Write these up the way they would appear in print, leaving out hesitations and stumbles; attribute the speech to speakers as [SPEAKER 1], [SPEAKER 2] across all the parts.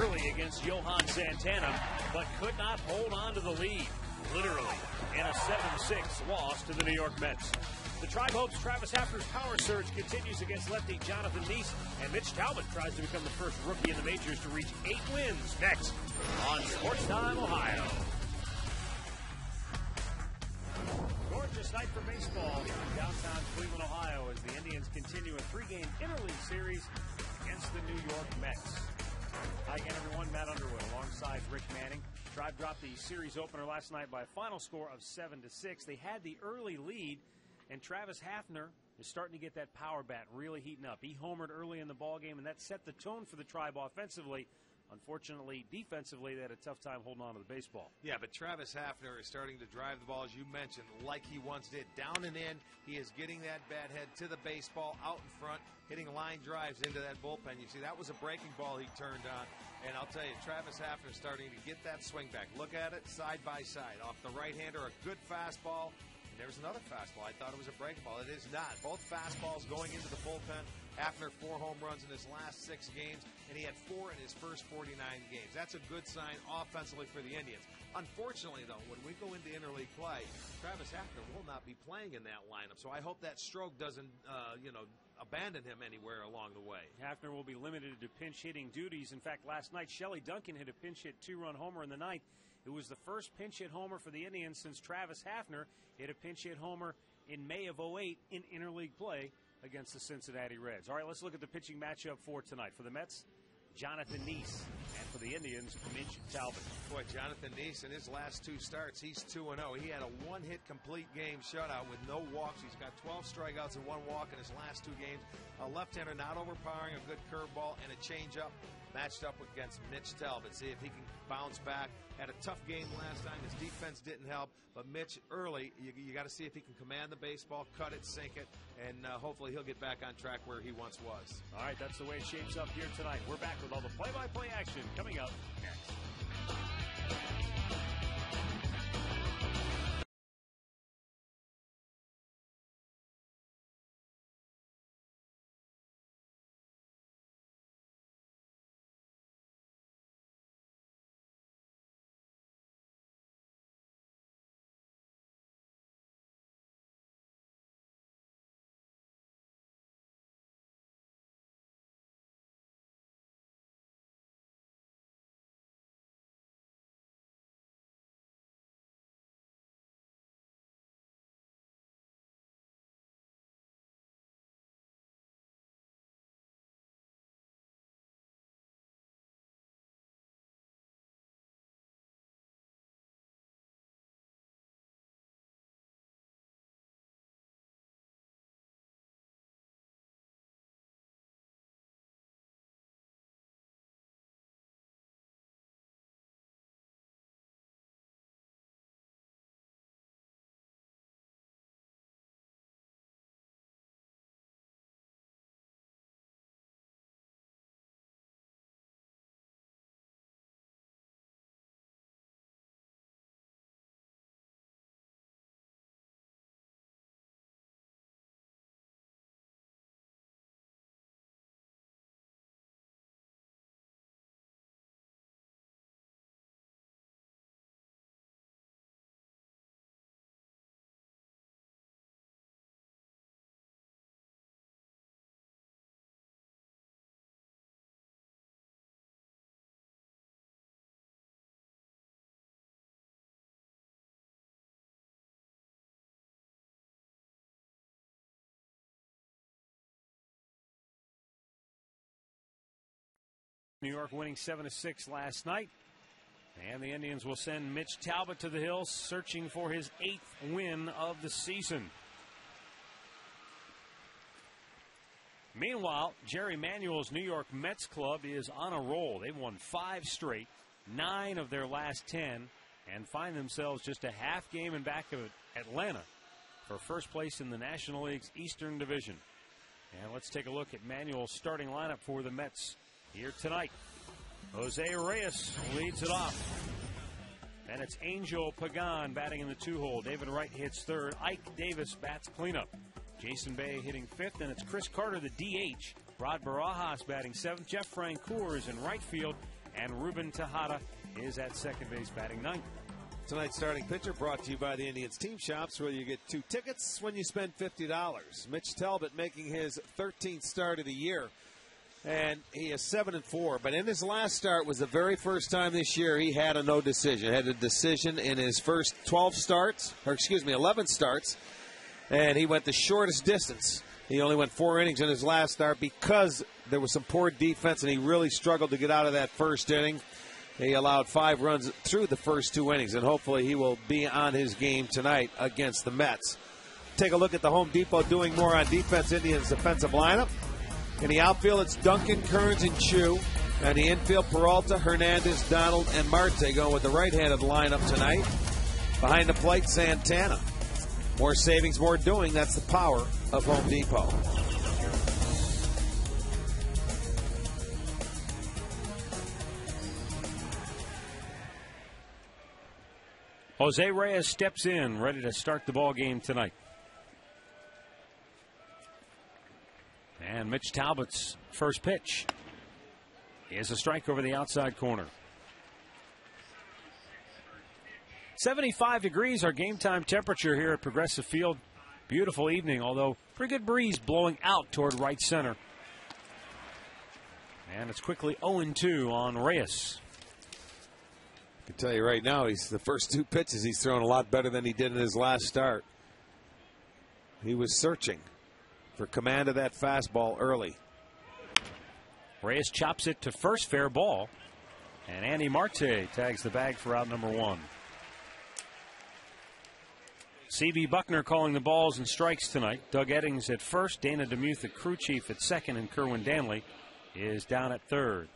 [SPEAKER 1] early against Johan Santana, but could not hold on to the lead, literally, in a 7-6 loss to the New York Mets. The Tribe hopes Travis Hafner's power surge continues against lefty Jonathan Neese, and Mitch Talbot tries to become the first rookie in the majors to reach 8 wins next on Sports Time Ohio. Gorgeous night for baseball here in downtown Cleveland, Ohio, as the Indians continue a 3-game interleague series against the New York Mets. Hi again, everyone. Matt Underwood alongside Rick Manning. Tribe dropped the series opener last night by a final score of 7-6. They had the early lead, and Travis Hafner is starting to get that power bat really heating up. He homered early in the ballgame, and that set the tone for the Tribe offensively. Unfortunately, defensively, they had a tough time holding on to the baseball.
[SPEAKER 2] Yeah, but Travis Hafner is starting to drive the ball, as you mentioned, like he once did. Down and in, he is getting that bat head to the baseball, out in front, hitting line drives into that bullpen. You see, that was a breaking ball he turned on. And I'll tell you, Travis Hafner is starting to get that swing back. Look at it side by side. Off the right-hander, a good fastball. And there's another fastball. I thought it was a breaking ball. It is not. Both fastballs going into the bullpen. Hafner 4 home runs in his last 6 games, and he had 4 in his first 49 games. That's a good sign offensively for the Indians. Unfortunately, though, when we go into interleague play, Travis Hafner will not be playing in that lineup. So I hope that stroke doesn't, abandon him anywhere along the way.
[SPEAKER 1] Hafner will be limited to pinch hitting duties. In fact, last night, Shelley Duncan hit a pinch hit 2-run homer in the ninth. It was the first pinch hit homer for the Indians since Travis Hafner hit a pinch hit homer in May of '08 in interleague play against the Cincinnati Reds. All right, let's look at the pitching matchup for tonight. For the Mets, Jonathan Neese, and for the Indians, Mitch Talbot.
[SPEAKER 2] Boy, Jonathan Neese in his last 2 starts, he's 2-0. He had a 1-hit complete game shutout with no walks. He's got 12 strikeouts and 1 walk in his last 2 games. A left-hander not overpowering, a good curveball, and a changeup matched up against Mitch Talbot. See if he can bounce back. Had a tough game last time. His defense didn't help, but Mitch early, you got to see if he can command the baseball, cut it, sink it, and hopefully he'll get back on track where he once was.
[SPEAKER 1] All right, that's the way it shapes up here tonight. We're back with all the play-by-play action coming up next. New York winning 7-6 last night. And the Indians will send Mitch Talbot to the hill, searching for his 8th win of the season. Meanwhile, Jerry Manuel's New York Mets club is on a roll. They've won 5 straight, 9 of their last 10, and find themselves just a half game in back of Atlanta for first place in the National League's Eastern Division. And let's take a look at Manuel's starting lineup for the Mets here tonight. Jose Reyes leads it off. And it's Angel Pagan batting in the 2-hole. David Wright hits 3rd. Ike Davis bats cleanup. Jason Bay hitting 5th, and it's Chris Carter, the DH. Rod Barajas batting 7th. Jeff Francoeur is in right field. and Ruben Tejada is at second base batting ninth.
[SPEAKER 2] Tonight's starting pitcher brought to you by the Indians Team Shops, where you get 2 tickets when you spend $50. Mitch Talbot making his 13th start of the year, and he is 7-4. But in his last start was the very first time this year he had a no decision. Had a decision in his first 11 starts, and he went the shortest distance. He only went 4 innings in his last start because there was some poor defense, and he really struggled to get out of that first inning. He allowed 5 runs through the first 2 innings, and hopefully he will be on his game tonight against the Mets. Take a look at the Home Depot doing more on defense, Indians' defensive lineup. In the outfield, it's Duncan, Kearns, and Chu. And the infield, Peralta, Hernandez, Donald, and Marte going with the right-handed lineup tonight. Behind the plate, Santana. More savings, more doing. That's the power of Home Depot.
[SPEAKER 1] Jose Reyes steps in, ready to start the ball game tonight. And Mitch Talbot's first pitch is a strike over the outside corner. 75 degrees, our game time temperature here at Progressive Field. Beautiful evening, although pretty good breeze blowing out toward right center. And it's quickly 0-2 on Reyes.
[SPEAKER 2] I can tell you right now, the first 2 pitches he's thrown a lot better than he did in his last start. He was searching for command of that fastball early.
[SPEAKER 1] Reyes chops it to first, fair ball. And Andy Marte tags the bag for out number 1. C.B. Buckner calling the balls and strikes tonight. Doug Eddings at first, Dana DeMuth at crew chief at second, and Kerwin Danley is down at third.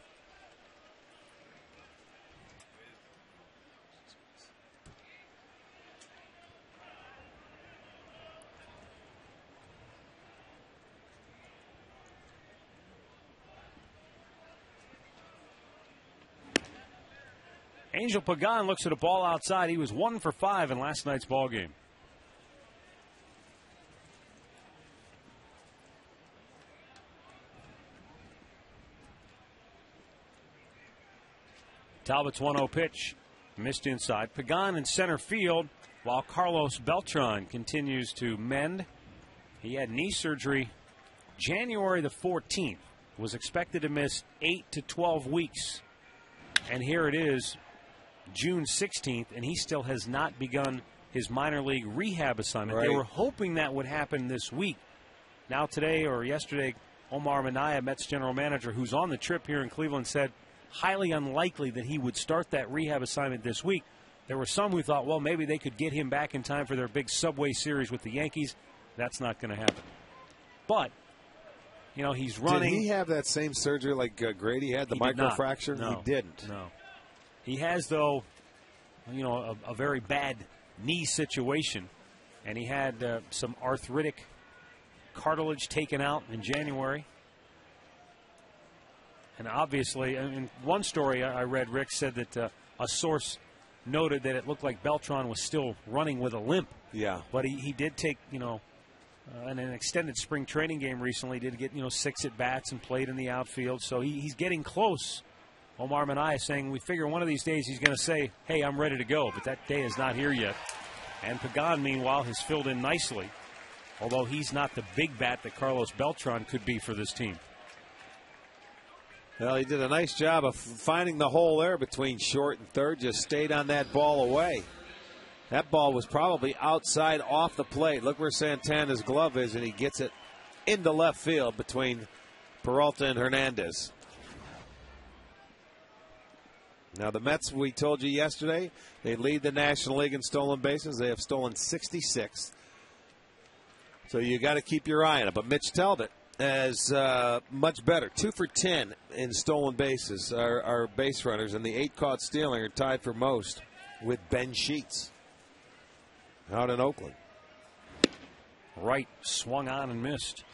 [SPEAKER 1] Angel Pagan looks at a ball outside. He was 1 for 5 in last night's ball game. Talbot's 1-0 pitch missed inside. Pagan in center field while Carlos Beltran continues to mend. He had knee surgery January the 14th. Was expected to miss 8 to 12 weeks. And here it is, June 16th, and he still has not begun his minor league rehab assignment.
[SPEAKER 2] Right.
[SPEAKER 1] They were hoping that would happen this week. Now today or yesterday, Omar Minaya, Mets general manager, who's on the trip here in Cleveland, said highly unlikely that he would start that rehab assignment this week. There were some who thought, well, maybe they could get him back in time for their big Subway Series with the Yankees. That's not going to happen. But, you know, he's running.
[SPEAKER 2] Did he have that same surgery like Grady had, the microfracture?
[SPEAKER 1] No.
[SPEAKER 2] He didn't.
[SPEAKER 1] No. He has, though, you know, a very bad knee situation. And he had some arthritic cartilage taken out in January. And obviously, in one story I read, Rick said that a source noted that it looked like Beltran was still running with a limp.
[SPEAKER 2] Yeah.
[SPEAKER 1] But he did take, you know, in an extended spring training game recently, did get, 6 at-bats and played in the outfield. So he's getting close. Omar Minaya saying we figure one of these days he's going to say, hey, I'm ready to go. But that day is not here yet. And Pagan, meanwhile, has filled in nicely, although he's not the big bat that Carlos Beltran could be for this team.
[SPEAKER 2] Well, he did a nice job of finding the hole there between short and third, just stayed on that ball away. That ball was probably outside off the plate. Look where Santana's glove is, and he gets it into left field between Peralta and Hernandez. Now, the Mets, we told you yesterday, they lead the National League in stolen bases. They have stolen 66. So you got to keep your eye on it. But Mitch Talbot is much better. 2 for 10 in stolen bases are base runners, and the 8 caught stealing are tied for most with Ben Sheets out in Oakland.
[SPEAKER 1] Right, swung on and missed.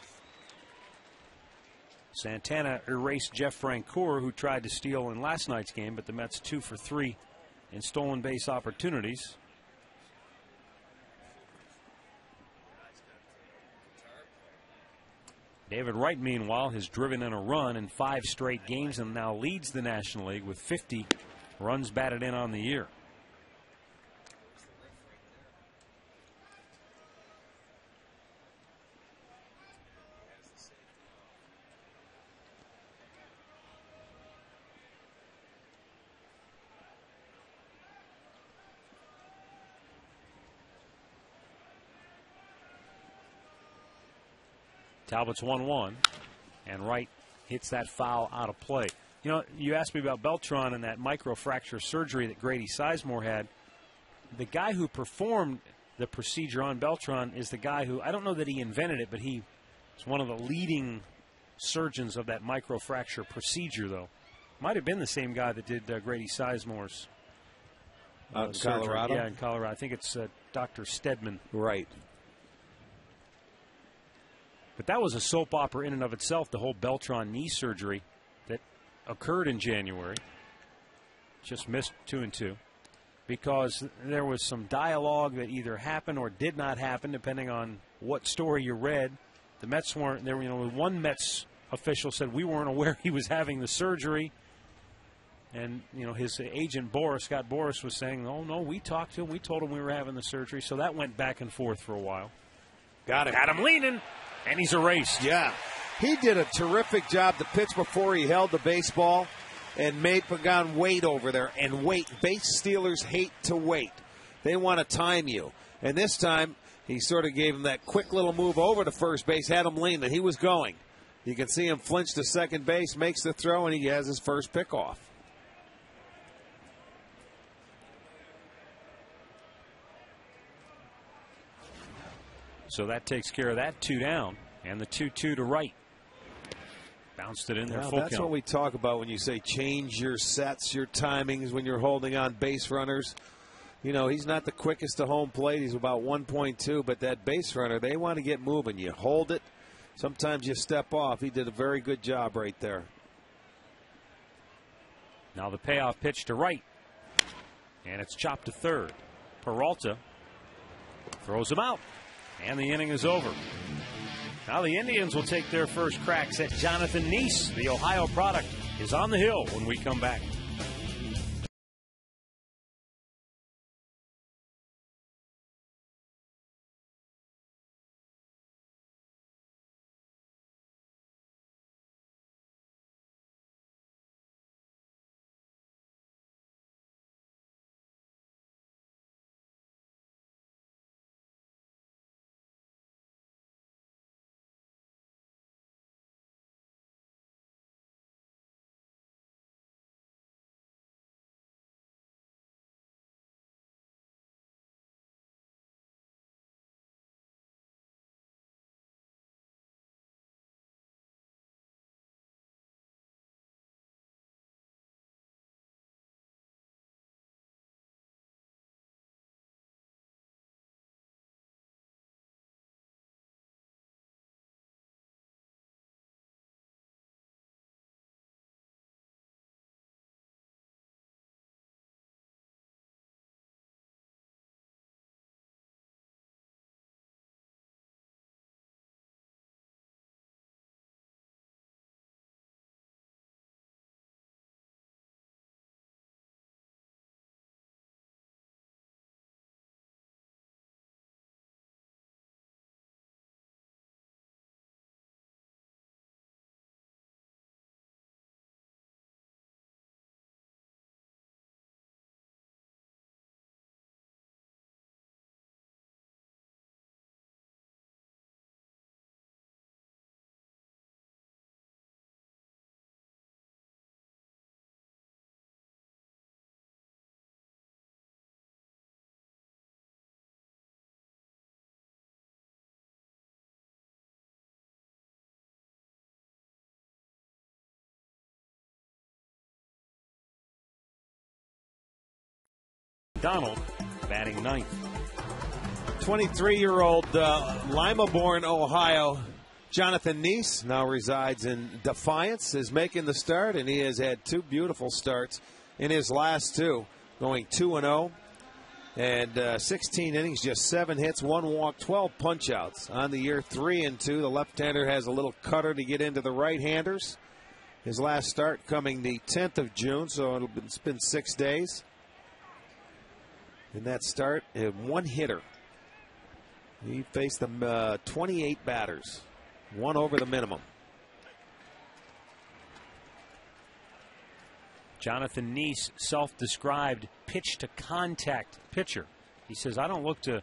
[SPEAKER 1] Santana erased Jeff Francoeur, who tried to steal in last night's game, but the Mets 2 for 3 in stolen base opportunities. David Wright, meanwhile, has driven in a run in 5 straight games and now leads the National League with 50 runs batted in on the year. Talbot's 1-1, and Wright hits that foul out of play. You know, you asked me about Beltran and that microfracture surgery that Grady Sizemore had. The guy who performed the procedure on Beltran is the guy who, I don't know that he invented it, but he was one of the leading surgeons of that microfracture procedure, though. Might have been the same guy that did Grady Sizemore's
[SPEAKER 3] in Colorado?
[SPEAKER 1] Yeah, in Colorado. I think it's Dr. Stedman.
[SPEAKER 3] Right.
[SPEAKER 1] But that was a soap opera in and of itself, the whole Beltran knee surgery that occurred in January. Just missed 2-2 because there was some dialogue that either happened or did not happen, depending on what story you read. The Mets weren't there. You know, one Mets official said we weren't aware he was having the surgery, and you know his agent Scott Boras, was saying, "Oh no, we talked to him. We told him we were having the surgery." So that went back and forth for a while.
[SPEAKER 3] Got him.
[SPEAKER 1] Got him leaning. And he's erased.
[SPEAKER 3] Yeah. He did a terrific job to pitch before he held the baseball and made Pagan wait over there. And wait. Base stealers hate to wait. They want to time you. And this time, he sort of gave him that quick little move over to first base, had him lean, and he was going. You can see him flinch to second base, makes the throw, and he has his first pickoff.
[SPEAKER 1] So that takes care of that 2 down. And the 2-2 to Wright. Bounced it in there full
[SPEAKER 3] That's
[SPEAKER 1] count.
[SPEAKER 3] what we talk about when you say change your sets, your timings when you're holding on base runners. You know, he's not the quickest to home plate. He's about 1.2, but that base runner, they want to get moving. You hold it. Sometimes you step off. He did a very good job right there.
[SPEAKER 1] Now the payoff pitch to Wright. And it's chopped to third. Peralta throws him out. And the inning is over. Now the Indians will take their first cracks at Jonathan Neese. The Ohio product is on the hill when we come back. Donald batting ninth.
[SPEAKER 3] 23-year-old Lima-born Ohio Jonathan Neese now resides in Defiance, is making the start, and he has had 2 beautiful starts in his last 2, going 2-0 And 16 innings, just 7 hits, 1 walk, 12 punch-outs. On the year, 3-2. The left-hander has a little cutter to get into the right-handers. His last start coming the 10th of June, so it's been 6 days. In that start, a 1 hitter. He faced them 28 batters, 1 over the minimum.
[SPEAKER 1] Jonathan Neese, self-described pitch-to-contact pitcher. He says, I don't look to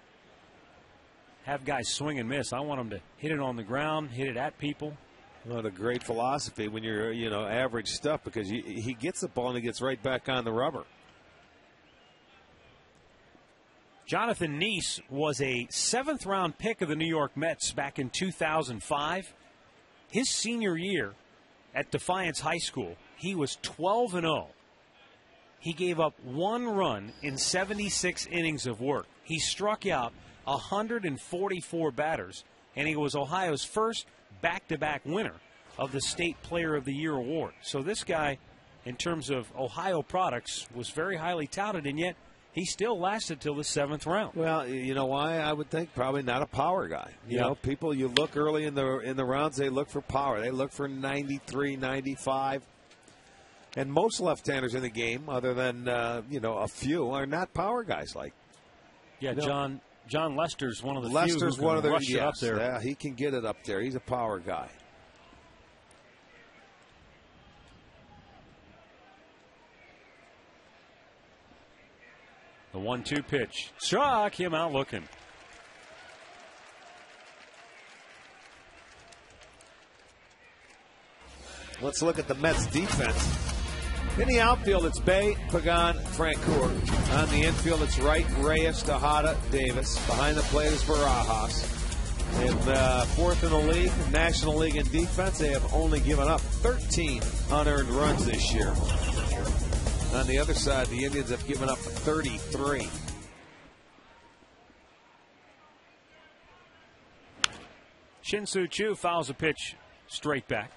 [SPEAKER 1] have guys swing and miss. I want them to hit it on the ground, hit it at people.
[SPEAKER 3] What a great philosophy when you're, average stuff, because he gets the ball and he gets right back on the rubber.
[SPEAKER 1] Jonathan Neese was a 7th-round pick of the New York Mets back in 2005. His senior year at Defiance High School, he was 12-0. He gave up 1 run in 76 innings of work. He struck out 144 batters, and he was Ohio's first back-to-back winner of the State Player of the Year award. So this guy, in terms of Ohio products, was very highly touted, and yet he still lasted till the 7th round.
[SPEAKER 3] Well, you know why? I would think probably not a power guy. You know, people, you look early in the rounds, they look for power. They look for 93, 95. And most left-handers in the game, other than a few, are not power guys like.
[SPEAKER 1] Yeah, John Lester's one of the
[SPEAKER 3] Lester's
[SPEAKER 1] few who
[SPEAKER 3] one of
[SPEAKER 1] can
[SPEAKER 3] the
[SPEAKER 1] rush it up there.
[SPEAKER 3] Yeah, he can get it up there. He's a power guy.
[SPEAKER 1] The 1-2 pitch struck him out looking.
[SPEAKER 3] Let's look at the Mets defense. In the outfield, it's Bay, Pagan, Francoeur. On the infield, it's Wright, Reyes, Tejada, Davis. Behind the plate is Barajas. And 4th in the league, National League in defense. They have only given up 13 unearned runs this year. On the other side, the Indians have given up 33.
[SPEAKER 1] Shin-Soo Choo fouls a pitch straight back.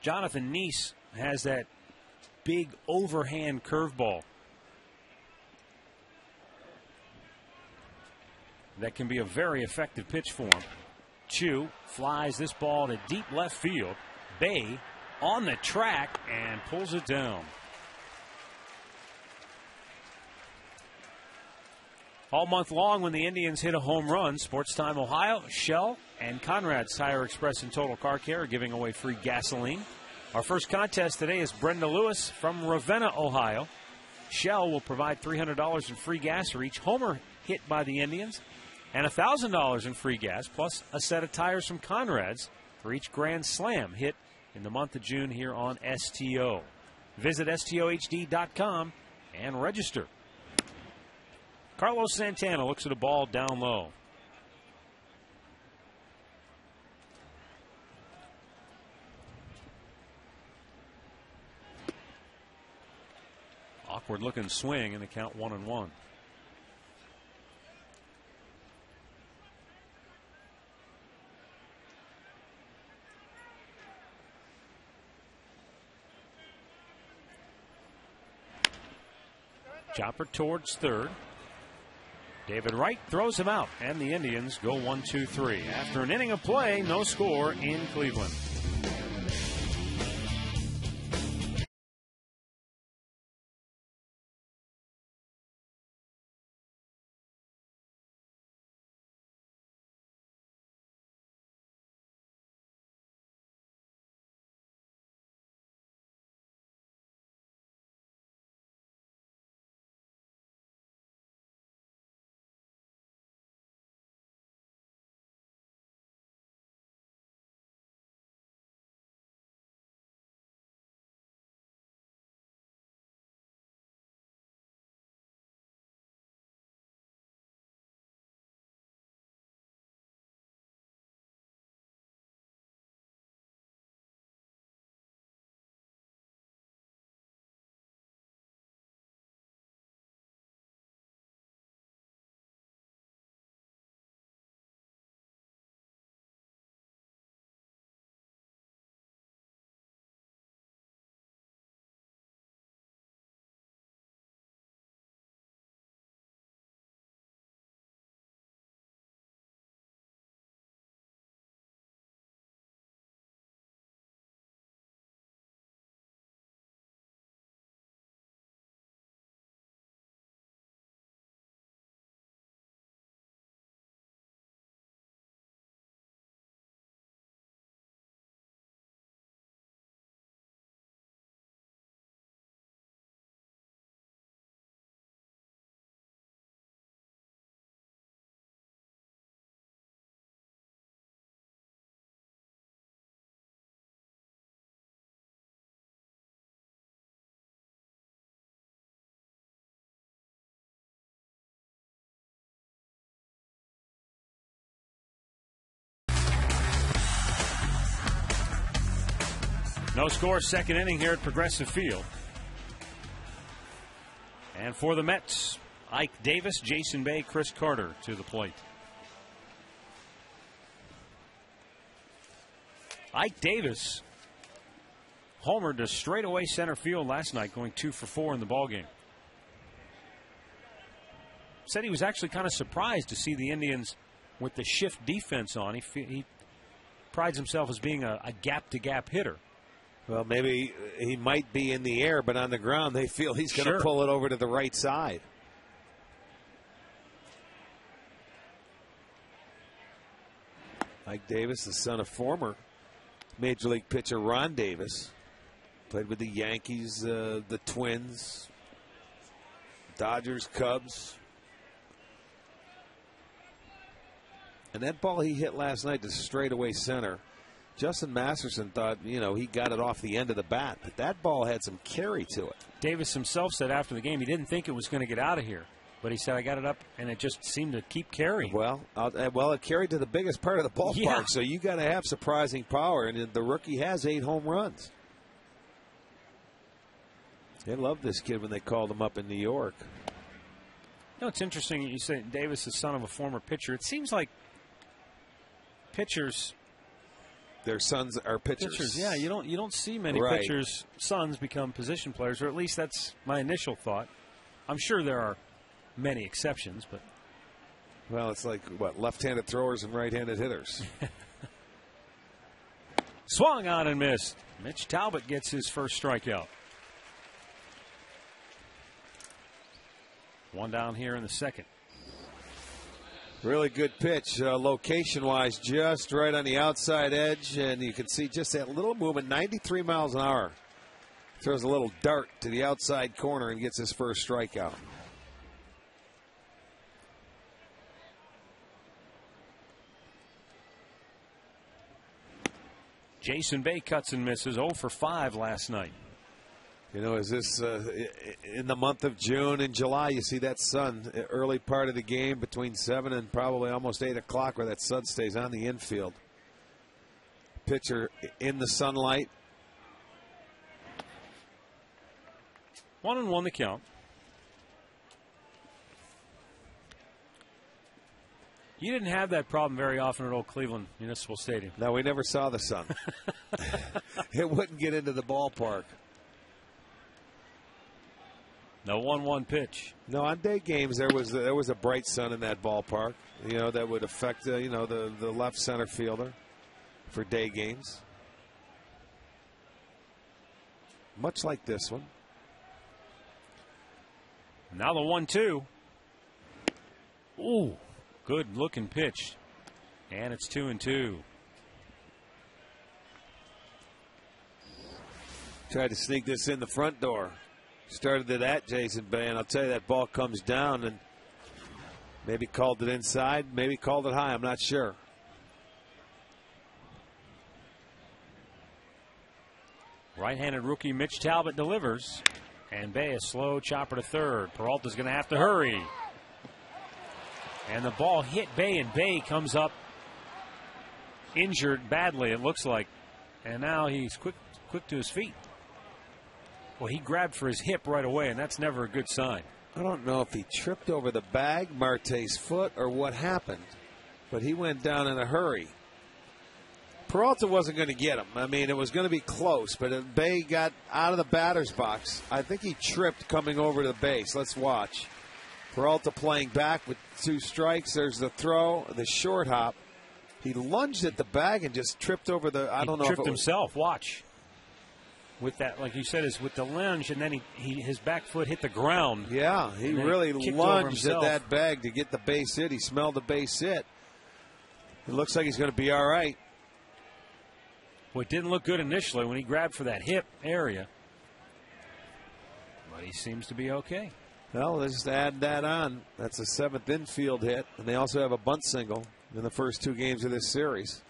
[SPEAKER 1] Jonathan Neese has that big overhand curveball that can be a very effective pitch for him. Choo flies this ball to deep left field. Bay on the track and pulls it down. All month long, when the Indians hit a home run, Sports Time Ohio, Shell, and Conrad's Tire Express and Total Car Care are giving away free gasoline. Our first contest today is Brenda Lewis from Ravenna, Ohio. Shell will provide $300 in free gas for each homer hit by the Indians and $1,000 in free gas, plus a set of tires from Conrad's for each Grand Slam hit in the month of June here on STO. Visit STOHD.com and register. Carlos Santana looks at a ball down low. Awkward looking swing, and the count 1-1. Chopper towards third. David Wright throws him out, and the Indians go 1-2-3. After an inning of play, no score in Cleveland. No score, second inning here at Progressive Field. And for the Mets, Ike Davis, Jason Bay, Chris Carter to the plate. Ike Davis homered to straightaway center field last night, going 2 for 4 in the ballgame. Said he was actually kind of surprised to see the Indians with the shift defense on. He prides himself as being a gap-to-gap hitter.
[SPEAKER 3] Well, maybe he might be in the air, but on the ground they feel he's going to pull it over to the right side. Ike Davis, the son of former Major League pitcher Ron Davis. Played with the Yankees, the Twins, Dodgers, Cubs. And that ball he hit last night to straightaway center, Justin Masterson thought, he got it off the end of the bat. But that ball had some carry to it.
[SPEAKER 1] Davis himself said after the game he didn't think it was going to get out of here. But he said, I got it up, and it just seemed to keep carrying.
[SPEAKER 3] Well, it carried to the biggest part of the ballpark, so you got to have surprising power. And the rookie has 8 home runs. They loved this kid when they called him up in New York.
[SPEAKER 1] It's interesting you say Davis is son of a former pitcher. It seems like pitchers,
[SPEAKER 3] their sons are pitchers.
[SPEAKER 1] Yeah, you don't see many pitchers' sons become position players, or at least that's my initial thought. I'm sure there are many exceptions, but
[SPEAKER 3] well, it's like left-handed throwers and right-handed hitters.
[SPEAKER 1] Swung on and missed. Mitch Talbot gets his first strikeout. One down here in the second.
[SPEAKER 3] Really good pitch, location-wise, just right on the outside edge, and you can see just that little movement, 93 miles an hour. Throws a little dart to the outside corner and gets his first strikeout.
[SPEAKER 1] Jason Bay cuts and misses, 0 for 5 last night.
[SPEAKER 3] Is this in the month of June and July? You see that sun early part of the game between 7 and probably almost 8 o'clock, where that sun stays on the infield. Pitcher in the sunlight.
[SPEAKER 1] 1-1 the count. You didn't have that problem very often at Old Cleveland Municipal Stadium.
[SPEAKER 3] No, we never saw the sun. It wouldn't get into the ballpark.
[SPEAKER 1] No 1-1 pitch.
[SPEAKER 3] No, on day games there was a bright sun in that ballpark. That would affect the left center fielder for day games. Much like this one.
[SPEAKER 1] Now the 1-2. Ooh, good looking pitch. And it's 2-2.
[SPEAKER 3] Tried to sneak this in the front door. Started to that, Jason Bay, and I'll tell you, that ball comes down and maybe called it inside, maybe called it high. I'm not sure.
[SPEAKER 1] Right-handed rookie Mitch Talbot delivers, and Bay a slow chopper to third. Peralta's going to have to hurry. And the ball hit Bay, and Bay comes up injured badly, it looks like. And now he's quick to his feet. Well, he grabbed for his hip right away, and that's never a good sign.
[SPEAKER 3] I don't know if he tripped over the bag, Marte's foot, or what happened, but he went down in a hurry. Peralta wasn't going to get him. I mean, it was going to be close, but Bay got out of the batter's box. I think he tripped coming over to the base. Let's watch. Peralta playing back with 2 strikes. There's the throw, the short hop. He lunged at the bag and just tripped over the, I don't know if it was.
[SPEAKER 1] Tripped himself. Watch. With that, like you said, is with the lunge, and then his back foot hit the ground.
[SPEAKER 3] Yeah, he really lunged at that bag to get the base hit. He smelled the base hit. It looks like he's going to be all right.
[SPEAKER 1] Well, it didn't look good initially when he grabbed for that hip area. But he seems to be okay.
[SPEAKER 3] Well, let's just add that on. That's a 7th infield hit, and they also have a bunt single in the first 2 games of this series.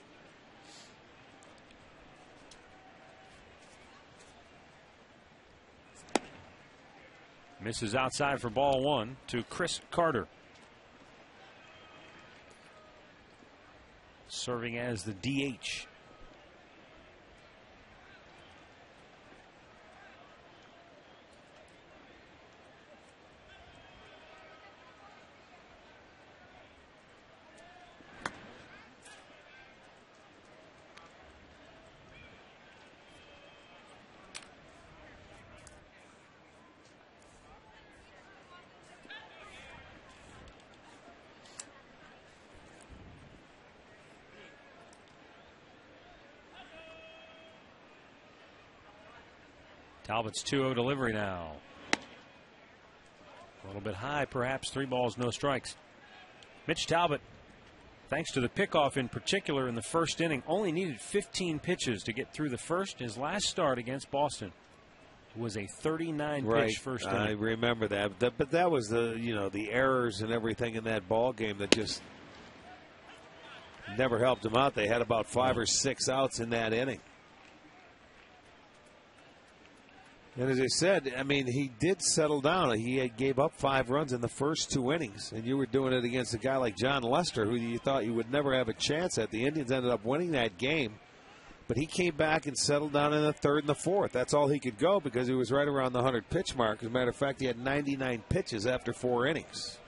[SPEAKER 1] Misses outside for ball 1 to Chris Carter. Serving as the DH. Talbot's 2-0 delivery now. A little bit high, perhaps. 3 balls, no strikes. Mitch Talbot, thanks to the pickoff in particular in the first inning, only needed 15 pitches to get through the first. His last start against Boston was a 39-pitch first inning.
[SPEAKER 3] I remember that. But that was the errors and everything in that ball game that just never helped him out. They had about 5 or 6 outs in that inning. And as I said, I mean, he did settle down. He gave up 5 runs in the first 2 innings, and you were doing it against a guy like John Lester, who you thought you would never have a chance at. The Indians ended up winning that game, but he came back and settled down in the 3rd and the 4th. That's all he could go because he was right around the 100-pitch mark. As a matter of fact, he had 99 pitches after 4 innings.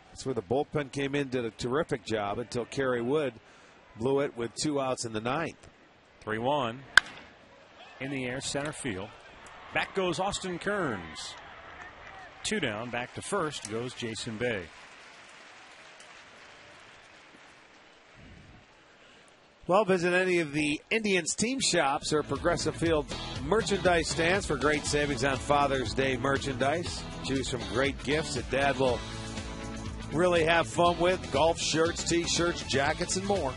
[SPEAKER 3] That's where the bullpen came in, did a terrific job until Kerry Wood blew it with 2 outs in the 9th.
[SPEAKER 1] 3-1 in the air, center field. Back goes Austin Kearns. 2 down, back to first goes Jason Bay.
[SPEAKER 3] Well, visit any of the Indians team shops or Progressive Field merchandise stands for great savings on Father's Day merchandise. Choose from great gifts that Dad will really have fun with. Golf shirts, T-shirts, jackets, and more.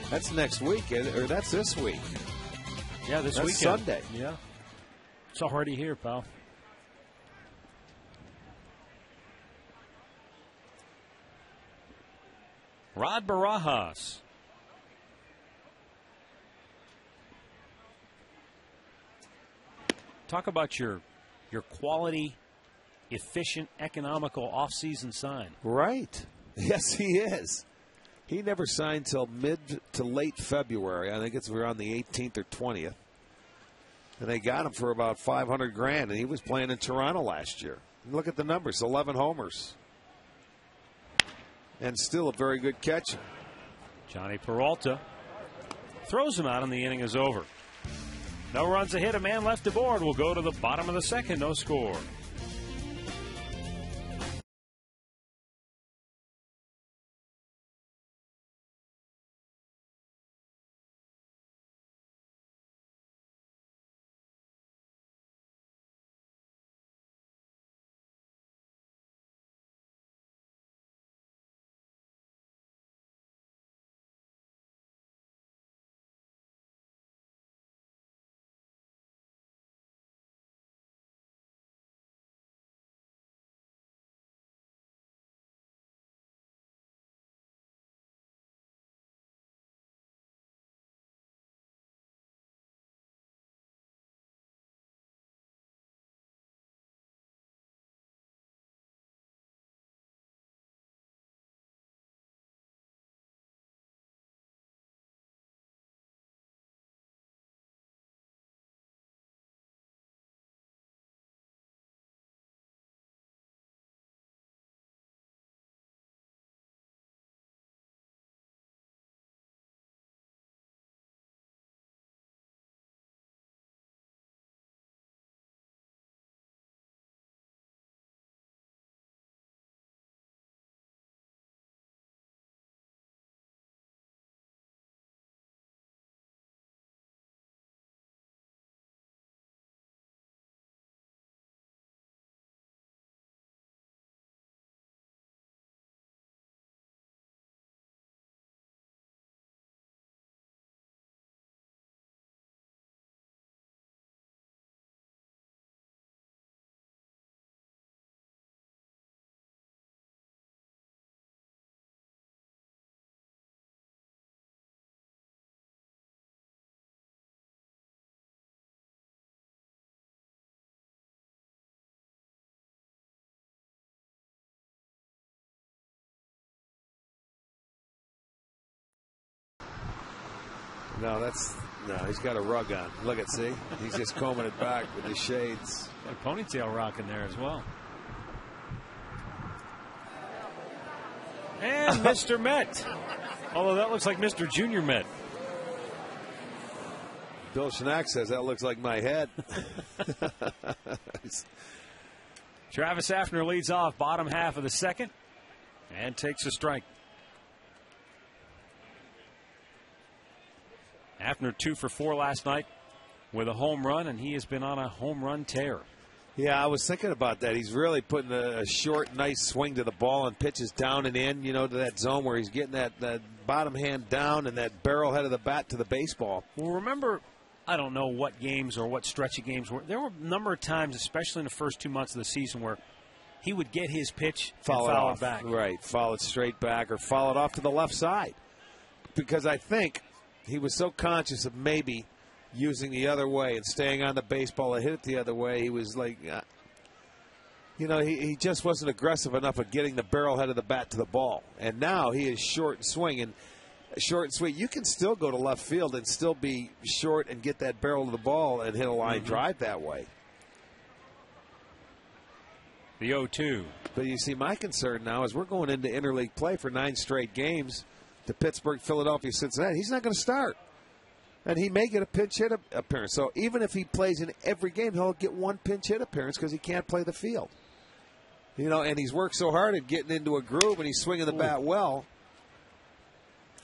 [SPEAKER 3] That's next week, or that's this week.
[SPEAKER 1] Yeah, this
[SPEAKER 3] that's
[SPEAKER 1] weekend.
[SPEAKER 3] Sunday.
[SPEAKER 1] Yeah. It's already here, pal. Rod Barajas. Talk about your quality, efficient, economical offseason sign.
[SPEAKER 3] Right. Yes, he is. He never signed till mid to late February. I think it's around the 18th or 20th. And they got him for about $500,000, and he was playing in Toronto last year. Look at the numbers, 11 homers. And still a very good catcher.
[SPEAKER 1] Johnny Peralta throws him out, and the inning is over. No runs, a hit, a man left aboard. We'll go to the bottom of the second, no score.
[SPEAKER 3] No, he's got a rug on. Look at, see? He's just combing it back with his shades.
[SPEAKER 1] A ponytail rocking there as well. And Mr. Met. Although that looks like Mr. Junior Met.
[SPEAKER 3] Bill Schnack says that looks like my head.
[SPEAKER 1] Travis Hafner leads off bottom half of the second and takes a strike. Hafner 2 for 4 last night with a home run, and he has been on a home run tear.
[SPEAKER 3] Yeah, I was thinking about that. He's really putting a short, nice swing to the ball and pitches down and in, to that zone where he's getting that bottom hand down and that barrel head of the bat to the baseball.
[SPEAKER 1] Well, remember, I don't know what games or what stretch of games were. There were a number of times, especially in the first 2 months of the season, where he would get his pitch and foul it back.
[SPEAKER 3] Right, foul it straight back or foul it off to the left side. Because I think he was so conscious of maybe using the other way and staying on the baseball and hit it the other way. He was like, he just wasn't aggressive enough at getting the barrel head of the bat to the ball. And now he is short and swing and short and sweet. You can still go to left field and still be short and get that barrel of the ball and hit a line drive that way.
[SPEAKER 1] The 0-2.
[SPEAKER 3] But you see, my concern now is we're going into interleague play for 9 straight games to Pittsburgh, Philadelphia, Cincinnati. He's not going to start. And he may get a pinch hit appearance. So even if he plays in every game, he'll get 1 pinch hit appearance because he can't play the field. And he's worked so hard at getting into a groove, and he's swinging the bat well.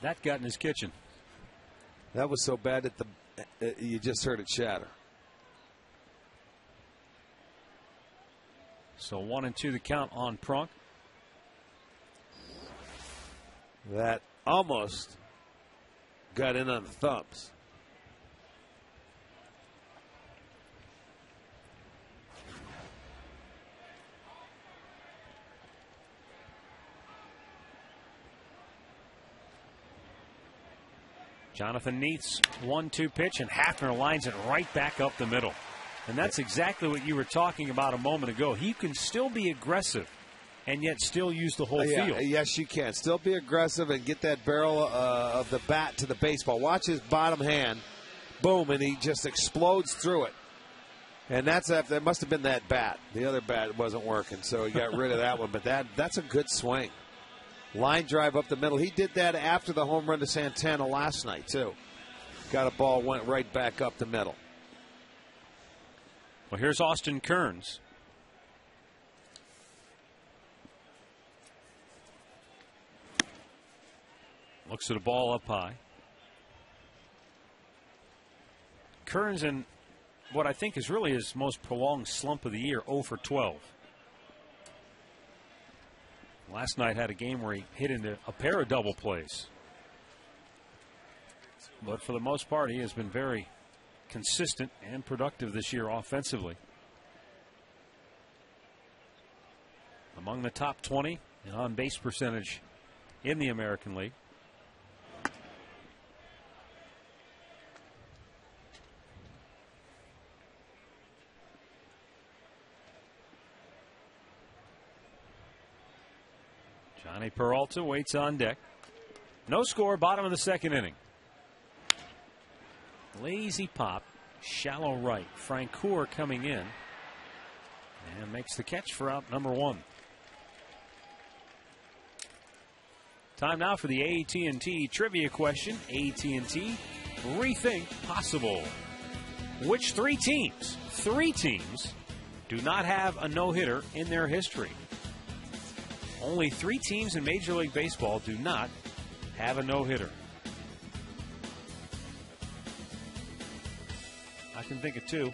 [SPEAKER 1] That got in his kitchen.
[SPEAKER 3] That was so bad that you just heard it shatter.
[SPEAKER 1] So 1-2 the count on Prunk.
[SPEAKER 3] That almost got in on the thumbs.
[SPEAKER 1] Jonathan Neath's 1-2 pitch, and Hafner lines it right back up the middle. And that's exactly what you were talking about a moment ago. He can still be aggressive and yet still use the whole field.
[SPEAKER 3] Yes, you can. Still be aggressive and get that barrel of the bat to the baseball. Watch his bottom hand. Boom, and he just explodes through it. And that must have been that bat. The other bat wasn't working, so he got rid of that one. But that's a good swing. Line drive up the middle. He did that after the home run to Santana last night, too. Got a ball, went right back up the middle.
[SPEAKER 1] Well, here's Austin Kearns. Looks at a ball up high. Kearns in what I think is really his most prolonged slump of the year, 0 for 12. Last night had a game where he hit into a pair of double plays. But for the most part, he has been very consistent and productive this year offensively. Among the top 20 in on-base percentage in the American League. Johnny Peralta waits on deck. No score, bottom of the second inning. Lazy pop, shallow right. Francoeur coming in and makes the catch for out number 1. Time now for the AT&T trivia question. AT&T, rethink possible. Which 3 teams do not have a no-hitter in their history? Only 3 teams in Major League Baseball do not have a no-hitter. I can think of 2.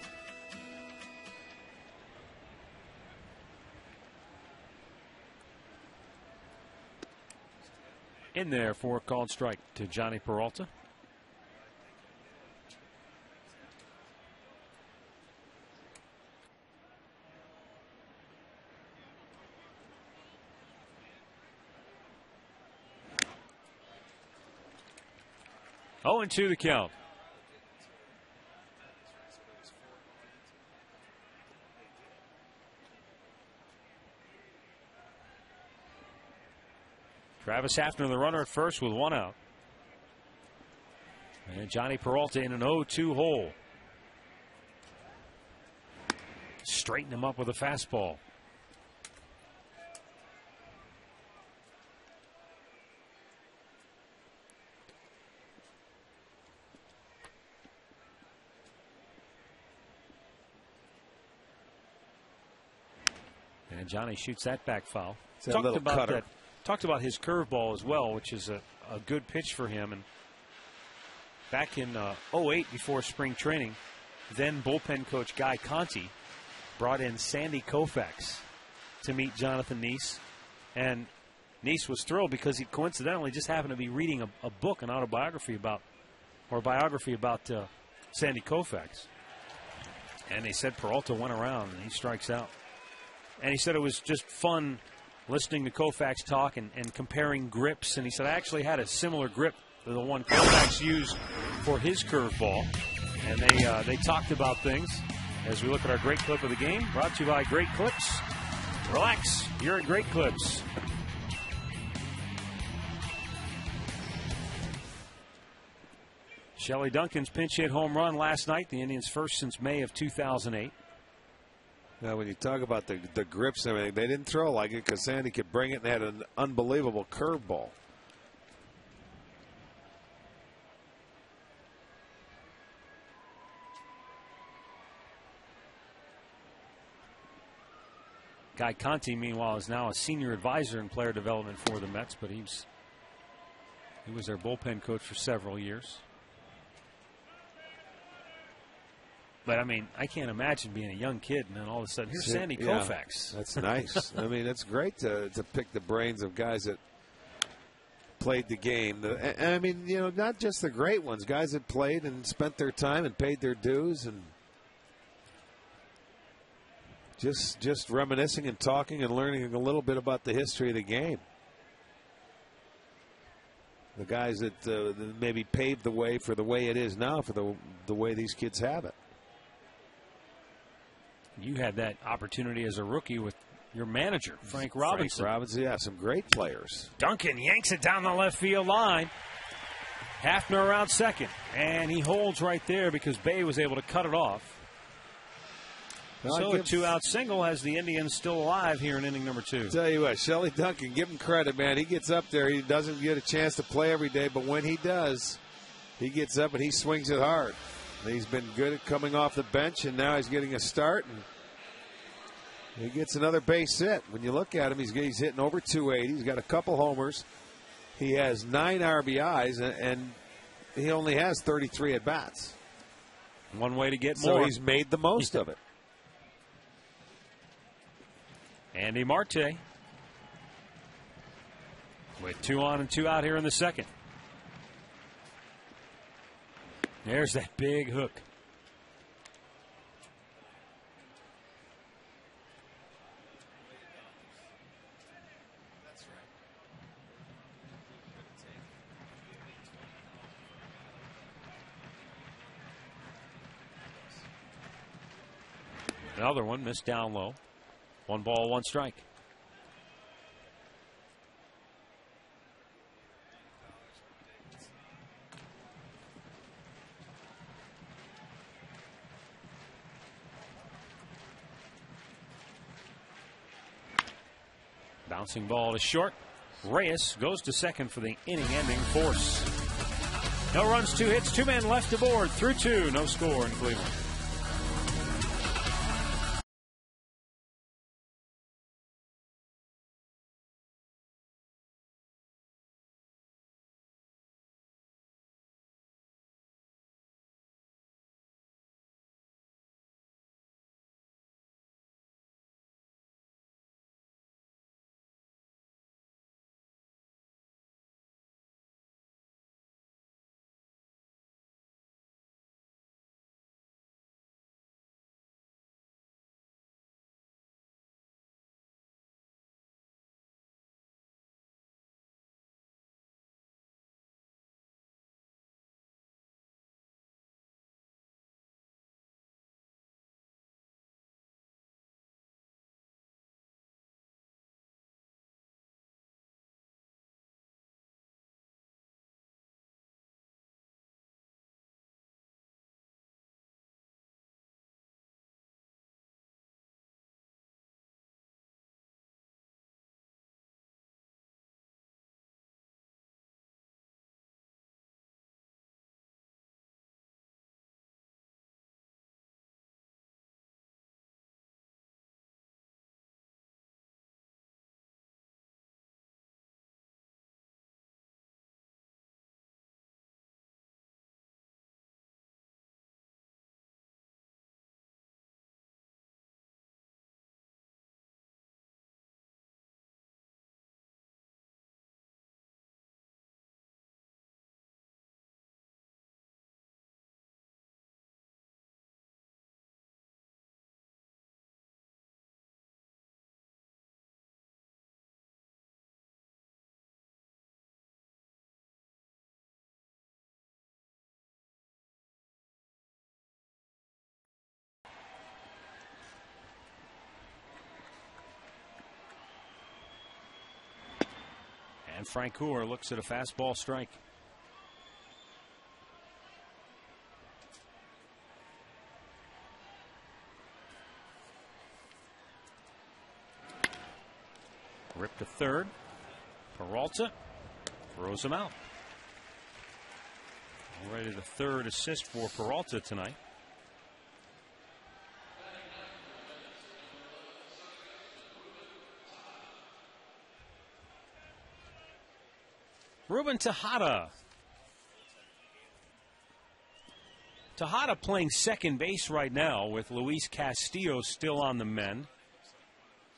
[SPEAKER 1] In there for a called strike to Johnny Peralta. Oh, and 2 the count. Travis Hafner, the runner at first with 1 out. And Johnny Peralta in an 0-2 hole. Straighten him up with a fastball. And Johnny shoots that back foul. Talked about his curveball as well, which is a good pitch for him. And back in '08 before spring training, then bullpen coach Guy Conti brought in Sandy Koufax to meet Jonathan Neese. And Neese was thrilled because he coincidentally just happened to be reading a book, an autobiography about, or a biography about Sandy Koufax. And they said Peralta went around and he strikes out. And he said it was just fun listening to Koufax talk and comparing grips. And he said, I actually had a similar grip to the one Koufax used for his curveball. And they talked about things as we look at our great clip of the game. Brought to you by Great Clips. Relax, you're at Great Clips. Shelley Duncan's pinch hit home run last night, the Indians' first since May of 2008.
[SPEAKER 3] Now, when you talk about the grips and everything, they didn't throw like it because Sandy could bring it and had an unbelievable curveball.
[SPEAKER 1] Guy Conti, meanwhile, is now a senior advisor in player development for the Mets, but he was their bullpen coach for several years. But, I mean, I can't imagine being a young kid and then all of a sudden, here's Sandy Koufax.
[SPEAKER 3] That's nice. I mean, it's great to pick the brains of guys that played the game. And I mean, you know, not just the great ones, guys that played and spent their time and paid their dues and just reminiscing and talking and learning a little bit about the history of the game. The guys that maybe paved the way for the way it is now, for the way these kids have it.
[SPEAKER 1] You had that opportunity as a rookie with your manager, Frank Robinson.
[SPEAKER 3] Frank Robinson, yeah, some great players.
[SPEAKER 1] Duncan yanks it down the left field line. Hafner around second. And he holds right there because Bay was able to cut it off. So a two-out single has the Indians still alive here in inning number 2.
[SPEAKER 3] Tell you what, Shelley Duncan, give him credit, man. He gets up there. He doesn't get a chance to play every day, but when he does, he gets up and he swings it hard. He's been good at coming off the bench, and now he's getting a start. And he gets another base hit. When you look at him, he's hitting over 280. He's got a couple homers. He has 9 RBIs, and he only has 33 at-bats.
[SPEAKER 1] One way to get
[SPEAKER 3] more.
[SPEAKER 1] So
[SPEAKER 3] he's made the most of it.
[SPEAKER 1] Andy Marte with 2 on and 2 out here in the second. There's that big hook. Another one missed down low. 1 ball, 1 strike. Bouncing ball to short. Reyes goes to second for the inning-ending force. No runs, 2 hits, 2 men left aboard through 2. No score in Cleveland. And Francoeur looks at a fastball strike. Ripped to third. Peralta throws him out. Already the third assist for Peralta tonight. Ruben Tejada. Tejada playing second base right now with Luis Castillo still on the mend.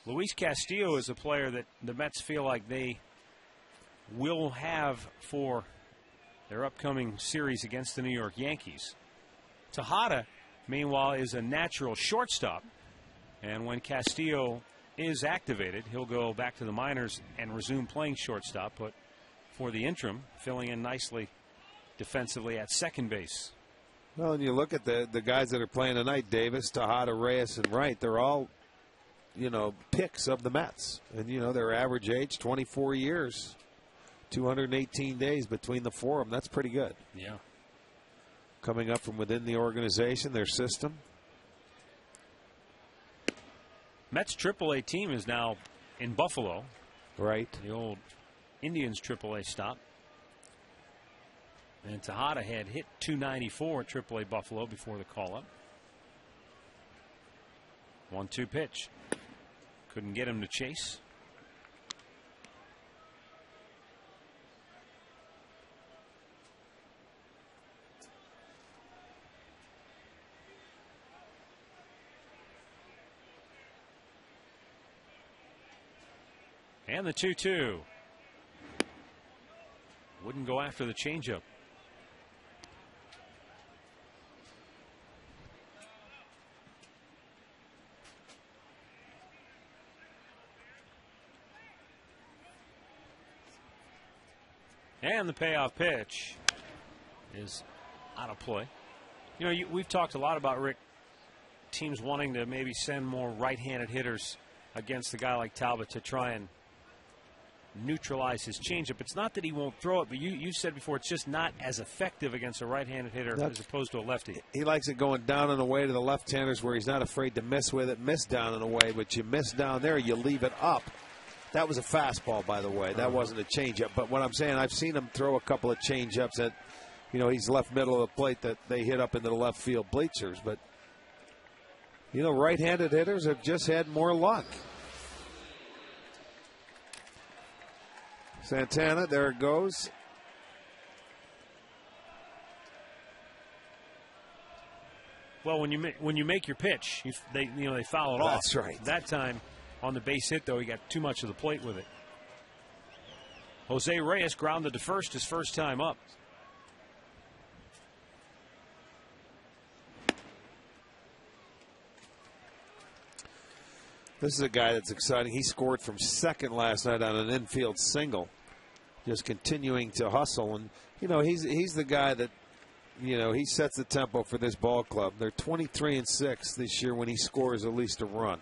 [SPEAKER 1] Luis Castillo is a player that the Mets feel like they will have for their upcoming series against the New York Yankees. Tejada, meanwhile, is a natural shortstop. And when Castillo is activated, he'll go back to the minors and resume playing shortstop. But for the interim, filling in nicely defensively at second base.
[SPEAKER 3] Well, and you look at the guys that are playing tonight, Davis, Tejada, Reyes, and Wright, they're all, picks of the Mets. And, their average age, 24 years, 218 days between the four of them. That's pretty good.
[SPEAKER 1] Yeah.
[SPEAKER 3] Coming up from within the organization, their system.
[SPEAKER 1] Mets AAA team is now in Buffalo.
[SPEAKER 3] Right.
[SPEAKER 1] The old Indians AAA stop. And Tejada had hit .294 at AAA Buffalo before the call-up. 1-2 pitch. Couldn't get him to chase. And the 2-2. Wouldn't go after the changeup. And the payoff pitch is out of play. We've talked a lot about, Rick, teams wanting to maybe send more right-handed hitters against a guy like Talbot to try and neutralize his changeup. It's not that he won't throw it, but you said before it's just not as effective against a right-handed hitter as opposed to a lefty.
[SPEAKER 3] He likes it going down and away to the left-handers where he's not afraid to miss with it, miss down and away, but you miss down there, you leave it up. That was a fastball, by the way. That wasn't a changeup. But what I'm saying, I've seen him throw a couple of changeups that, he's left middle of the plate that they hit up into the left field bleachers. But, right-handed hitters have just had more luck. Santana, there it goes.
[SPEAKER 1] Well, when you make your pitch, they foul it off.
[SPEAKER 3] That's right.
[SPEAKER 1] That time on the base hit, though, he got too much of the plate with it. Jose Reyes grounded to first his first time up.
[SPEAKER 3] This is a guy that's exciting. He scored from second last night on an infield single. Just continuing to hustle. And, he's the guy that, he sets the tempo for this ball club. They're 23-6 this year when he scores at least a run.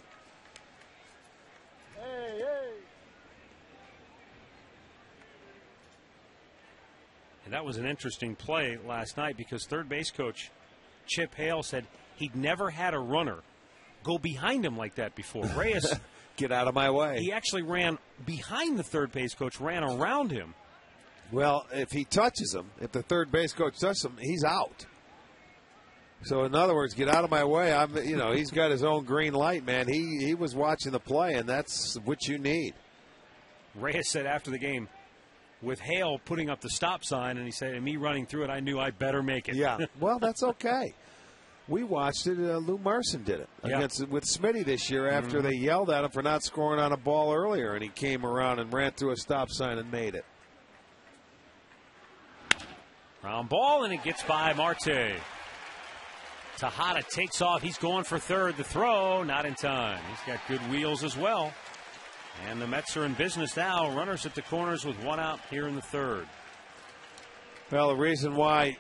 [SPEAKER 1] And that was an interesting play last night because third base coach Chip Hale said he'd never had a runner go behind him like that before. Reyes,
[SPEAKER 3] get out of my way.
[SPEAKER 1] He actually ran behind the third base coach, ran around him.
[SPEAKER 3] Well, if he touches him, if the third base coach touches him, he's out. So in other words, get out of my way. He's got his own green light, man. He was watching the play, and that's what you need.
[SPEAKER 1] Reyes said after the game, with Hale putting up the stop sign, and he said, and me running through it, I knew I better make it.
[SPEAKER 3] Yeah, well, that's okay. We watched it. Lou Marson did it with Smitty this year after they yelled at him for not scoring on a ball earlier, and he came around and ran through a stop sign and made it.
[SPEAKER 1] Ground ball, and it gets by Marte. Tejada takes off. He's going for third. The throw, not in time. He's got good wheels as well. And the Mets are in business now. Runners at the corners with one out here in the third.
[SPEAKER 3] Well, the reason why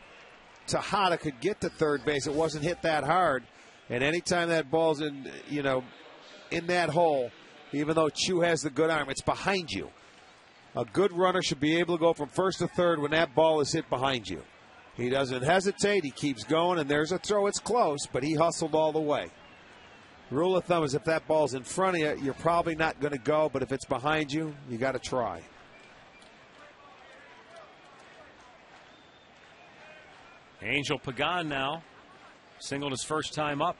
[SPEAKER 3] Tejada could get to third base, it wasn't hit that hard. And anytime that ball's in, in that hole, even though Chu has the good arm, it's behind you. A good runner should be able to go from first to third when that ball is hit behind you. He doesn't hesitate. He keeps going, and there's a throw. It's close, but he hustled all the way. Rule of thumb is if that ball's in front of you, you're probably not going to go, but if it's behind you, you got to try.
[SPEAKER 1] Angel Pagan now singled his first time up.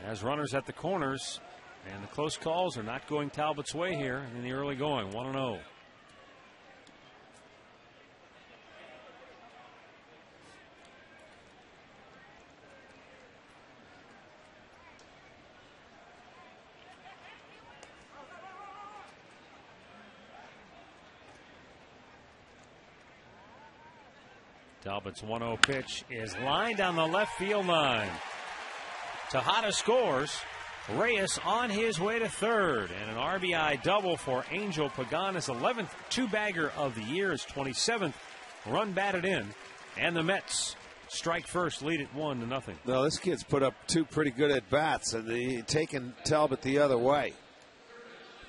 [SPEAKER 1] As runners at the corners, and the close calls are not going Talbot's way here in the early going. 1-0. Talbot's 1-0 pitch is lined down the left field line. Tejada scores. Reyes on his way to third. And an RBI double for Angel Pagan. His 11th two-bagger of the year. His 27th run batted in. And the Mets strike first, lead it 1-0.
[SPEAKER 3] No, this kid's put up two pretty good at-bats, and he's taking Talbot the other way.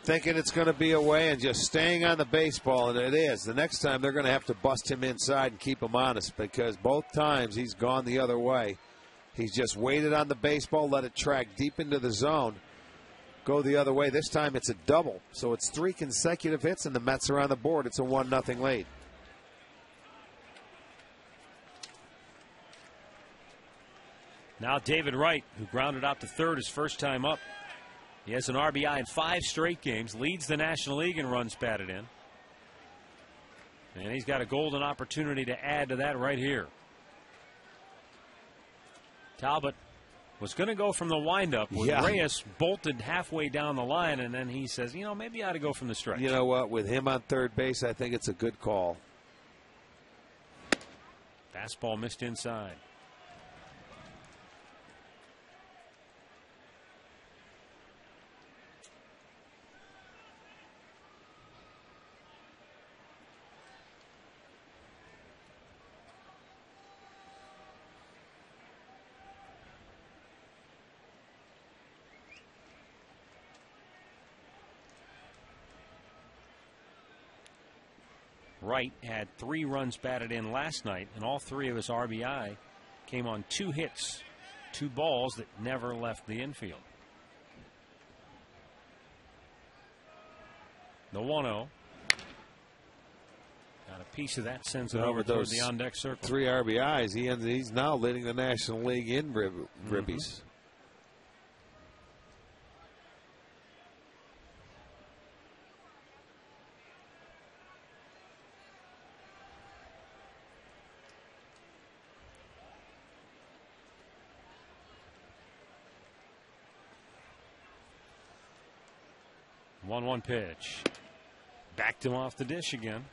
[SPEAKER 3] Thinking it's going to be away and just staying on the baseball, and it is. The next time they're going to have to bust him inside and keep him honest, because both times he's gone the other way. He's just waited on the baseball, let it track deep into the zone, go the other way. This time it's a double, so it's 3 consecutive hits, and the Mets are on the board. It's a 1-0 lead.
[SPEAKER 1] Now David Wright, who grounded out to third his first time up. He has an RBI in 5 straight games, leads the National League in runs batted in. And he's got a golden opportunity to add to that right here. Talbot was going to go from the windup when Reyes bolted halfway down the line, and then he says, maybe I ought to go from the stretch.
[SPEAKER 3] You know what? With him on third base, I think it's a good call.
[SPEAKER 1] Fastball missed inside. Wright had 3 runs batted in last night, and all 3 of his RBI came on 2 hits, 2 balls that never left the infield. The 1-0. Got a piece of that, sends it over towards the on-deck circle.
[SPEAKER 3] 3 RBIs. He's now leading the National League in ribbies.
[SPEAKER 1] One pitch. Backed him off the dish again.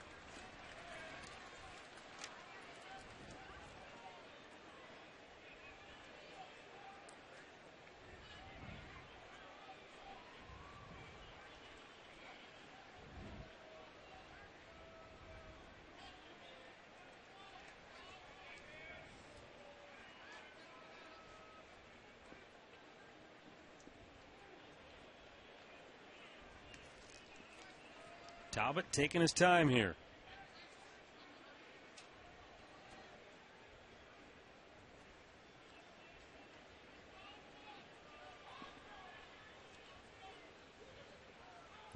[SPEAKER 1] Talbot taking his time here.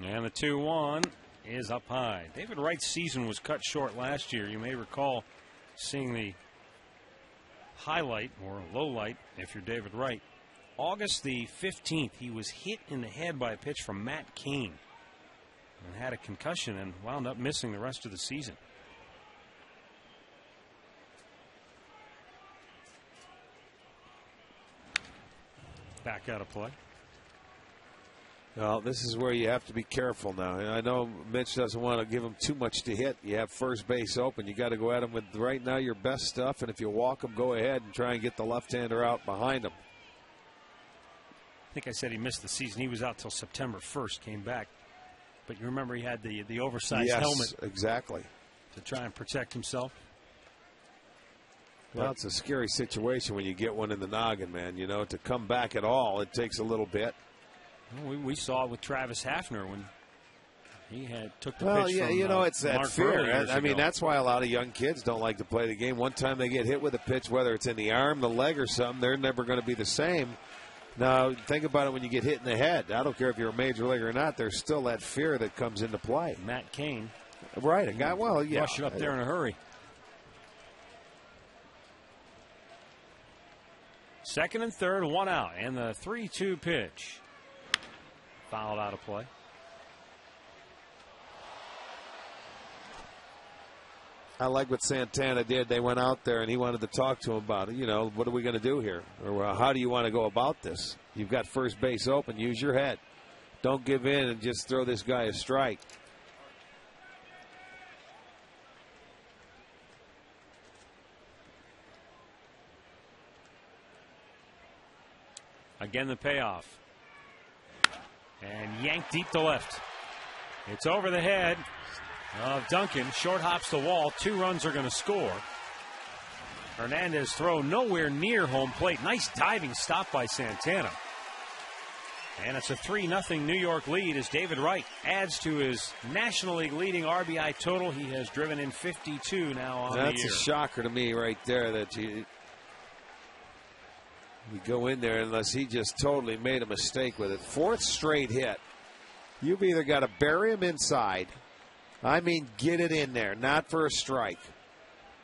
[SPEAKER 1] And the 2-1 is up high. David Wright's season was cut short last year. You may recall seeing the highlight or low light if you're David Wright. August the 15th, he was hit in the head by a pitch from Matt Cain and had a concussion and wound up missing the rest of the season. Back out of play.
[SPEAKER 3] Well, this is where you have to be careful now. And I know Mitch doesn't want to give him too much to hit. You have first base open. You got to go at him with right now your best stuff. And if you walk him, go ahead and try and get the left-hander out behind him.
[SPEAKER 1] I think I said he missed the season. He was out till September 1st, came back. But you remember he had the oversized helmet.
[SPEAKER 3] Exactly.
[SPEAKER 1] To try and protect himself.
[SPEAKER 3] Well, it's a scary situation when you get one in the noggin, man. You know, to come back at all, it takes a little bit.
[SPEAKER 1] Well, we saw it with Travis Hafner when He took the
[SPEAKER 3] Well,
[SPEAKER 1] pitch
[SPEAKER 3] yeah,
[SPEAKER 1] from,
[SPEAKER 3] you know, it's that
[SPEAKER 1] Mark
[SPEAKER 3] fear. I mean,
[SPEAKER 1] ago.
[SPEAKER 3] that's why a lot of young kids don't like to play the game. One time they get hit with a pitch, whether it's in the arm, the leg, or something, they're never going to be the same. Now, think about it when you get hit in the head. I don't care if you're a major leaguer or not. There's still that fear that comes into play.
[SPEAKER 1] Matt Cain.
[SPEAKER 3] Right, a guy. Well, yeah,
[SPEAKER 1] Rush it up there in a hurry. Second and third, one out, and the 3-2 pitch. Fouled out of play.
[SPEAKER 3] I like what Santana did. They went out there and he wanted to talk to him about it. You know, what are we going to do here? Or how do you want to go about this? You've got first base open. Use your head. Don't give in and just throw this guy a strike.
[SPEAKER 1] Again, the payoff. And yanked deep to left. It's over the head of Duncan. Short hops the wall. 2 runs are going to score. Hernandez throw nowhere near home plate. Nice diving stop by Santana. And it's a 3-0 New York lead as David Wright adds to his National League leading RBI total. He has driven in 52 now on the year.
[SPEAKER 3] That's a shocker to me right there that you go in there unless he just totally made a mistake with it. 4th straight hit. You've either got to bury him inside. I mean, get it in there, not for a strike.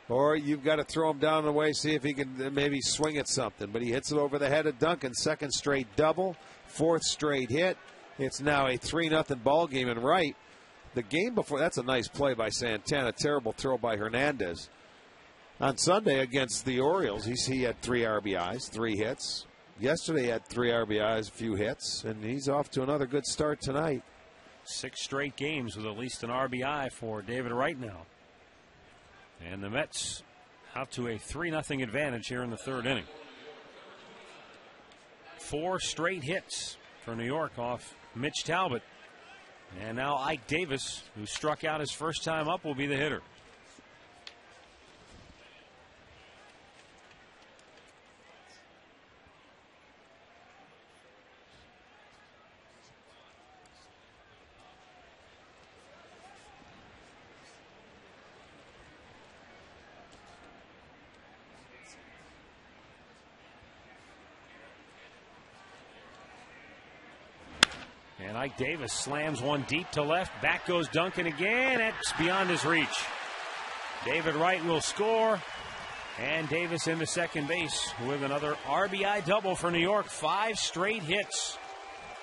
[SPEAKER 3] Or you've got to throw him down the way, see if he can maybe swing at something. But he hits it over the head of Duncan. 2nd straight double, 4th straight hit. It's now a 3-0 ball game. And Wright, the game before, that's a nice play by Santana. Terrible throw by Hernandez. On Sunday against the Orioles, he had 3 RBIs, 3 hits. Yesterday he had 3 RBIs, a few hits, and he's off to another good start tonight.
[SPEAKER 1] 6 straight games with at least an RBI for David Wright now. And the Mets out to a 3-0 advantage here in the 3rd inning. 4 straight hits for New York off Mitch Talbot. And now Ike Davis, who struck out his first time up, will be the hitter. And Ike Davis slams one deep to left. Back goes Duncan again. It's beyond his reach. David Wright will score. And Davis into second base with another RBI double for New York. 5 straight hits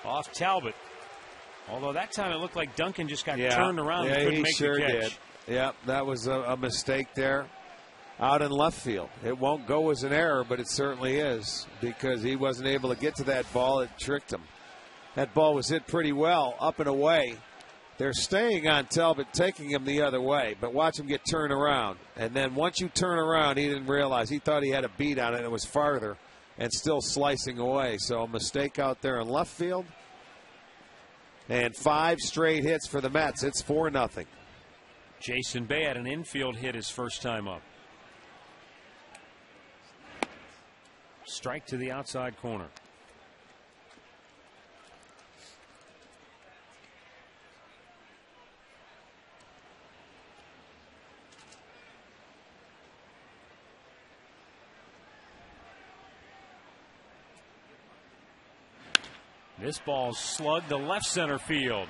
[SPEAKER 1] off Talbot. Although that time it looked like Duncan just got turned around and couldn't make the catch.
[SPEAKER 3] Yeah, that was a mistake there out in left field. It won't go as an error, but it certainly is because he wasn't able to get to that ball. It tricked him. That ball was hit pretty well, up and away. They're staying on Talbot, taking him the other way, but watch him get turned around. And then once you turn around, he didn't realize. He thought he had a beat on it, and it was farther and still slicing away. So a mistake out there in left field. And 5 straight hits for the Mets. It's 4-0.
[SPEAKER 1] Jason Bay had an infield hit his first time up. Strike to the outside corner. This ball's slugged to left center field.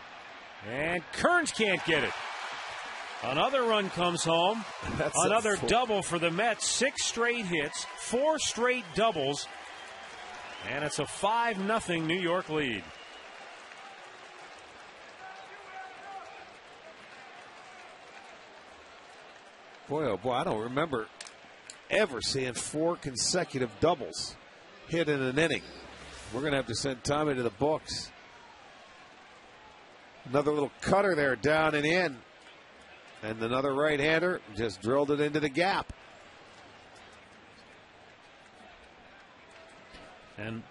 [SPEAKER 1] And Kearns can't get it. Another run comes home. Another double for the Mets. 6 straight hits, 4 straight doubles. And it's a 5-0 New York lead.
[SPEAKER 3] Boy, oh boy, I don't remember ever seeing 4 consecutive doubles hit in an inning. We're going to have to send Tommy to the books. Another little cutter there, down and in. And another right-hander just drilled it into the gap.
[SPEAKER 1] And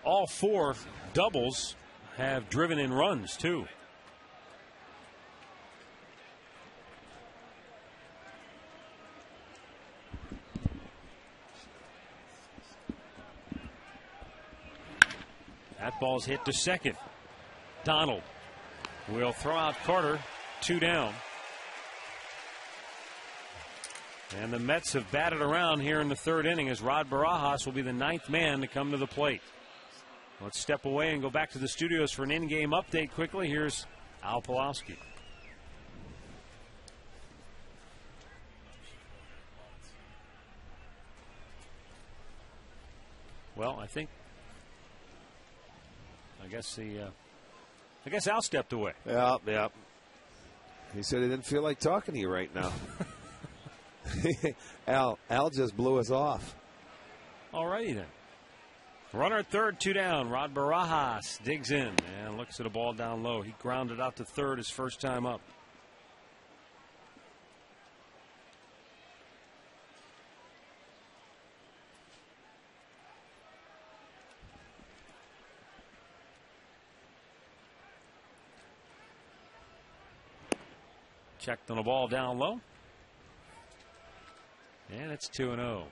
[SPEAKER 1] all 4 doubles have driven in runs, too. That ball's hit to second. Donald will throw out Carter, 2 down. And the Mets have batted around here in the 3rd inning as Rod Barajas will be the 9th man to come to the plate. Let's step away and go back to the studios for an in-game update quickly. Here's Al Pawlowski. Well, I guess Al stepped away.
[SPEAKER 3] Yeah. He said he didn't feel like talking to you right now. Al just blew us off.
[SPEAKER 1] All righty then. Runner at 3rd, 2 down. Rod Barajas digs in and looks at a ball down low. He grounded out to 3rd his first time up. Checked on a ball down low. And it's 2-0.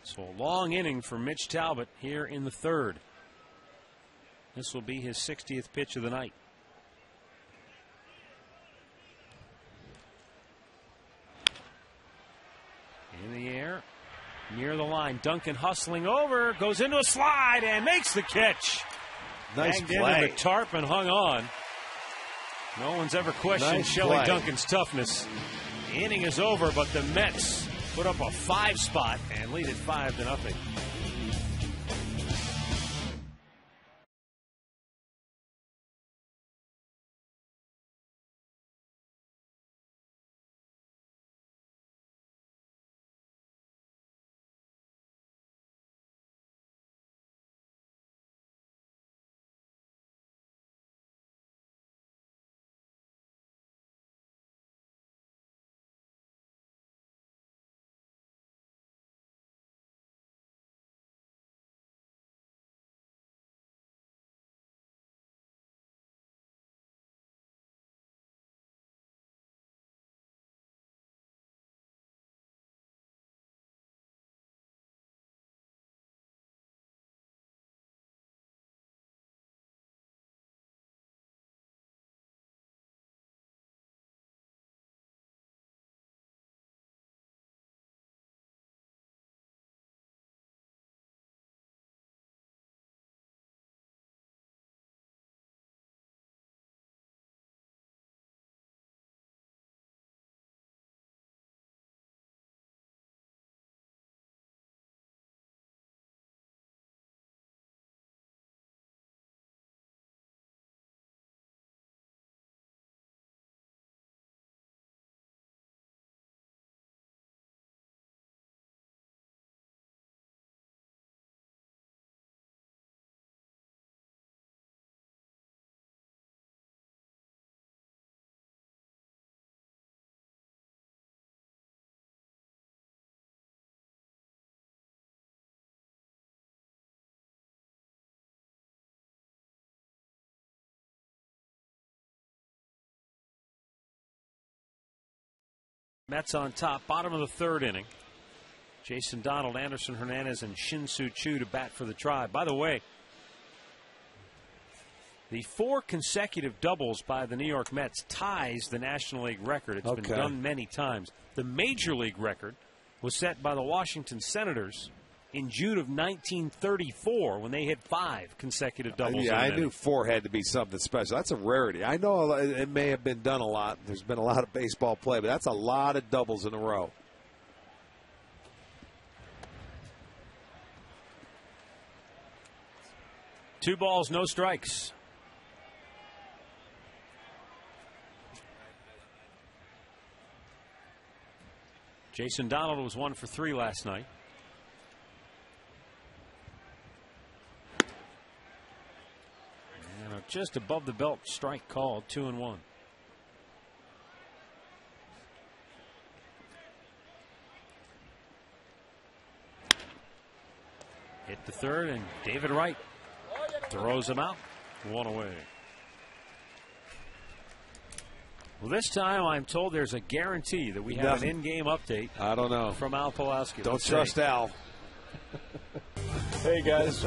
[SPEAKER 1] So a long inning for Mitch Talbot here in the 3rd. This will be his 60th pitch of the night. In the air, near the line. Duncan hustling over, goes into a slide and makes the catch.
[SPEAKER 3] Nice
[SPEAKER 1] Banged
[SPEAKER 3] play.
[SPEAKER 1] into the tarp and hung on. No one's ever questioned Shelley Duncan's toughness. The inning is over, but the Mets put up a 5 spot and lead it 5-0. Mets on top, bottom of the 3rd inning. Jason Donald, Anderson Hernandez, and Shin-Soo Choo to bat for the Tribe. By the way, the 4 consecutive doubles by the New York Mets ties the National League record. It's been done many times. The Major League record was set by the Washington Senators in June of 1934 when they hit 5 consecutive doubles.
[SPEAKER 3] Yeah, I knew 4 had to be something special. That's a rarity. I know it may have been done a lot. There's been a lot of baseball play, but that's a lot of doubles in a row.
[SPEAKER 1] Two balls, no strikes. Jason Donald was 1 for 3 last night. And just above the belt strike called, 2-1. Hit the 3rd, and David Wright throws him out. 1 away. Well, this time I'm told there's a guarantee that we have an in-game update.
[SPEAKER 3] I don't know.
[SPEAKER 1] From Al Pawlowski.
[SPEAKER 3] Don't trust Al.
[SPEAKER 4] Hey, guys.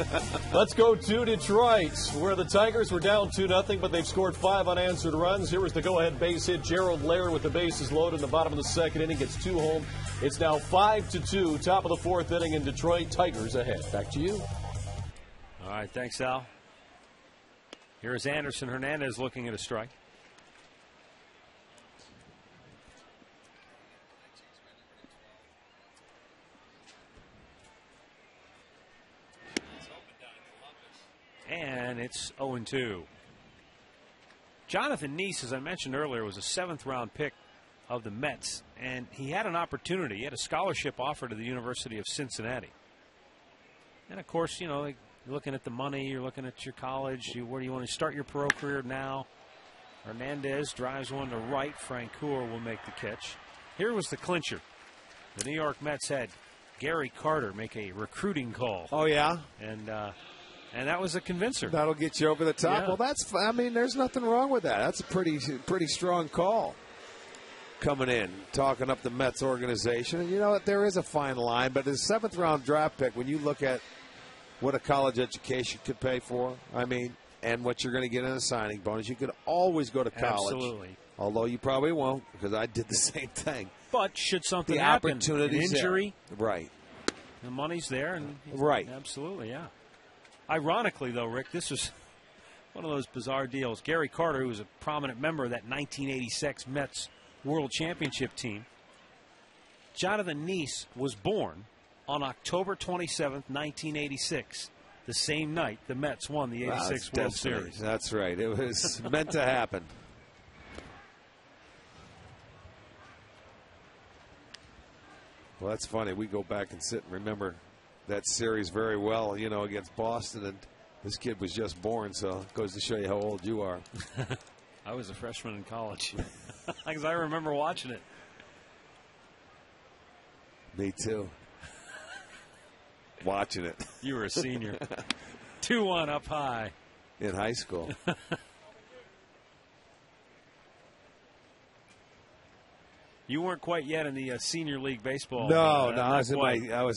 [SPEAKER 4] Let's go to Detroit, where the Tigers were down 2-0, but they've scored 5 unanswered runs. Here was the go-ahead base hit. Gerald Laird with the bases loaded in the bottom of the second inning gets 2 home. It's now 5-2, top of the fourth inning in Detroit. Tigers ahead. Back to you.
[SPEAKER 1] All right, thanks, Al. Here's Anderson Hernandez looking at a strike. And it's 0-2. Jonathan Neese, as I mentioned earlier, was a 7th-round pick of the Mets, and he had an opportunity. He had a scholarship offer to the University of Cincinnati. And, of course, you know, you're looking at the money, you're looking at your college, where do you want to start your pro career now? Hernandez drives one to right. Francoeur will make the catch. Here was the clincher. The New York Mets had Gary Carter make a recruiting call.
[SPEAKER 3] Oh, yeah?
[SPEAKER 1] And that was a convincer.
[SPEAKER 3] That'll get you over the top.
[SPEAKER 1] Yeah.
[SPEAKER 3] Well, I mean, there's nothing wrong with that. That's a pretty strong call. Coming in, talking up the Mets organization. And you know what? There is a fine line, but as a 7th-round draft pick, when you look at what a college education could pay for, I mean, and what you're going to get in a signing bonus, you could always go to college.
[SPEAKER 1] Absolutely.
[SPEAKER 3] Although you probably won't, because I did the same thing.
[SPEAKER 1] But should something
[SPEAKER 3] The
[SPEAKER 1] happen,
[SPEAKER 3] opportunity's
[SPEAKER 1] an injury,
[SPEAKER 3] there. Right.
[SPEAKER 1] the money's there. And
[SPEAKER 3] Right.
[SPEAKER 1] Absolutely, yeah. Ironically, though, Rick, this was one of those bizarre deals. Gary Carter, who was a prominent member of that 1986 Mets World Championship team, Jonathan Neese was born on October 27th, 1986, the same night the Mets won the 86 World Series.
[SPEAKER 3] That's right. It was meant to happen. Well, that's funny. We go back and sit and remember that series very well, you know, against Boston, and this kid was just born, so it goes to show you how old you are.
[SPEAKER 1] I was a freshman in college, because I remember watching it.
[SPEAKER 3] Me too. Watching it.
[SPEAKER 1] You were a senior. 2-1 up high.
[SPEAKER 3] In high school.
[SPEAKER 1] You weren't quite yet in the senior league baseball.
[SPEAKER 3] No,
[SPEAKER 1] I was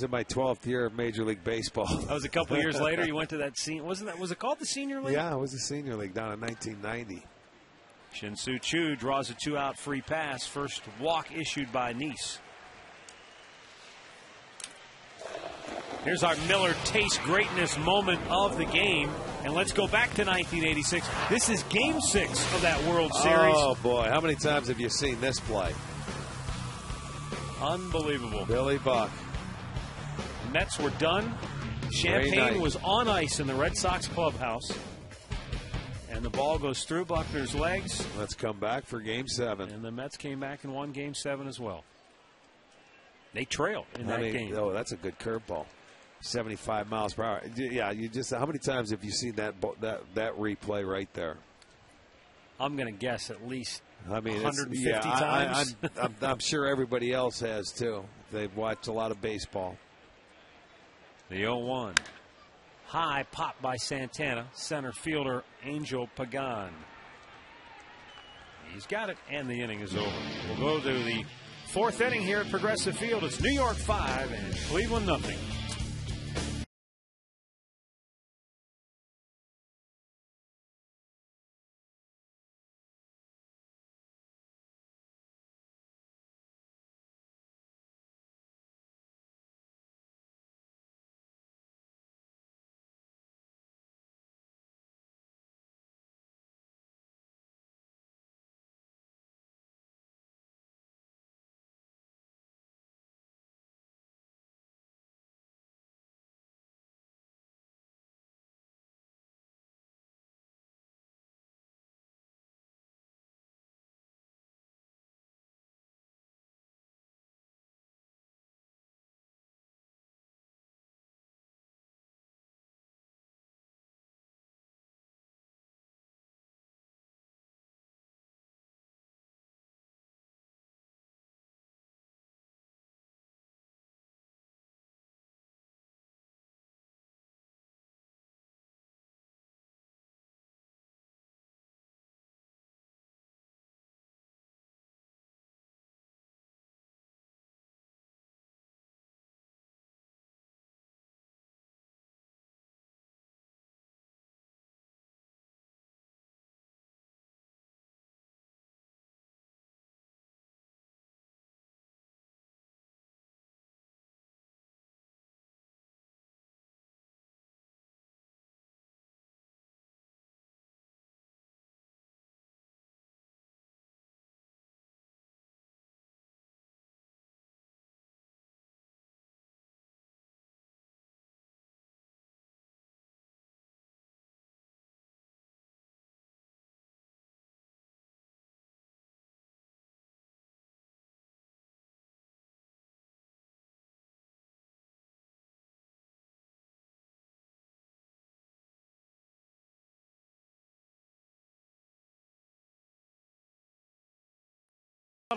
[SPEAKER 3] in my 12th year of Major League Baseball.
[SPEAKER 1] That was a couple years later. You went to that was it called the senior league?
[SPEAKER 3] Yeah, it was the senior league down in 1990.
[SPEAKER 1] Shin-Soo Choo draws a 2-out free pass. First walk issued by Neese. Here's our Miller Taste Greatness moment of the game. And let's go back to 1986. This is Game 6 of that World Series.
[SPEAKER 3] Oh, boy. How many times have you seen this play?
[SPEAKER 1] Unbelievable.
[SPEAKER 3] Billy Buck.
[SPEAKER 1] Mets were done. Champagne was on ice in the Red Sox clubhouse. And the ball goes through Buckner's legs.
[SPEAKER 3] Let's come back for Game 7.
[SPEAKER 1] And the Mets came back and won Game 7 as well. They trailed in that game.
[SPEAKER 3] Oh, that's a good curveball. 75 miles per hour. Yeah, you just. How many times have you seen that replay right there?
[SPEAKER 1] I'm going to guess at least 150
[SPEAKER 3] yeah,
[SPEAKER 1] times.
[SPEAKER 3] I'm sure everybody else has too. They've watched a lot of baseball.
[SPEAKER 1] The 0-1. High pop by Santana. Center fielder Angel Pagan. He's got it, and the inning is over. We'll go to the 4th inning here at Progressive Field. It's New York 5 and Cleveland 0.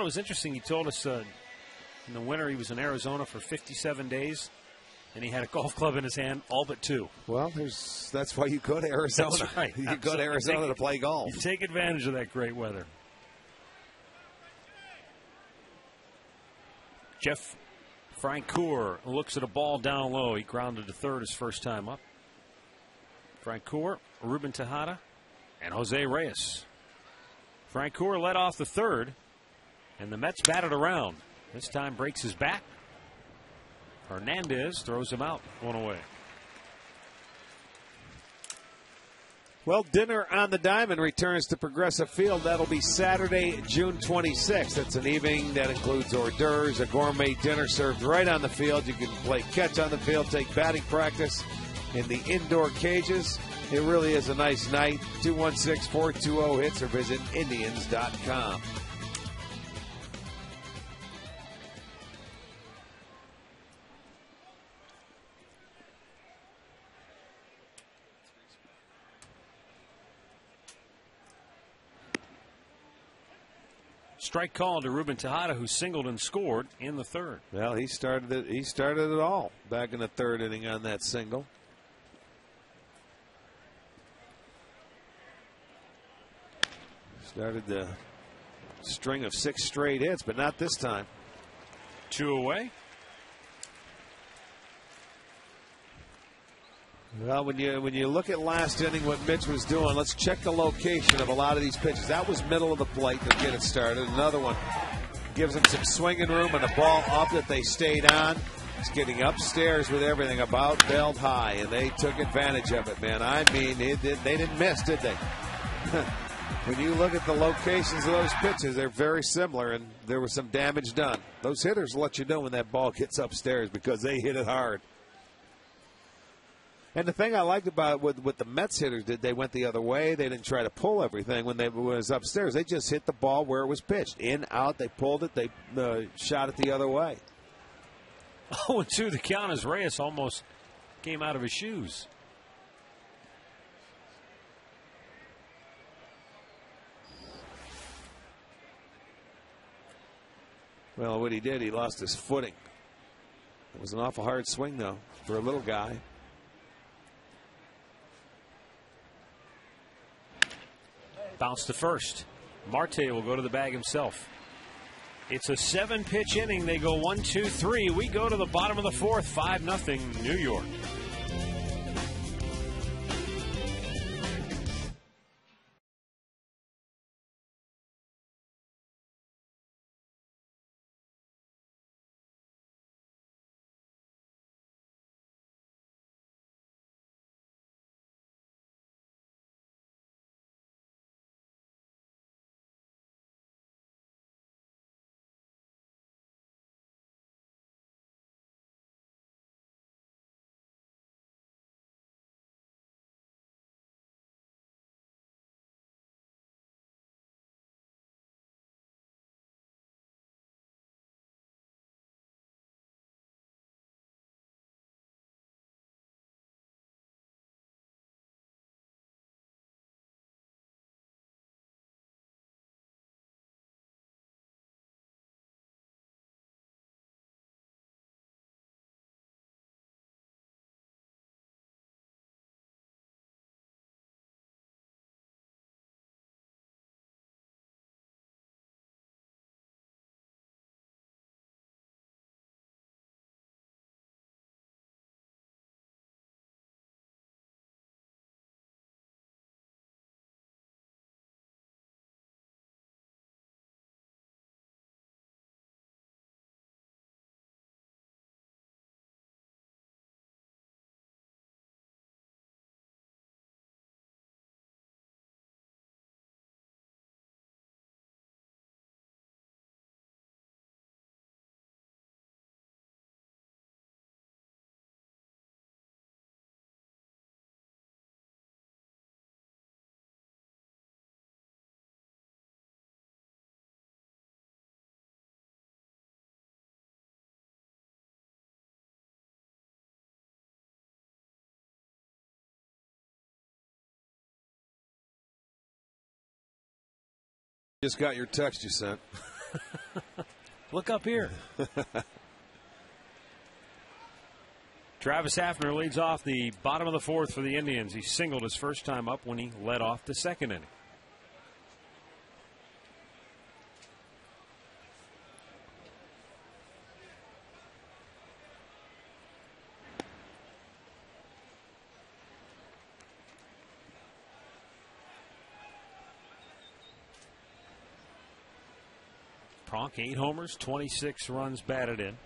[SPEAKER 1] It was interesting. He told us in the winter he was in Arizona for 57 days, and he had a golf club in his hand, all but 2.
[SPEAKER 3] Well, that's why you go to Arizona.
[SPEAKER 1] That's right.
[SPEAKER 3] You go to Arizona to play golf.
[SPEAKER 1] You take advantage of that great weather. Jeff Francoeur looks at a ball down low. He grounded to third his first time up. Francoeur, Ruben Tejada, and Jose Reyes. Francoeur led off the third, and the Mets batted around. This time breaks his bat. Hernandez throws him out, 1 away.
[SPEAKER 3] Well, Dinner on the Diamond returns to Progressive Field. That'll be Saturday, June 26th. It's an evening that includes hors d'oeuvres, a gourmet dinner served right on the field. You can play catch on the field, take batting practice in the indoor cages. It really is a nice night. 216-420-HITS or visit Indians.com.
[SPEAKER 1] Strike call to Ruben Tejada, who singled and scored in the third.
[SPEAKER 3] Well, he started it. He started it all back in the third inning on that single. Started the string of 6 straight hits, but not this time.
[SPEAKER 1] 2 away.
[SPEAKER 3] Well, when you look at last inning, what Mitch was doing, let's check the location of a lot of these pitches. That was middle of the plate to get it started. Another one gives them some swinging room and a ball up that they stayed on. It's getting upstairs with everything about belt high, and they took advantage of it, man. I mean, they didn't miss, did they? When you look at the locations of those pitches, they're very similar, and there was some damage done. Those hitters let you know when that ball gets upstairs because they hit it hard. And the thing I liked about what the Mets hitters did, they went the other way. They didn't try to pull everything when it was upstairs. They just hit the ball where it was pitched. In, out, they pulled it. They shot it the other way.
[SPEAKER 1] 0-2 the count as Reyes almost came out of his shoes.
[SPEAKER 3] Well, what he did, he lost his footing. It was an awful hard swing, though, for a little guy.
[SPEAKER 1] Bounce to first. Marte will go to the bag himself. It's a 7-pitch inning. They go 1, 2, 3. We go to the bottom of the fourth. 5-0 New York.
[SPEAKER 3] Just got your text you sent.
[SPEAKER 1] Look up here. Travis Hafner leads off the bottom of the fourth for the Indians. He singled his first time up when he led off the second inning. Pronk, 8 homers, 26 runs batted in.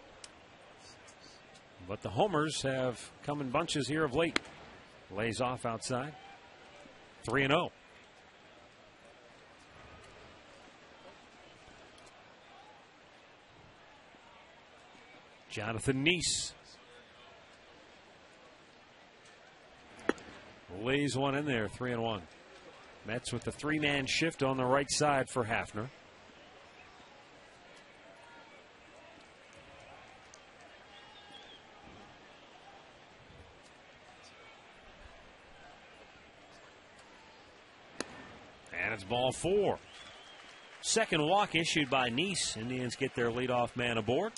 [SPEAKER 1] But the homers have come in bunches here of late. Lays off outside. 3-0. Jonathan Neese lays one in there, 3-1. Mets with the 3-man shift on the right side for Hafner. And it's ball 4. Second walk issued by Neese. Indians get their leadoff man aboard.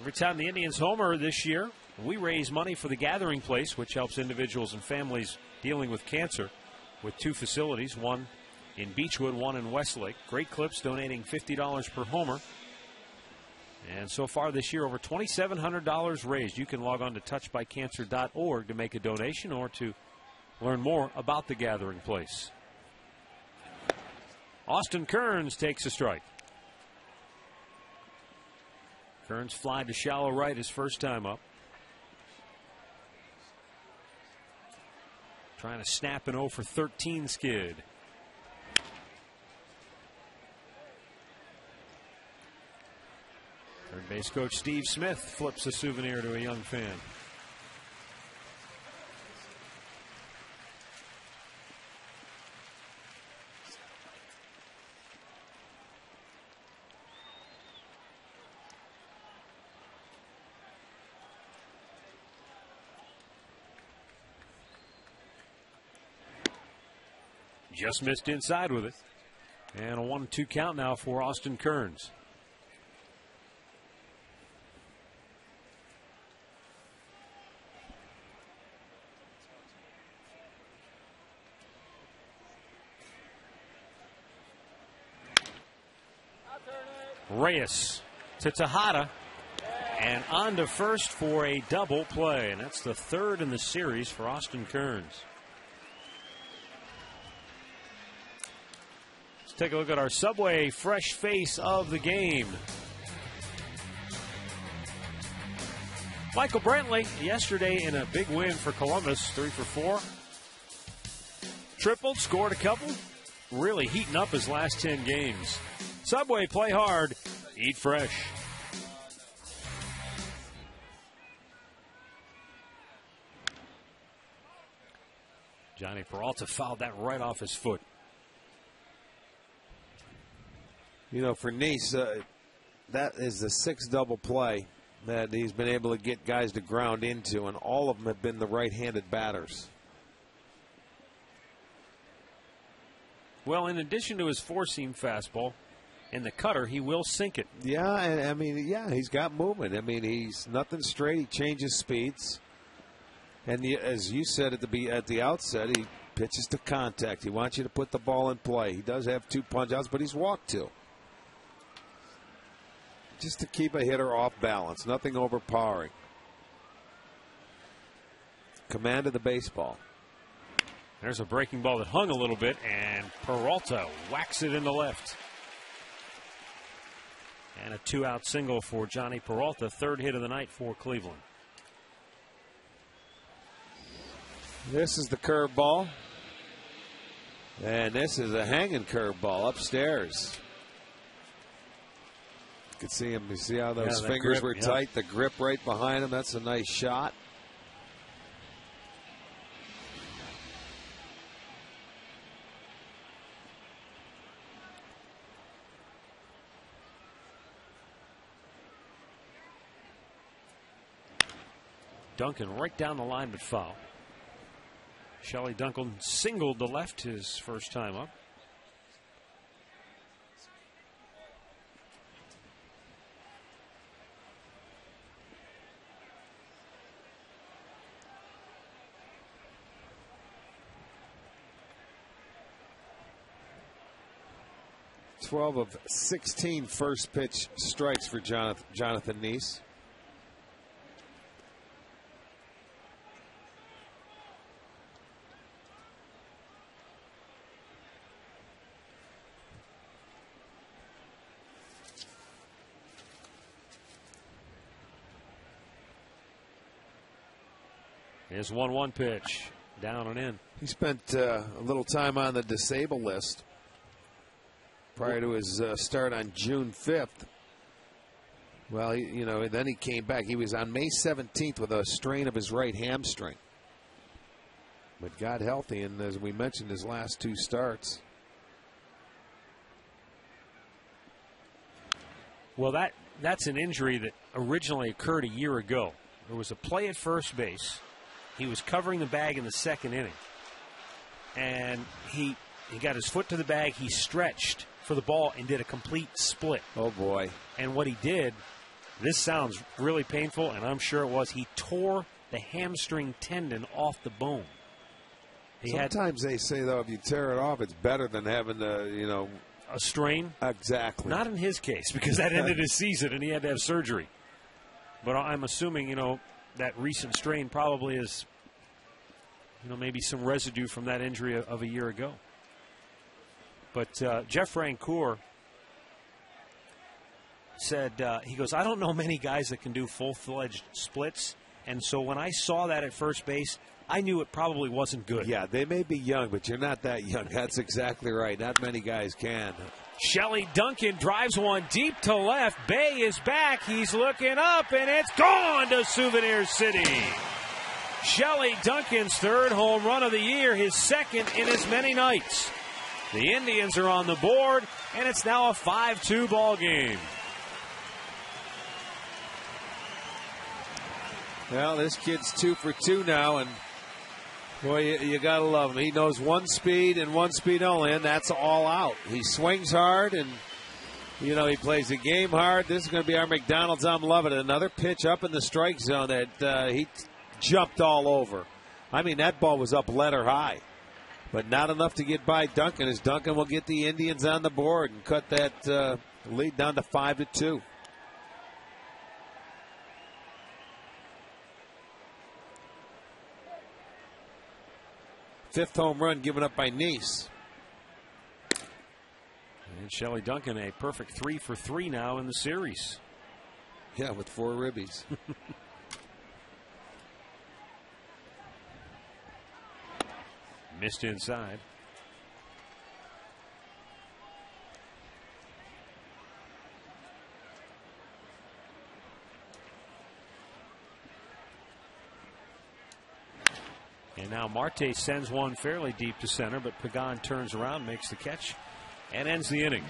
[SPEAKER 1] Every time the Indians homer this year, we raise money for the Gathering Place, which helps individuals and families dealing with cancer, with 2 facilities, one in Beechwood, one in Westlake. Great Clips donating $50 per homer. And so far this year, over $2,700 raised. You can log on to touchedbycancer.org to make a donation or to learn more about the Gathering Place. Austin Kearns takes a strike. Kearns fly to shallow right his first time up. Trying to snap an 0 for 13 skid. Third base coach Steve Smith flips a souvenir to a young fan. Just missed inside with it. And a 1-2 count now for Austin Kearns. Reyes to Tejada and on to first for a double play, and that's the third in the series for Austin Kearns. Let's take a look at our Subway fresh face of the game. Michael Brantley yesterday in a big win for Columbus, 3 for 4. Tripled, scored a couple, really heating up his last 10 games. Subway, play hard, eat fresh. Johnny Peralta fouled that right off his foot.
[SPEAKER 3] You know, for Neese, that is the 6th double play that he's been able to get guys to ground into, and all of them have been the right-handed batters.
[SPEAKER 1] Well, in addition to his four-seam fastball, in the cutter, he will sink it.
[SPEAKER 3] Yeah, and I mean, yeah, he's got movement. I mean, he's nothing straight. He changes speeds. And as you said at the outset, he pitches to contact. He wants you to put the ball in play. He does have 2 punch-outs, but he's walked 2. Just to keep a hitter off balance. Nothing overpowering. Command of the baseball.
[SPEAKER 1] There's a breaking ball that hung a little bit, and Peralta whacks it into left. And a 2-out single for Johnny Peralta, 3rd hit of the night for Cleveland.
[SPEAKER 3] This is the curveball. And this is a hanging curveball upstairs. You can see him. You see how those fingers were tight? The grip right behind him. That's a nice shot.
[SPEAKER 1] Duncan right down the line, but foul. Shelley Duncan singled to left his first time up.
[SPEAKER 3] 12 of 16 first pitch strikes for Jonathan Neese.
[SPEAKER 1] Here's 1-1 pitch. Down and in.
[SPEAKER 3] He spent a little time on the disabled list prior to his start on June 5th. Well, then he came back. He was on May 17th with a strain of his right hamstring, but got healthy, and as we mentioned, his last 2 starts.
[SPEAKER 1] Well, that's an injury that originally occurred a year ago. There was a play at first base. He was covering the bag in the 2nd inning, and he got his foot to the bag. He stretched for the ball and did a complete split.
[SPEAKER 3] Oh, boy.
[SPEAKER 1] And what he did, this sounds really painful, and I'm sure it was, he tore the hamstring tendon off the bone.
[SPEAKER 3] Sometimes they say, though, if you tear it off, it's better than having a
[SPEAKER 1] strain?
[SPEAKER 3] Exactly.
[SPEAKER 1] Not in his case, because that ended his season and he had to have surgery. But I'm assuming, that recent strain probably is, maybe some residue from that injury of a year ago. But Jeff Francoeur said, he goes, I don't know many guys that can do full-fledged splits. And so when I saw that at first base, I knew it probably wasn't good.
[SPEAKER 3] Yeah, they may be young, but you're not that young. That's exactly right. Not many guys can.
[SPEAKER 1] Shelley Duncan drives one deep to left. Bay is back. He's looking up, and it's gone to Souvenir City. Shelley Duncan's 3rd home run of the year, his 2nd in as many nights. The Indians are on the board, and it's now a 5-2 ball game.
[SPEAKER 3] Well, this kid's 2 for 2 now, and boy, you got to love him. He knows one speed and one speed only, and that's all out. He swings hard, and, he plays the game hard. This is going to be our McDonald's. I'm loving it. Another pitch up in the strike zone that he jumped all over. I mean, that ball was up letter high, but not enough to get by Duncan, as Duncan will get the Indians on the board and cut that lead down to 5-2. Fifth home run given up by Neese.
[SPEAKER 1] And Shelley Duncan, a perfect 3 for 3 now in the series.
[SPEAKER 3] Yeah, with 4 ribbies.
[SPEAKER 1] Missed inside. And now Marte sends one fairly deep to center, but Pagan turns around, makes the catch, and ends the inning.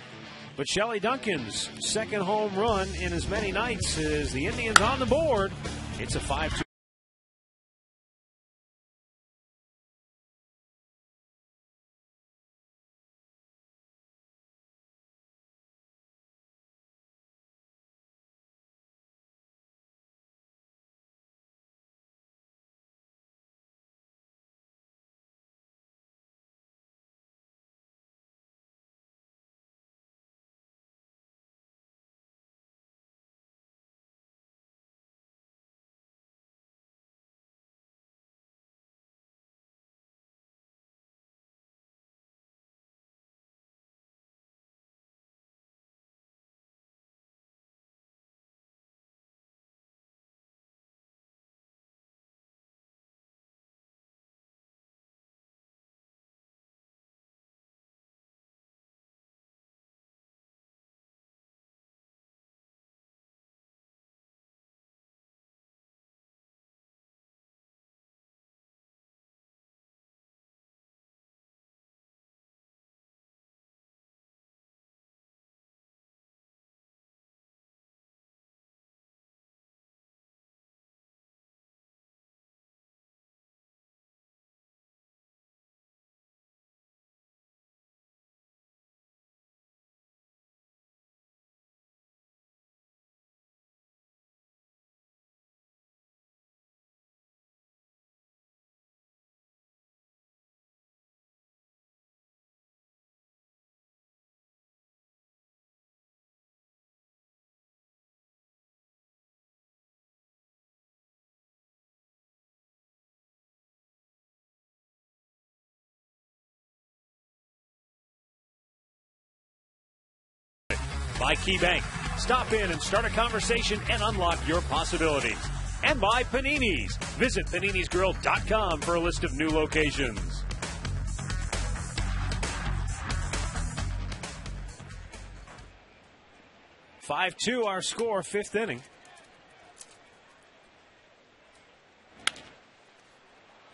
[SPEAKER 1] But Shelley Duncan's 2nd home run in as many nights as the Indians on the board. It's a 5-2. By KeyBank. Stop in and start a conversation and unlock your possibilities. And by Panini's. Visit paninisgrill.com for a list of new locations. (5-2) our score, fifth inning.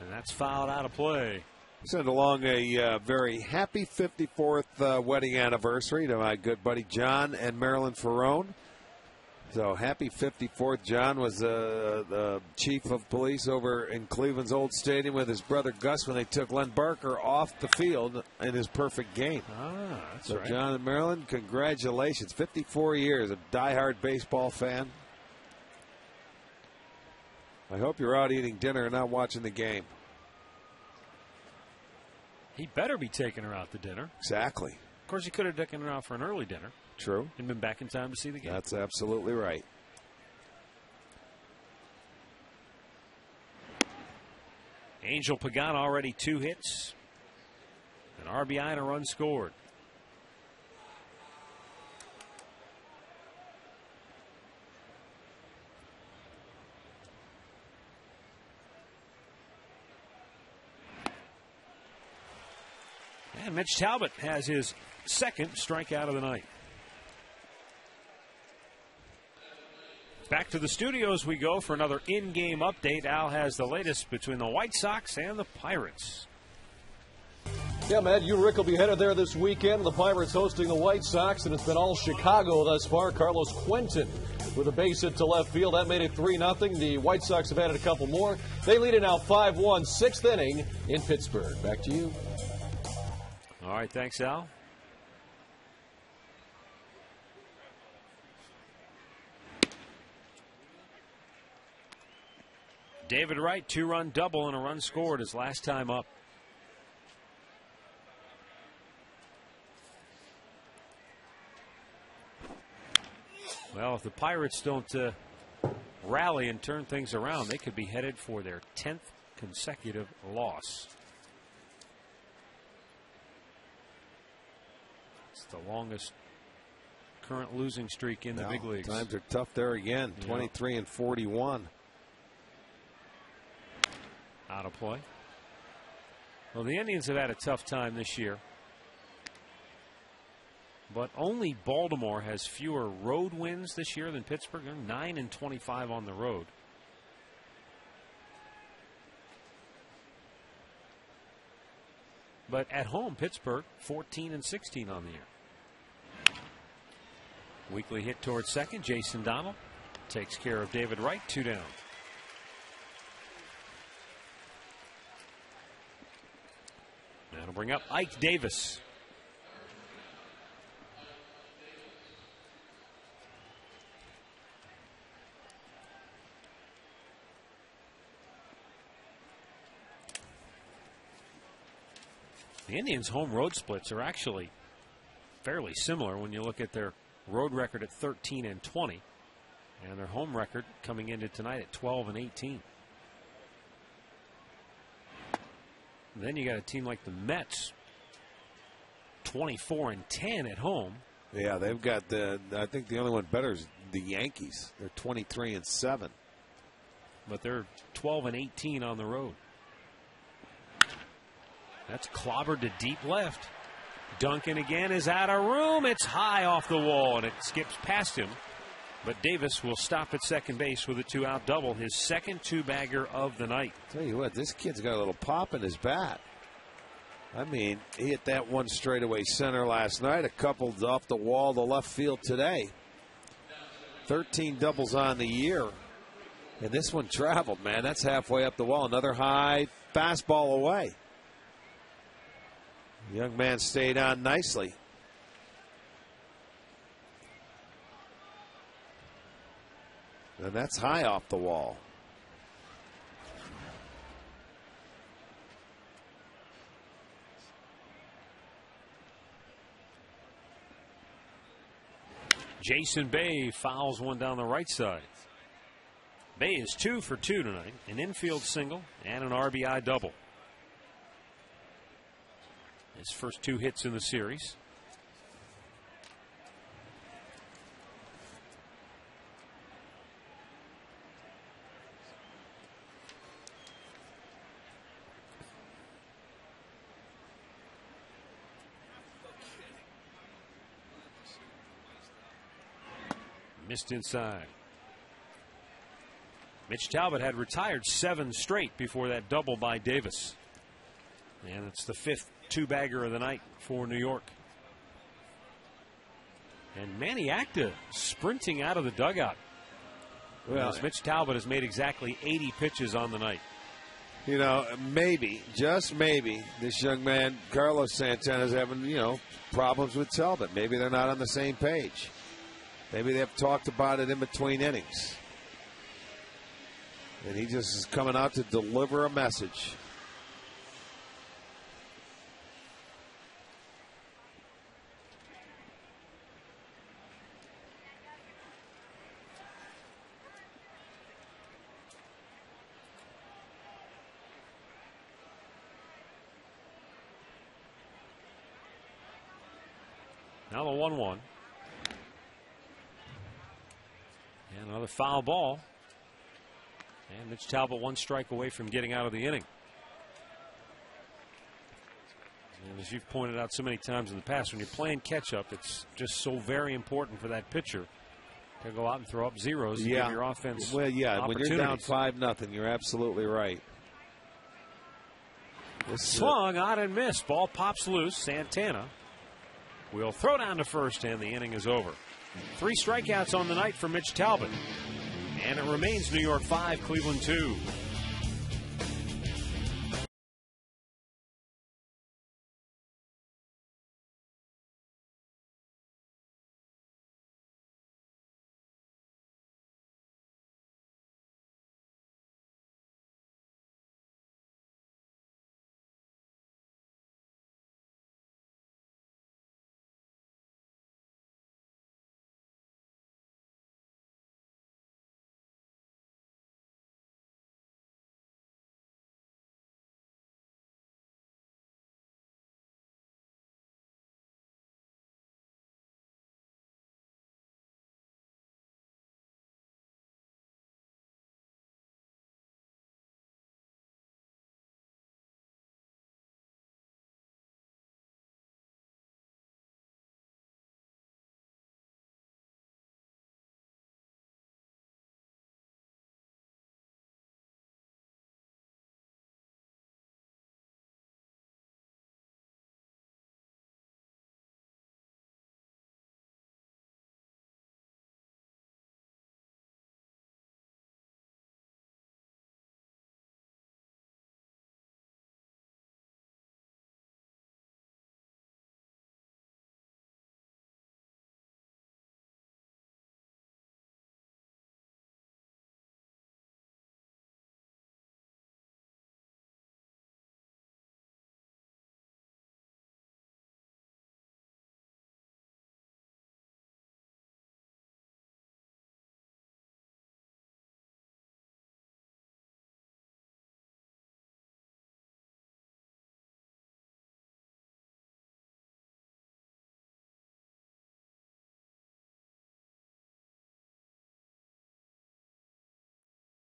[SPEAKER 1] And that's fouled out of play.
[SPEAKER 3] Send along a very happy 54th wedding anniversary to my good buddy John and Marilyn Ferrone. So happy 54th. John was the chief of police over in Cleveland's old stadium with his brother Gus when they took Len Barker off the field in his perfect game.
[SPEAKER 1] That's
[SPEAKER 3] so
[SPEAKER 1] right.
[SPEAKER 3] John and Marilyn, congratulations. 54 years, a diehard baseball fan. I hope you're out eating dinner and not watching the game.
[SPEAKER 1] He better be taking her out to dinner.
[SPEAKER 3] Exactly.
[SPEAKER 1] Of course, he could have taken her out for an early dinner.
[SPEAKER 3] True.
[SPEAKER 1] And been back in time to see the game.
[SPEAKER 3] That's absolutely right.
[SPEAKER 1] Angel Pagan already 2 hits. An RBI and a run scored. And Mitch Talbot has his second strikeout of the night. Back to the studios we go for another in-game update. Al has the latest between the White Sox and the Pirates.
[SPEAKER 4] Yeah, Matt, you and Rick will be headed there this weekend. The Pirates hosting the White Sox, and it's been all Chicago thus far. Carlos Quentin with a base hit to left field. That made it 3-0. The White Sox have added a couple more. They lead it now 5-1, sixth inning in Pittsburgh. Back to you.
[SPEAKER 1] All right, thanks, Al. David Wright, 2-run double and a run scored his last time up. Well, if the Pirates don't rally and turn things around, they could be headed for their 10th consecutive loss. It's the longest current losing streak in the big leagues.
[SPEAKER 3] Times are tough there again. 23-41.
[SPEAKER 1] Out of play. Well, the Indians have had a tough time this year. But only Baltimore has fewer road wins this year than Pittsburgh. They're 9-25 on the road. But at home, Pittsburgh 14-16 on the year. Weekly hit towards second. Jason Donald takes care of David Wright. 2 down. That'll bring up Ike Davis. The Indians' home road splits are actually fairly similar when you look at their road record at 13-20 and their home record coming into tonight at 12-18. Then you got a team like the Mets, 24-10 at home.
[SPEAKER 3] Yeah, they've got I think the only one better is the Yankees. They're 23-7.
[SPEAKER 1] But they're 12-18 on the road. That's clobbered to deep left. Duncan again is out of room. It's high off the wall and it skips past him. But Davis will stop at second base with a 2-out double, his second 2-bagger of the night.
[SPEAKER 3] Tell you what, this kid's got a little pop in his bat. I mean, he hit that one straightaway center last night, a couple off the wall to left field today. 13 doubles on the year. And this one traveled, man. That's halfway up the wall. Another high fastball away. The young man stayed on nicely. And that's high off the wall.
[SPEAKER 1] Jason Bay fouls one down the right side. Bay is 2 for 2 tonight, an infield single and an RBI double. His first 2 hits in the series. Missed inside. Mitch Talbot had retired 7 straight before that double by Davis. And it's the 5th two-bagger of the night for New York. And Manny Acta sprinting out of the dugout. Well, as Mitch Talbot has made exactly 80 pitches on the night.
[SPEAKER 3] You know, maybe, just maybe, this young man, Carlos Santana, is having, problems with Talbot. Maybe they're not on the same page. Maybe they've talked about it in between innings. And he just is coming out to deliver a message.
[SPEAKER 1] Now the 1-1. And another foul ball. And Mitch Talbot 1 strike away from getting out of the inning. And as you've pointed out so many times in the past, when you're playing catch-up, it's just so very important for that pitcher to go out and throw up zeros and give your offense
[SPEAKER 3] when you're down 5-0, you're absolutely right.
[SPEAKER 1] Swung on and missed. Ball pops loose. Santana will throw down to first, and the inning is over. 3 strikeouts on the night for Mitch Talbot. And it remains New York 5, Cleveland 2.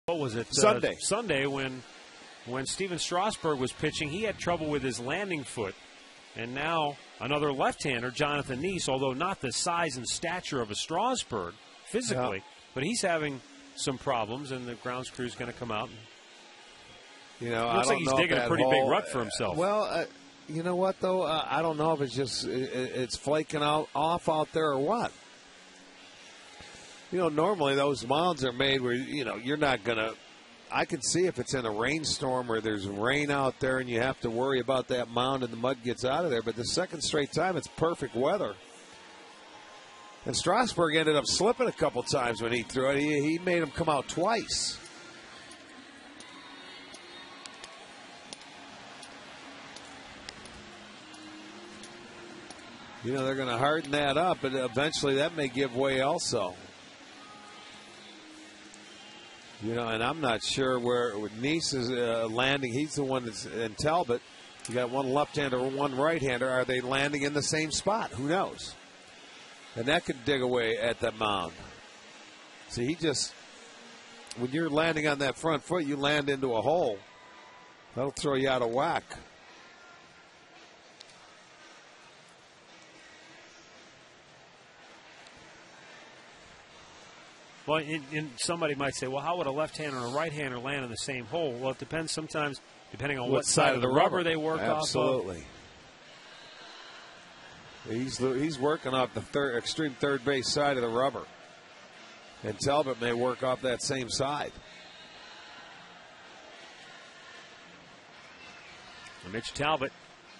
[SPEAKER 1] What was it?
[SPEAKER 3] Sunday.
[SPEAKER 1] Sunday when Steven Strasburg was pitching, he had trouble with his landing foot. And now another left-hander, Jonathan Neese, although not the size and stature of a Strasburg physically, but he's having some problems, and the grounds crew is going to come out. And, looks like he's digging a pretty big rut for himself.
[SPEAKER 3] Well, you know what, though? I don't know if it's just it's flaking off out there or what. Normally those mounds are made where, you're not going to – I can see if it's in a rainstorm or there's rain out there and you have to worry about that mound and the mud gets out of there. But the second straight time, it's perfect weather. And Strasburg ended up slipping a couple times when he threw it. He made him come out twice. They're going to harden that up, but eventually that may give way also. And I'm not sure where Neese is landing. He's the one that's in Talbot. You got one left-hander, one right-hander. Are they landing in the same spot? Who knows? And that could dig away at the mound. See, when you're landing on that front foot, you land into a hole. That'll throw you out of whack.
[SPEAKER 1] Well, somebody might say, well, how would a left-hander and a right-hander land in the same hole? Well, it depends sometimes, depending on what side of the rubber they work off of.
[SPEAKER 3] Absolutely. He's working off the extreme third base side of the rubber. And Talbot may work off that same side.
[SPEAKER 1] Mitch Talbot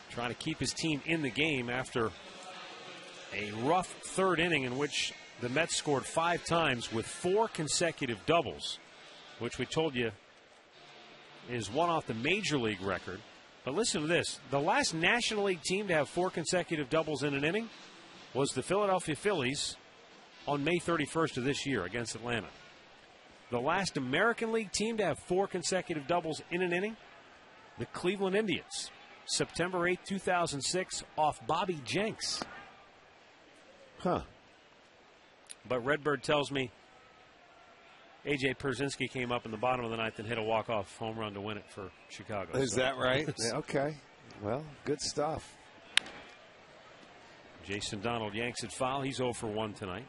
[SPEAKER 1] trying to keep his team in the game after a rough third inning in which the Mets scored 5 times with 4 consecutive doubles, which we told you is one off the Major League record. But listen to this. The last National League team to have 4 consecutive doubles in an inning was the Philadelphia Phillies on May 31st of this year against Atlanta. The last American League team to have 4 consecutive doubles in an inning, the Cleveland Indians, September 8, 2006, off Bobby Jenks.
[SPEAKER 3] Huh.
[SPEAKER 1] But Redbird tells me A.J. Pierzynski came up in the bottom of the ninth and hit a walk-off home run to win it for Chicago.
[SPEAKER 3] Is that right? Yeah, okay. Well, good stuff.
[SPEAKER 1] Jason Donald yanks it foul. He's 0 for 1 tonight.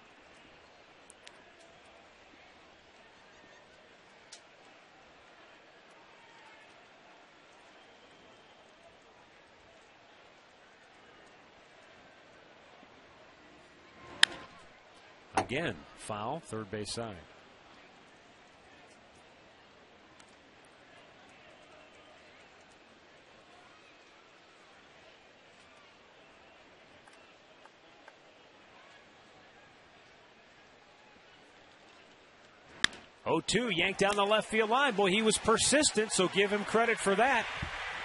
[SPEAKER 1] Again, foul, third base side. Oh, 2 yanked down the left field line. Boy, he was persistent, so give him credit for that.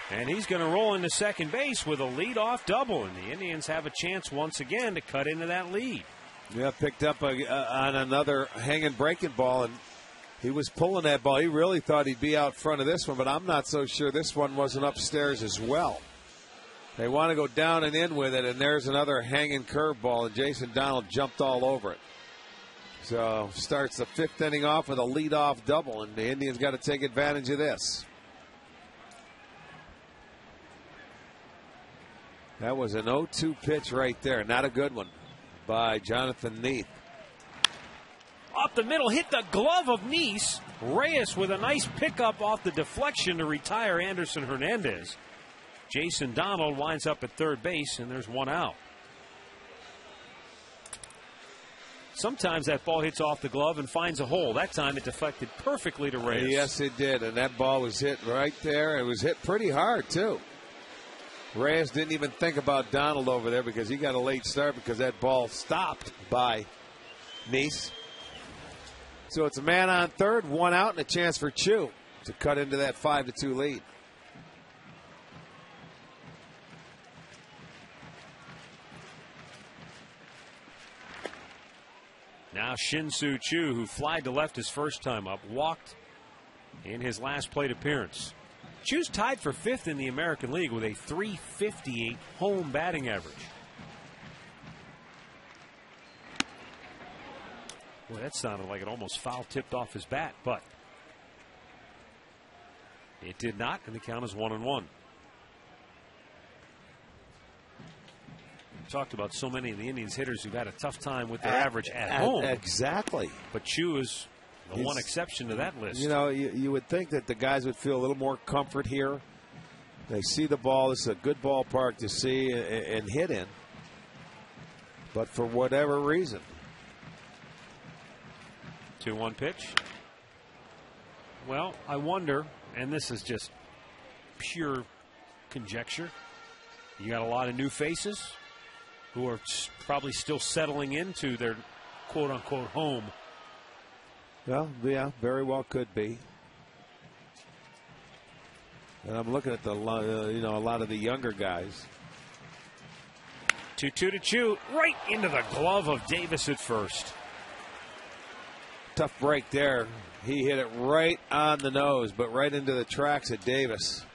[SPEAKER 1] And he's going to roll into second base with a leadoff double, and the Indians have a chance once again to cut into that lead.
[SPEAKER 3] Yeah, picked up on another hanging breaking ball, and he was pulling that ball. He really thought he'd be out front of this one, but I'm not so sure this one wasn't upstairs as well. They want to go down and in with it, and there's another hanging curveball, and Jason Donald jumped all over it. So starts the 5th inning off with a leadoff double, and the Indians got to take advantage of this. That was an 0-2 pitch right there. Not a good one by Jonathan Neath.
[SPEAKER 1] Up the middle, hit the glove of Neese. Reyes with a nice pickup off the deflection to retire Anderson Hernandez. Jason Donald winds up at third base, and there's 1 out. Sometimes that ball hits off the glove and finds a hole. That time it deflected perfectly to Reyes.
[SPEAKER 3] Yes, it did, and that ball was hit right there. It was hit pretty hard, too. Reyes didn't even think about Donald over there because he got a late start because that ball stopped by Neese. So it's a man on third, 1 out, and a chance for Chu to cut into that 5-2 lead.
[SPEAKER 1] Now Shin-Soo Choo, who flied to left his first time up, walked in his last plate appearance. Chu's tied for 5th in the American League with a .358 home batting average. Boy, that sounded like it almost foul-tipped off his bat, but it did not, and the count is 1-1. We talked about so many of the Indians hitters who've had a tough time with their average at home.
[SPEAKER 3] Exactly.
[SPEAKER 1] But Chu is the one exception to that list.
[SPEAKER 3] You know, you would think that the guys would feel a little more comfort here. They see the ball. This is a good ballpark to see and hit in. But for whatever reason.
[SPEAKER 1] 2-1 pitch. Well, I wonder, and this is just pure conjecture, you got a lot of new faces who are probably still settling into their quote-unquote home.
[SPEAKER 3] Well, yeah, very well could be. And I'm looking at the a lot of the younger guys.
[SPEAKER 1] 2-2 to Chu, right into the glove of Davis at first.
[SPEAKER 3] Tough break there. He hit it right on the nose, but right into the tracks of Davis.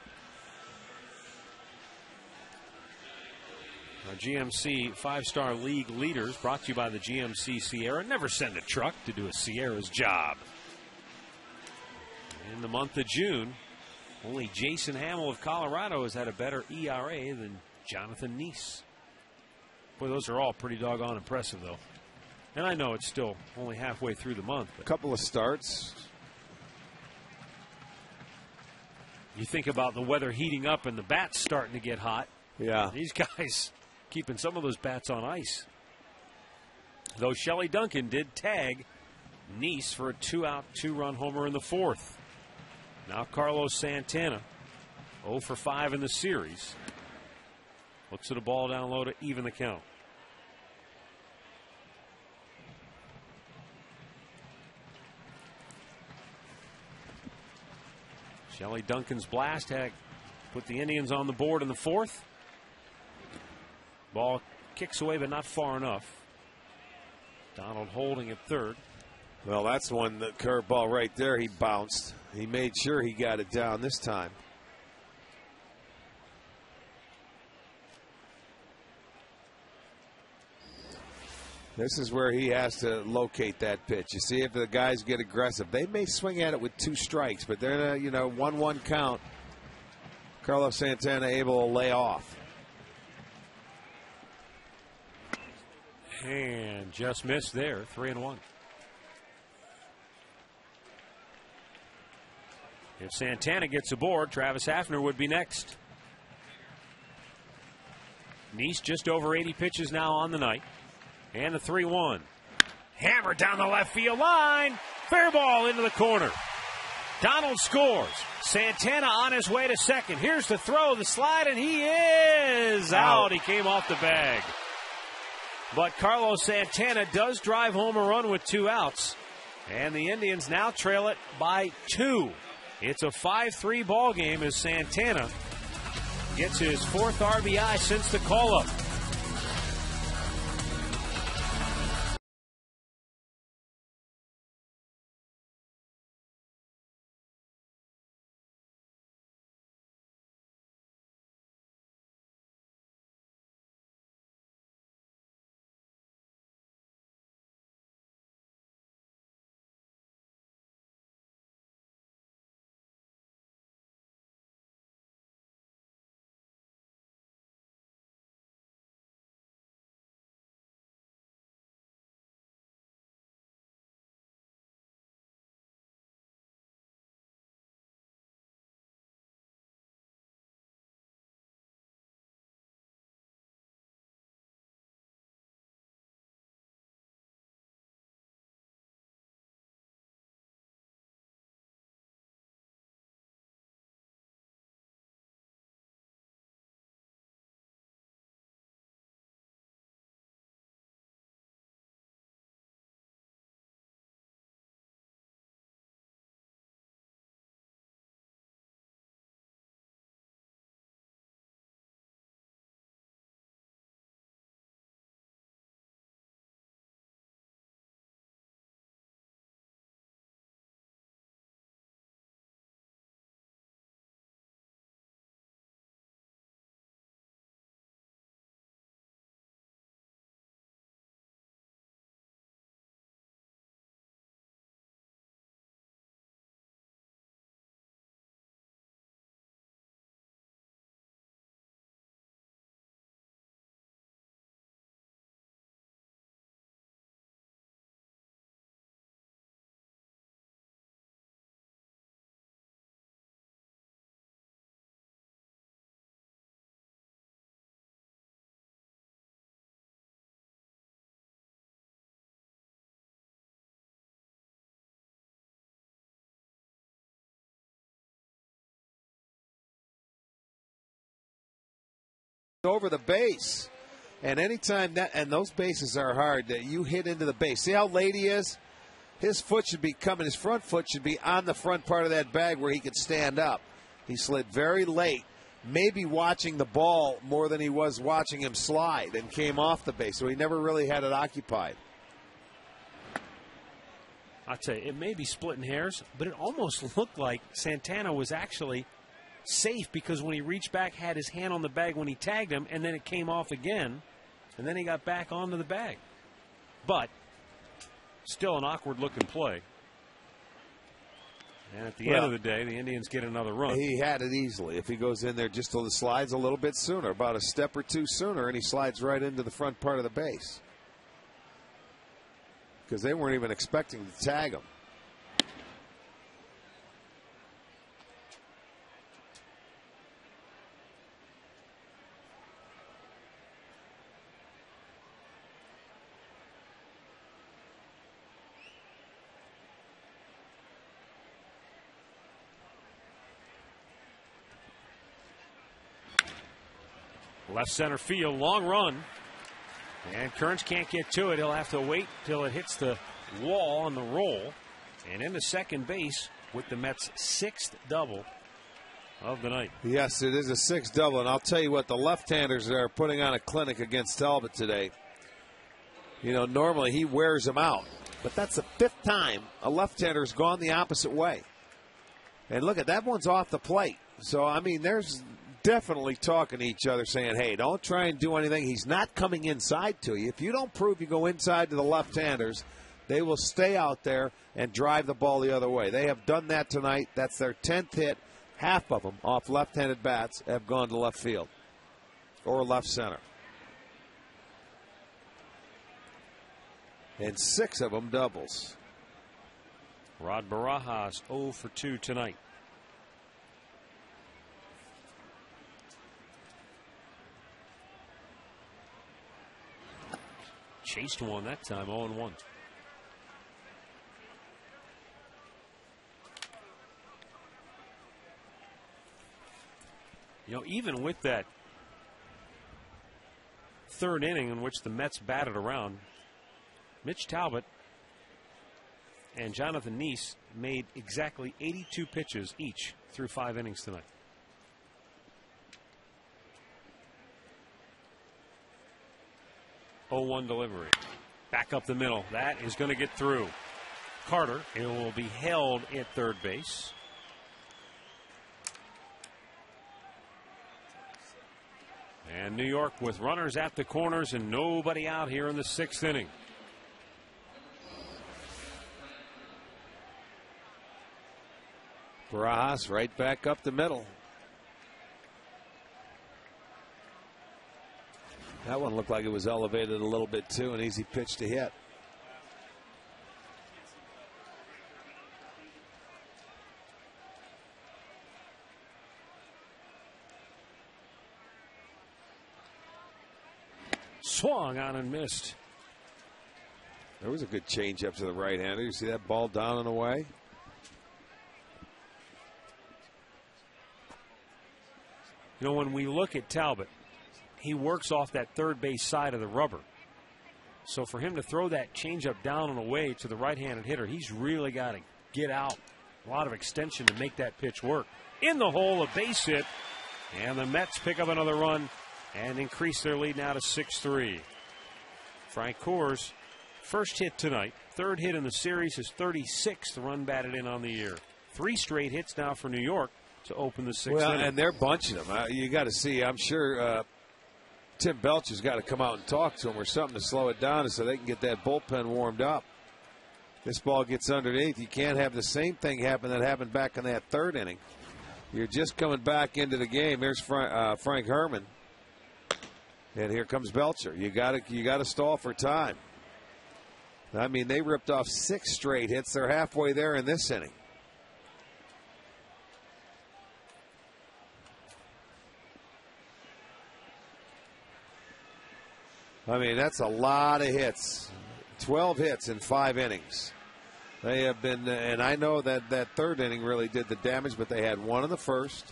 [SPEAKER 1] Our GMC 5-star league leaders, brought to you by the GMC Sierra. Never send a truck to do a Sierra's job. In the month of June, only Jason Hamill of Colorado has had a better ERA than Jonathan Neese. Boy, those are all pretty doggone impressive, though. And I know it's still only halfway through the month.
[SPEAKER 3] A couple of starts.
[SPEAKER 1] You think about the weather heating up and the bats starting to get hot.
[SPEAKER 3] Yeah.
[SPEAKER 1] These guys keeping some of those bats on ice. Though Shelley Duncan did tag Nice for a 2-out, 2-run homer in the fourth. Now Carlos Santana, 0 for 5 in the series. Looks at a ball down low to even the count. Shelley Duncan's blast had put the Indians on the board in the fourth. Ball kicks away, but not far enough. Donald holding at third.
[SPEAKER 3] Well, that's one, the curveball right there. He bounced. He made sure he got it down this time. This is where he has to locate that pitch. You see if the guys get aggressive. They may swing at it with 2 strikes, but they're, 1-1 count. Carlos Santana able to lay off.
[SPEAKER 1] And just missed there, 3-1. If Santana gets aboard, Travis Hafner would be next. Nice just over 80 pitches now on the night. And the 3-1. Hammered down the left field line. Fair ball into the corner. Donald scores. Santana on his way to second. Here's the throw, the slide, and he is out. He came off the bag. But Carlos Santana does drive home a run with 2 outs. And the Indians now trail it by 2. It's a 5-3 ball game as Santana gets his 4th RBI since the call-up.
[SPEAKER 3] Over the base, and anytime that, and those bases are hard, that you hit into the base. See how late he is? His foot should be coming, his front foot should be on the front part of that bag where he could stand up. He slid very late, maybe watching the ball more than he was watching him slide, and came off the base, so he never really had it occupied.
[SPEAKER 1] I'll tell you, it may be splitting hairs, but it almost looked like Santana was actually safe, because when he reached back, had his hand on the bag when he tagged him, and then it came off again, and then he got back onto the bag. But still an awkward looking play. And at the end of the day, the Indians get another run.
[SPEAKER 3] He had it easily if he goes in there just till the slides a little bit sooner, about a step or 2 sooner, and he slides right into the front part of the base. because they weren't even expecting to tag him.
[SPEAKER 1] Left center field, long run. And Kearns can't get to it. He'll have to wait till it hits the wall on the roll. And into second base with the Mets' 6th double of the night.
[SPEAKER 3] Yes, it is a 6th double. And I'll tell you what, the left-handers are putting on a clinic against Talbot today. You know, normally he wears them out. But that's the 5th time a left-hander's gone the opposite way. And look at that one's off the plate. So, I mean, there's definitely talking to each other saying, hey, don't try and do anything. He's not coming inside to you. If you don't prove you go inside to the left-handers, they will stay out there and drive the ball the other way. They have done that tonight. That's their 10th hit. Half of them off left-handed bats have gone to left field or left center. And 6 of them doubles.
[SPEAKER 1] Rod Barajas 0 for 2 tonight. Chased one that time, 0-1. You know, even with that 3rd inning in which the Mets batted around, Mitch Talbot and Jonathan Neese made exactly 82 pitches each through 5 innings tonight. Oh-1 delivery. Back up the middle. That is going to get through. Carter, it will be held at third base. And New York with runners at the corners and nobody out here in the 6th inning.
[SPEAKER 3] Barajas right back up the middle. That one looked like it was elevated a little bit too. An easy pitch to hit.
[SPEAKER 1] Swung on and missed.
[SPEAKER 3] There was a good changeup to the right-hander. You see that ball down and away?
[SPEAKER 1] You know, when we look at Talbot, he works off that third base side of the rubber. So for him to throw that changeup down and away to the right-handed hitter, he's really got to get out. A lot of extension to make that pitch work. In the hole, a base hit. And the Mets pick up another run and increase their lead now to 6-3. Frank Coors, first hit tonight. 3rd hit in the series, his 36th run batted in on the year. 3 straight hits now for New York to open the 6th inning.
[SPEAKER 3] And they're bunching them. You got to see, I'm sure Tim Belcher's got to come out and talk to him or something to slow it down so they can get that bullpen warmed up. This ball gets underneath. You can't have the same thing happen that happened back in that 3rd inning. You're just coming back into the game. There's Frank Herman. And here comes Belcher. You got to stall for time. I mean, they ripped off 6 straight hits. They're halfway there in this inning. I mean, that's a lot of hits. 12 hits in 5 innings. They have been, and I know that 3rd inning really did the damage, but they had 1 in the 1st,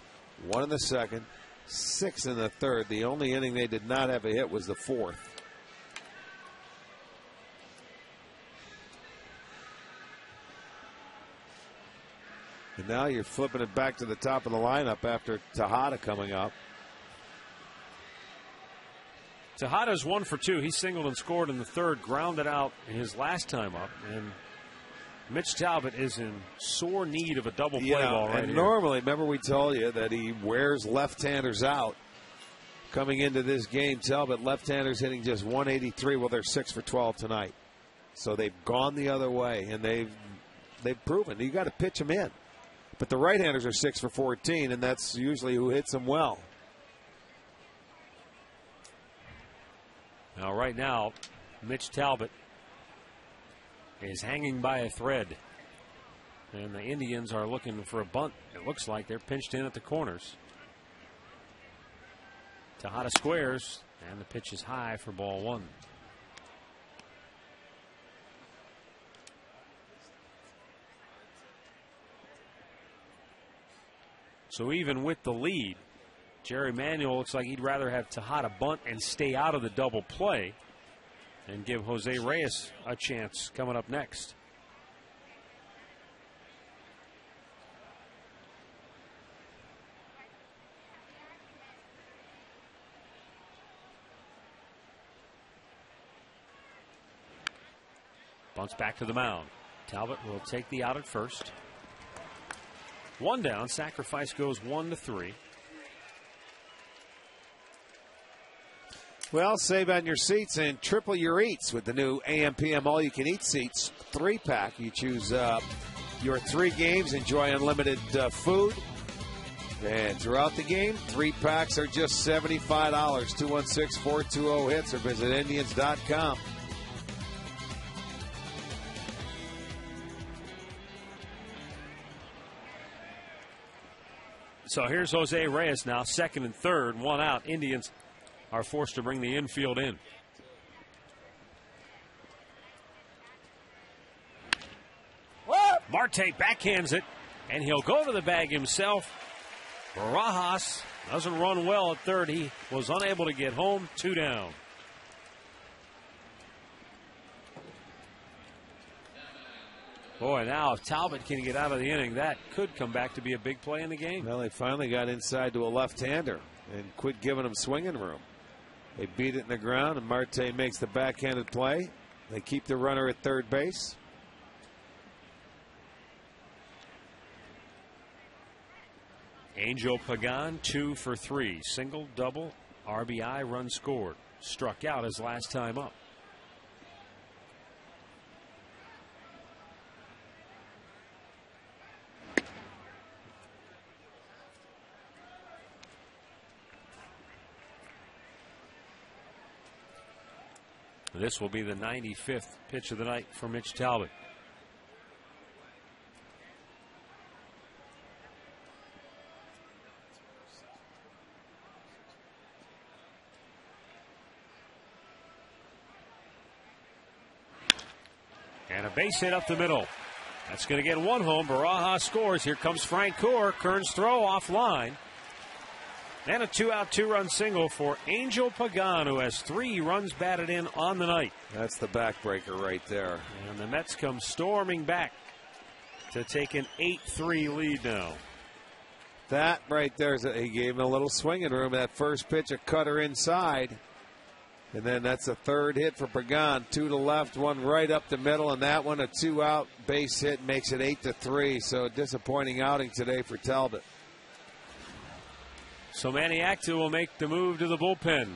[SPEAKER 3] 1 in the 2nd, 6 in the 3rd. The only inning they did not have a hit was the 4th. And now you're flipping it back to the top of the lineup after Tejada coming up.
[SPEAKER 1] Tejada's 1 for 2. He singled and scored in the 3rd, grounded out in his last time up. And Mitch Talbot is in sore need of a double play ball right
[SPEAKER 3] and
[SPEAKER 1] here.
[SPEAKER 3] Normally, remember we told you that he wears left-handers out. Coming into this game, Talbot left-handers hitting just 183. Well, they're 6 for 12 tonight. So they've gone the other way, and they've proven you got to pitch them in. But the right-handers are 6 for 14, and that's usually who hits them well.
[SPEAKER 1] Now, right now, Mitch Talbot is hanging by a thread. And the Indians are looking for a bunt. It looks like they're pinched in at the corners. Tejada squares, and the pitch is high for ball one. So even with the lead, Jerry Manuel looks like he'd rather have Tejada bunt and stay out of the double play and give Jose Reyes a chance coming up next. Bunts back to the mound. Talbot will take the out at first. One down. Sacrifice goes 1-3.
[SPEAKER 3] Well, save on your seats and triple your eats with the new AM/PM all-you-can-eat seats 3-pack. You choose your 3 games, enjoy unlimited food. And throughout the game, 3 packs are just $75. 216-420-HITS or visit Indians.com.
[SPEAKER 1] So here's Jose Reyes now, second and third, 1 out. Indians are forced to bring the infield in. Marte backhands it, and he'll go to the bag himself. Barajas doesn't run well at third. He was unable to get home. 2 down. Boy, now if Talbot can get out of the inning, that could come back to be a big play in the game.
[SPEAKER 3] Well, they finally got inside to a left-hander and quit giving him swinging room. They beat it in the ground, and Marte makes the backhanded play. They keep the runner at third base.
[SPEAKER 1] Angel Pagan 2 for 3. Single, double, RBI, run scored. Struck out his last time up. This will be the 95th pitch of the night for Mitch Talbot. And a base hit up the middle. That's going to get 1 home. Barajas scores. Here comes Frank Coor. Kern's throw offline. And a 2-out, 2-run single for Angel Pagan, who has 3 runs batted in on the night.
[SPEAKER 3] That's the backbreaker right there.
[SPEAKER 1] And the Mets come storming back to take an 8-3 lead now.
[SPEAKER 3] That right there is he gave him a little swinging room. That first pitch, a cutter inside. And then that's a third hit for Pagan. 2 to left, 1 right up the middle, and that one a 2-out base hit makes it 8-3. So a disappointing outing today for Talbot.
[SPEAKER 1] So Manny Acta will make the move to the bullpen.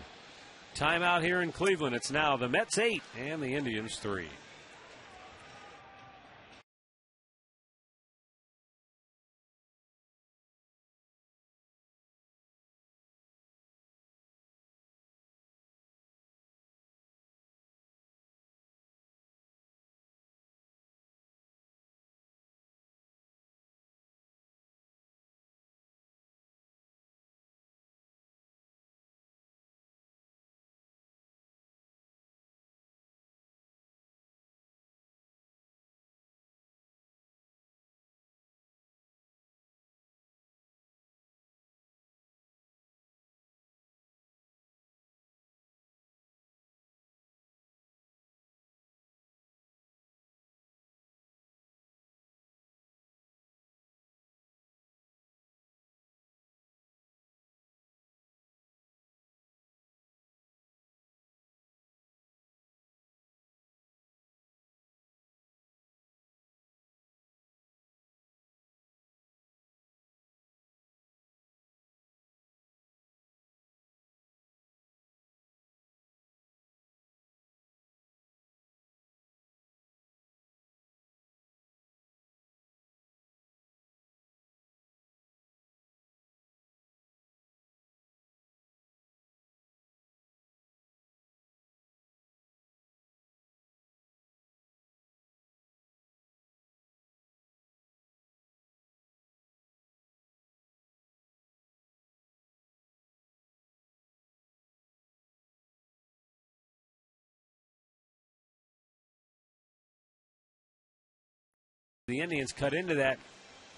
[SPEAKER 1] Timeout here in Cleveland. It's now the Mets 8 and the Indians 3. The Indians cut into that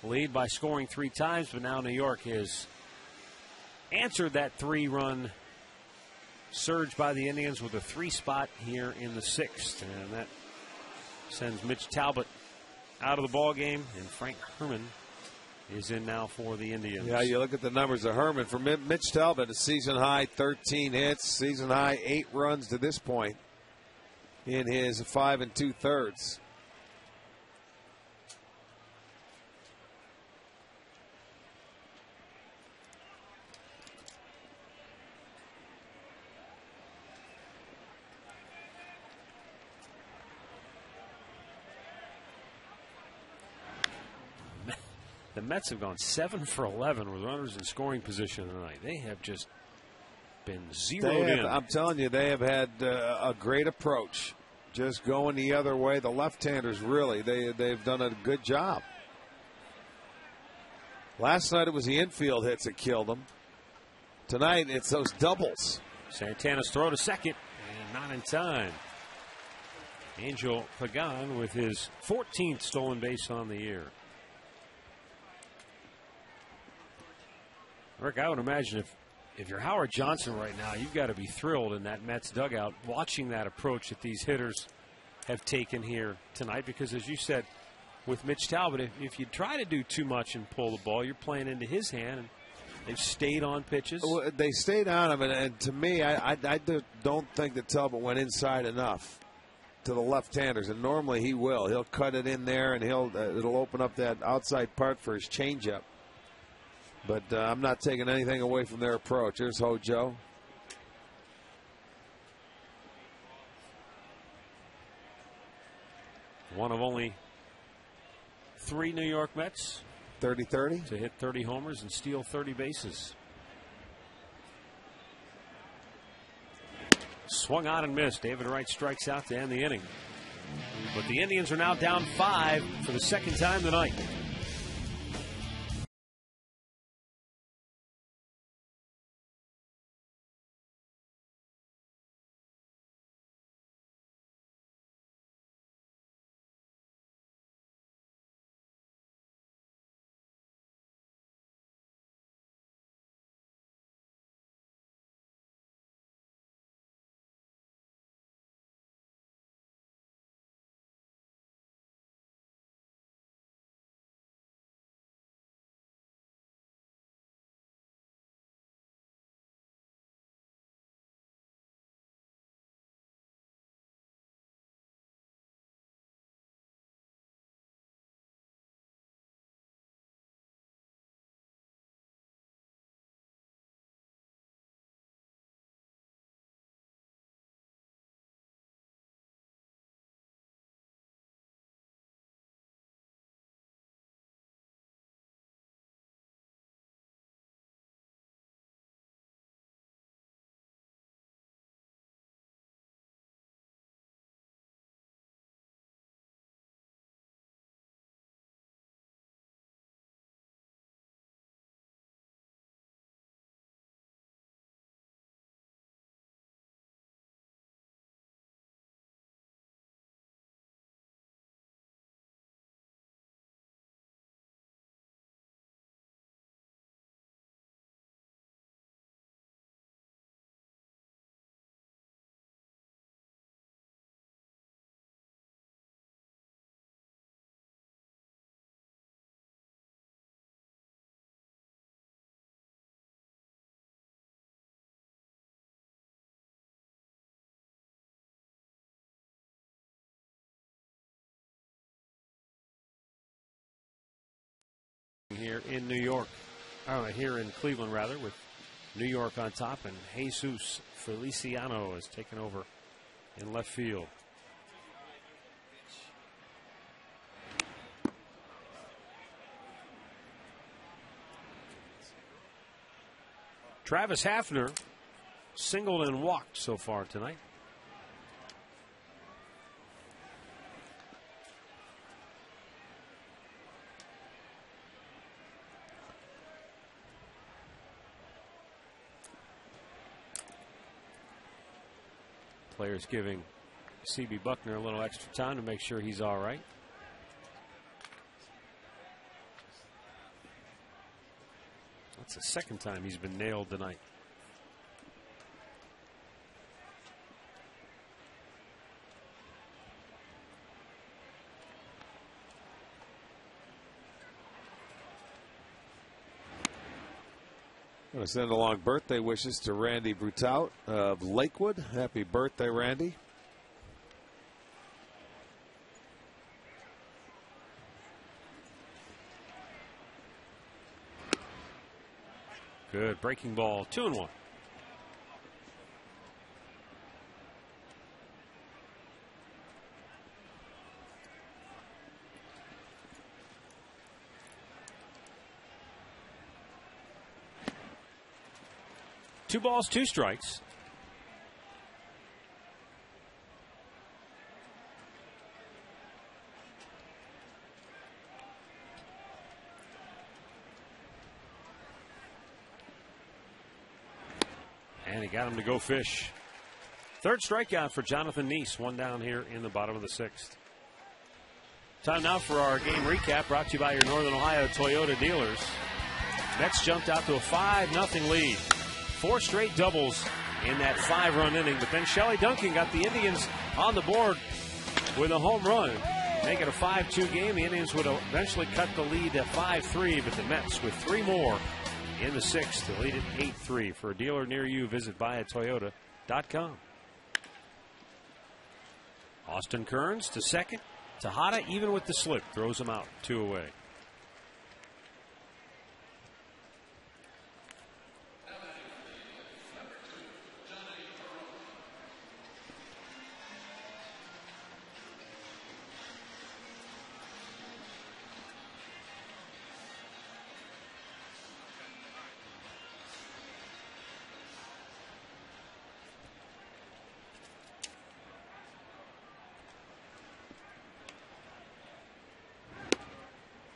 [SPEAKER 1] lead by scoring 3 times, but now New York has answered that 3-run surge by the Indians with a 3 spot here in the 6th. And that sends Mitch Talbot out of the ball game, and Frank Herman is in now for the Indians.
[SPEAKER 3] Yeah, you look at the numbers of Herman. For Mitch Talbot, a season high 13 hits, season high 8 runs to this point in his 5 2/3.
[SPEAKER 1] The Mets have gone 7 for 11 with runners in scoring position tonight. They have just been zeroed in.
[SPEAKER 3] I'm telling you, they have had a great approach. Just going the other way. The left-handers really, they've done a good job. Last night it was the infield hits that killed them. Tonight it's those doubles.
[SPEAKER 1] Santana's throw to second, and not in time. Angel Pagan with his 14th stolen base on the year. Rick, I would imagine if you're Howard Johnson right now, you've got to be thrilled in that Mets dugout watching that approach that these hitters have taken here tonight. Because as you said with Mitch Talbot, if you try to do too much and pull the ball, you're playing into his hand. And they've stayed on pitches.
[SPEAKER 3] Well, they stayed on him, and to me, I don't think that Talbot went inside enough to the left-handers. And normally he will. He'll cut it in there, and it'll open up that outside part for his changeup. But I'm not taking anything away from their approach. There's Hojo.
[SPEAKER 1] One of only 3 New York Mets
[SPEAKER 3] 30-30
[SPEAKER 1] to hit 30 homers and steal 30 bases. Swung on and missed. David Wright strikes out to end the inning. But the Indians are now down 5 for the second time tonight. Here in New York, here in Cleveland rather, with New York on top, and Jesus Feliciano has taken over in left field. Travis Hafner singled and walked so far tonight. Players giving C.B. Buckner a little extra time to make sure he's all right. That's the second time he's been nailed tonight.
[SPEAKER 3] I'm going to send along birthday wishes to Randy Brutout of Lakewood. Happy birthday, Randy.
[SPEAKER 1] Good breaking ball, 2-1. Two balls, two strikes. And he got him to go fish. Third strikeout for Jonathan Neese. One down here in the bottom of the sixth. Time now for our game recap, brought to you by your Northern Ohio Toyota dealers. Mets jumped out to a 5-0 lead. 4 straight doubles in that 5-run inning. But then Shelley Duncan got the Indians on the board with a home run. Make it a 5-2 game. The Indians would eventually cut the lead to 5-3, but the Mets with 3 more in the sixth to lead it 8-3. For a dealer near you, visit buyatoyota.com. Austin Kearns to second. Tejada, even with the slip, throws him out. 2 away.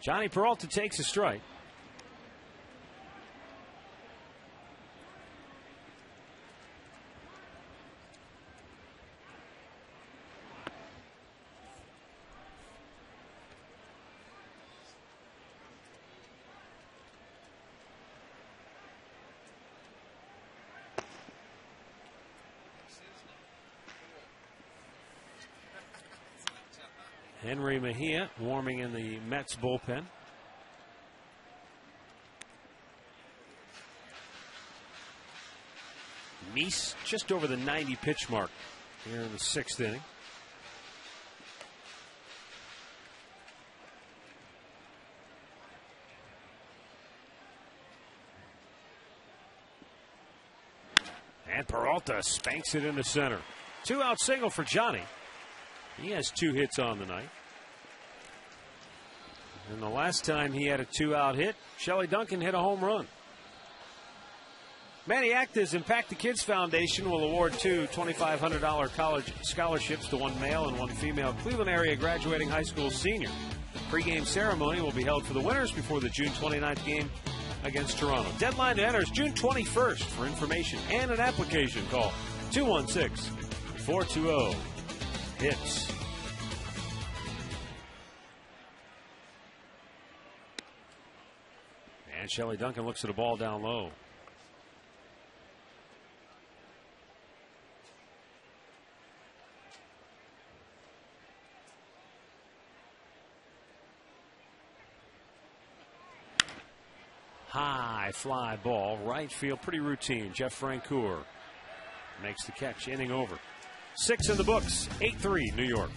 [SPEAKER 1] Johnny Peralta takes a strike. Henry Mejia warming in the Mets bullpen. Neese just over the 90 pitch mark here in the 6th inning. And Peralta spanks it into center. 2-out single for Johnny. He has 2 hits on the night. And the last time he had a 2-out hit, Shelley Duncan hit a home run. Manny Acta's Impact the Kids Foundation will award 2 $2,500 college scholarships to 1 male and 1 female Cleveland area graduating high school senior. Pre-game ceremony will be held for the winners before the June 29th game against Toronto. Deadline to enter is June 21st. For information and an application, call 216-420-HITS. And Shelley Duncan looks at a ball down low. High fly ball, right field, pretty routine. Jeff Francoeur makes the catch, inning over. 6 in the books, 8-3 New York.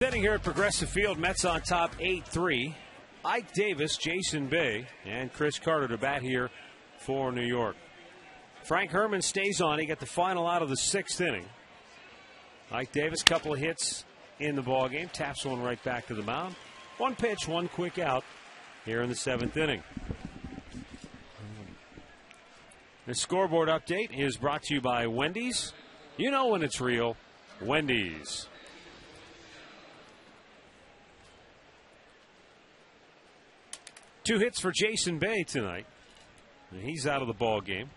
[SPEAKER 1] Sitting here at Progressive Field, Mets on top 8-3. Ike Davis, Jason Bay, and Chris Carter to bat here for New York. Frank Herman stays on. He got the final out of the 6th inning. Ike Davis, couple of hits in the ballgame, taps one right back to the mound. One pitch, one quick out here in the 7th inning. The scoreboard update is brought to you by Wendy's. You know when it's real, Wendy's. Two hits for Jason Bay tonight. He's out of the ball game.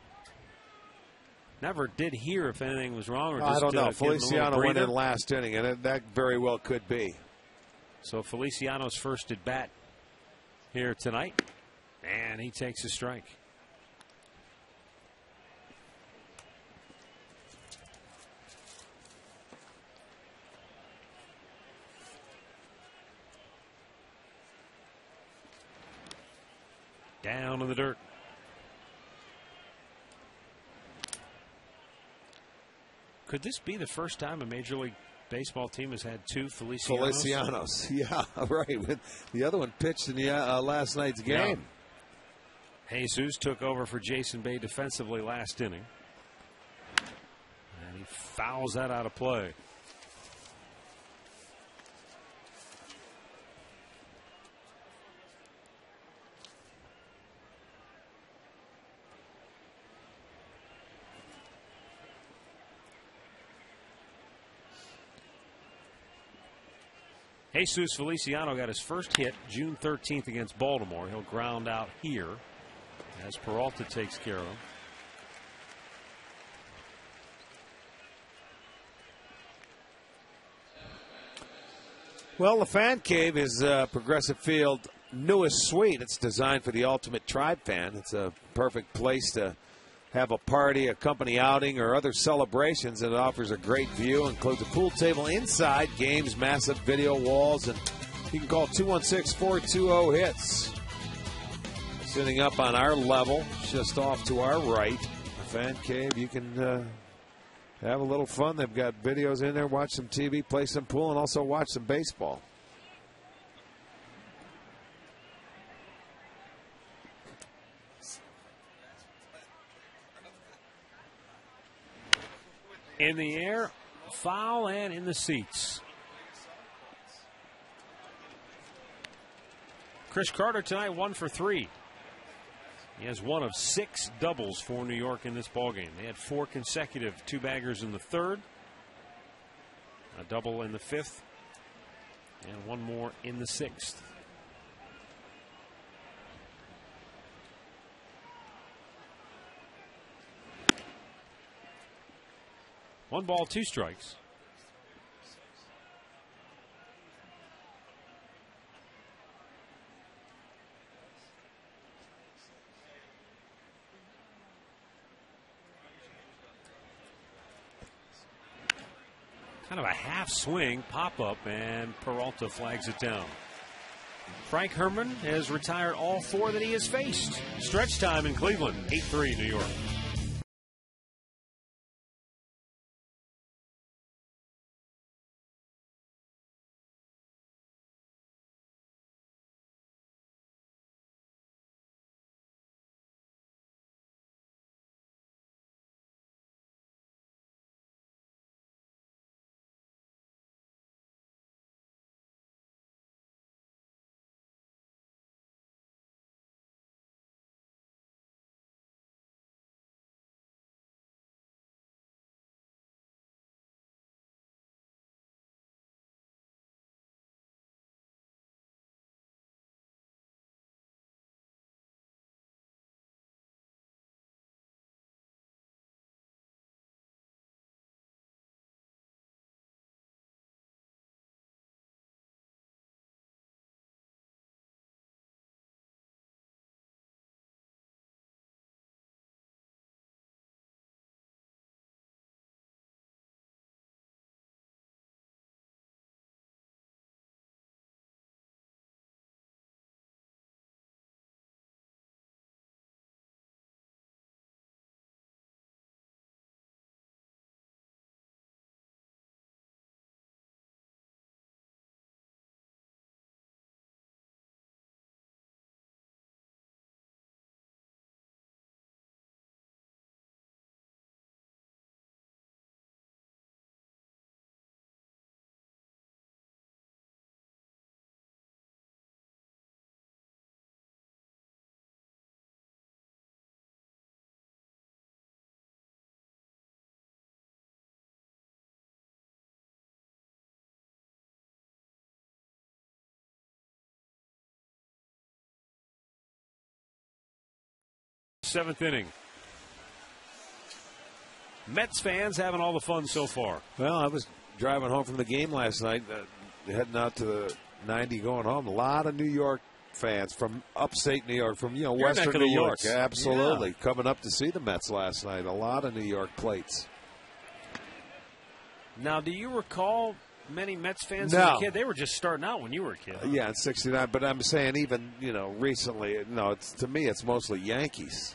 [SPEAKER 1] Never did hear if anything was wrong. Or just,
[SPEAKER 3] I don't know. Feliciano went in last inning, and that very well could be.
[SPEAKER 1] So Feliciano's first at bat here tonight, and he takes a strike. Down in the dirt. Could this be the first time a Major League Baseball team has had two Felicianos?
[SPEAKER 3] Yeah, right. The other one pitched in the last night's game.
[SPEAKER 1] Yeah. Jesus took over for Jason Bay defensively last inning. And he fouls that out of play. Jesus Feliciano got his first hit June 13th against Baltimore. He'll ground out here as Peralta takes care of him.
[SPEAKER 3] Well, the Fan Cave is Progressive Field newest suite. It's designed for the ultimate Tribe fan. It's a perfect place to have a party, a company outing, or other celebrations. And it offers a great view, includes a pool table inside, games, massive video walls, and you can call 216-420-HITS. Sitting up on our level, just off to our right, the Fan Cave. You can have a little fun. They've got videos in there, watch some TV, play some pool, and also watch some baseball.
[SPEAKER 1] In the air, foul, and in the seats. Chris Carter tonight 1 for 3. He has one of 6 doubles for New York in this ballgame. They had 4 consecutive 2-baggers in the 3rd, a double in the 5th, and one more in the 6th. One ball, 2 strikes. Kind of a half swing, pop up, and Peralta flags it down. Frank Herman has retired all 4 that he has faced. Stretch time in Cleveland, 8-3 New York. 7th inning. Mets fans having all the fun so far.
[SPEAKER 3] Well, I was driving home from the game last night, heading out to the 90 going home. A lot of New York fans from upstate New York, from western New York. Absolutely. Yeah. Coming up to see the Mets last night. A lot of New York plates.
[SPEAKER 1] Now, do you recall many Mets fans
[SPEAKER 3] no.
[SPEAKER 1] as a kid? They were just starting out when you were a kid.
[SPEAKER 3] Yeah, in '69. But I'm saying even, recently, to me it's mostly Yankees.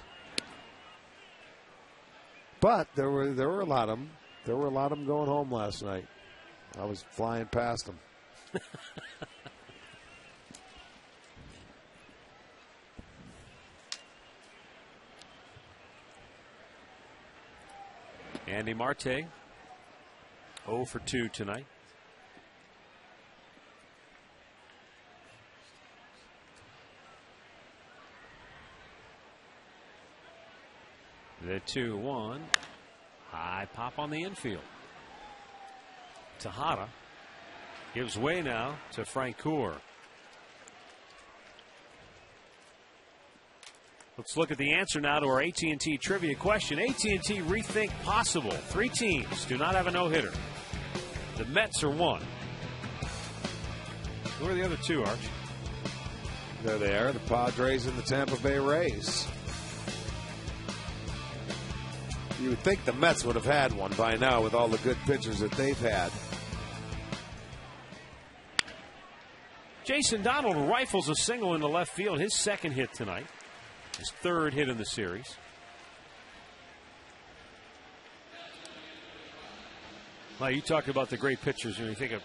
[SPEAKER 3] But there were a lot of them. There were a lot of them going home last night. I was flying past them.
[SPEAKER 1] Andy Marte, 0 for 2 tonight. The 2-1. High pop on the infield. Tejada gives way now to Francoeur. Let's look at the answer now to our AT&T trivia question. AT&T rethink possible. 3 teams do not have a no-hitter. The Mets are 1. Who are the other 2, Arch?
[SPEAKER 3] There they are, the Padres and the Tampa Bay Rays. You would think the Mets would have had one by now with all the good pitchers that they've had.
[SPEAKER 1] Jason Donald rifles a single into left field. His 2nd hit tonight. His 3rd hit in the series. Well, you talk about the great pitchers, and you think of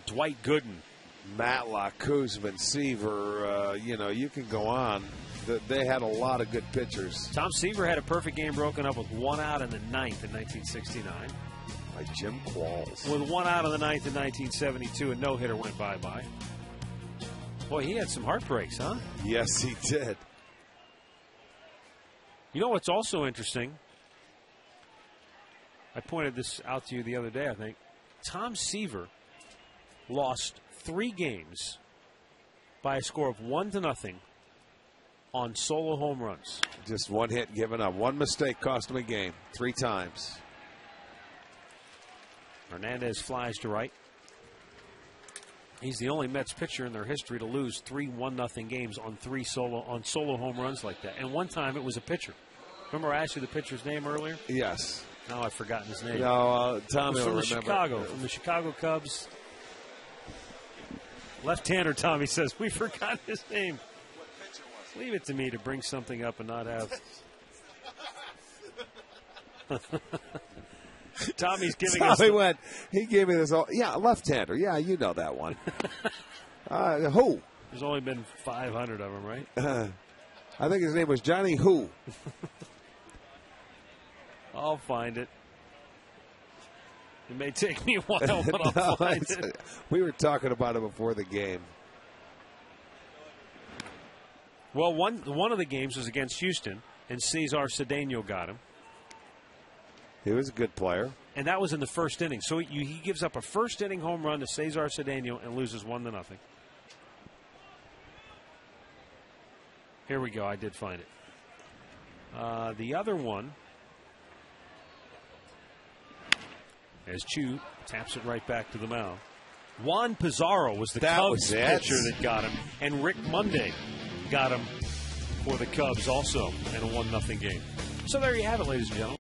[SPEAKER 1] Dwight Gooden,
[SPEAKER 3] Matlock, Kuzman, Seaver. You can go on. They had a lot of good pitchers.
[SPEAKER 1] Tom Seaver had a perfect game broken up with 1 out in the 9th in 1969.
[SPEAKER 3] By Jim Qualls.
[SPEAKER 1] With 1 out in the 9th in 1972, a no-hitter went bye-bye. Boy, he had some heartbreaks, huh?
[SPEAKER 3] Yes, he did.
[SPEAKER 1] You know what's also interesting? I pointed this out to you the other day, I think. Tom Seaver lost 3 games by a score of 1-0 on solo home runs.
[SPEAKER 3] Just 1 hit given up. 1 mistake cost him a game 3 times.
[SPEAKER 1] Hernandez flies to right. He's the only Mets pitcher in their history to lose 3 1-0 games on solo home runs like that. And one time it was a pitcher. Remember I asked you the pitcher's name earlier?
[SPEAKER 3] Yes.
[SPEAKER 1] Now I've forgotten his name.
[SPEAKER 3] No, Tommy will remember.
[SPEAKER 1] Chicago, from the Chicago Cubs. Left-hander Tommy says, we forgot his name. Leave it to me to bring something up and not have. Tommy's giving us.
[SPEAKER 3] He gave me this. Yeah, left-hander. Yeah, you know that one. Who?
[SPEAKER 1] There's only been 500 of them, right?
[SPEAKER 3] I think his name was Johnny Who.
[SPEAKER 1] I'll find it. It may take me a while, but I'll find it.
[SPEAKER 3] We were talking about it before the game.
[SPEAKER 1] Well, one of the games was against Houston, and Cesar Cedeno got him.
[SPEAKER 3] He was a good player.
[SPEAKER 1] And that was in the 1st inning. So he gives up a 1st inning home run to Cesar Cedeno and loses 1-0. Here we go. I did find it. The other one, as Chu taps it right back to the mound. Juan Pizarro was the Cubs pitcher that got him. And Rick Monday got him for the Cubs also in a 1-0 game. So there you have it, ladies and gentlemen.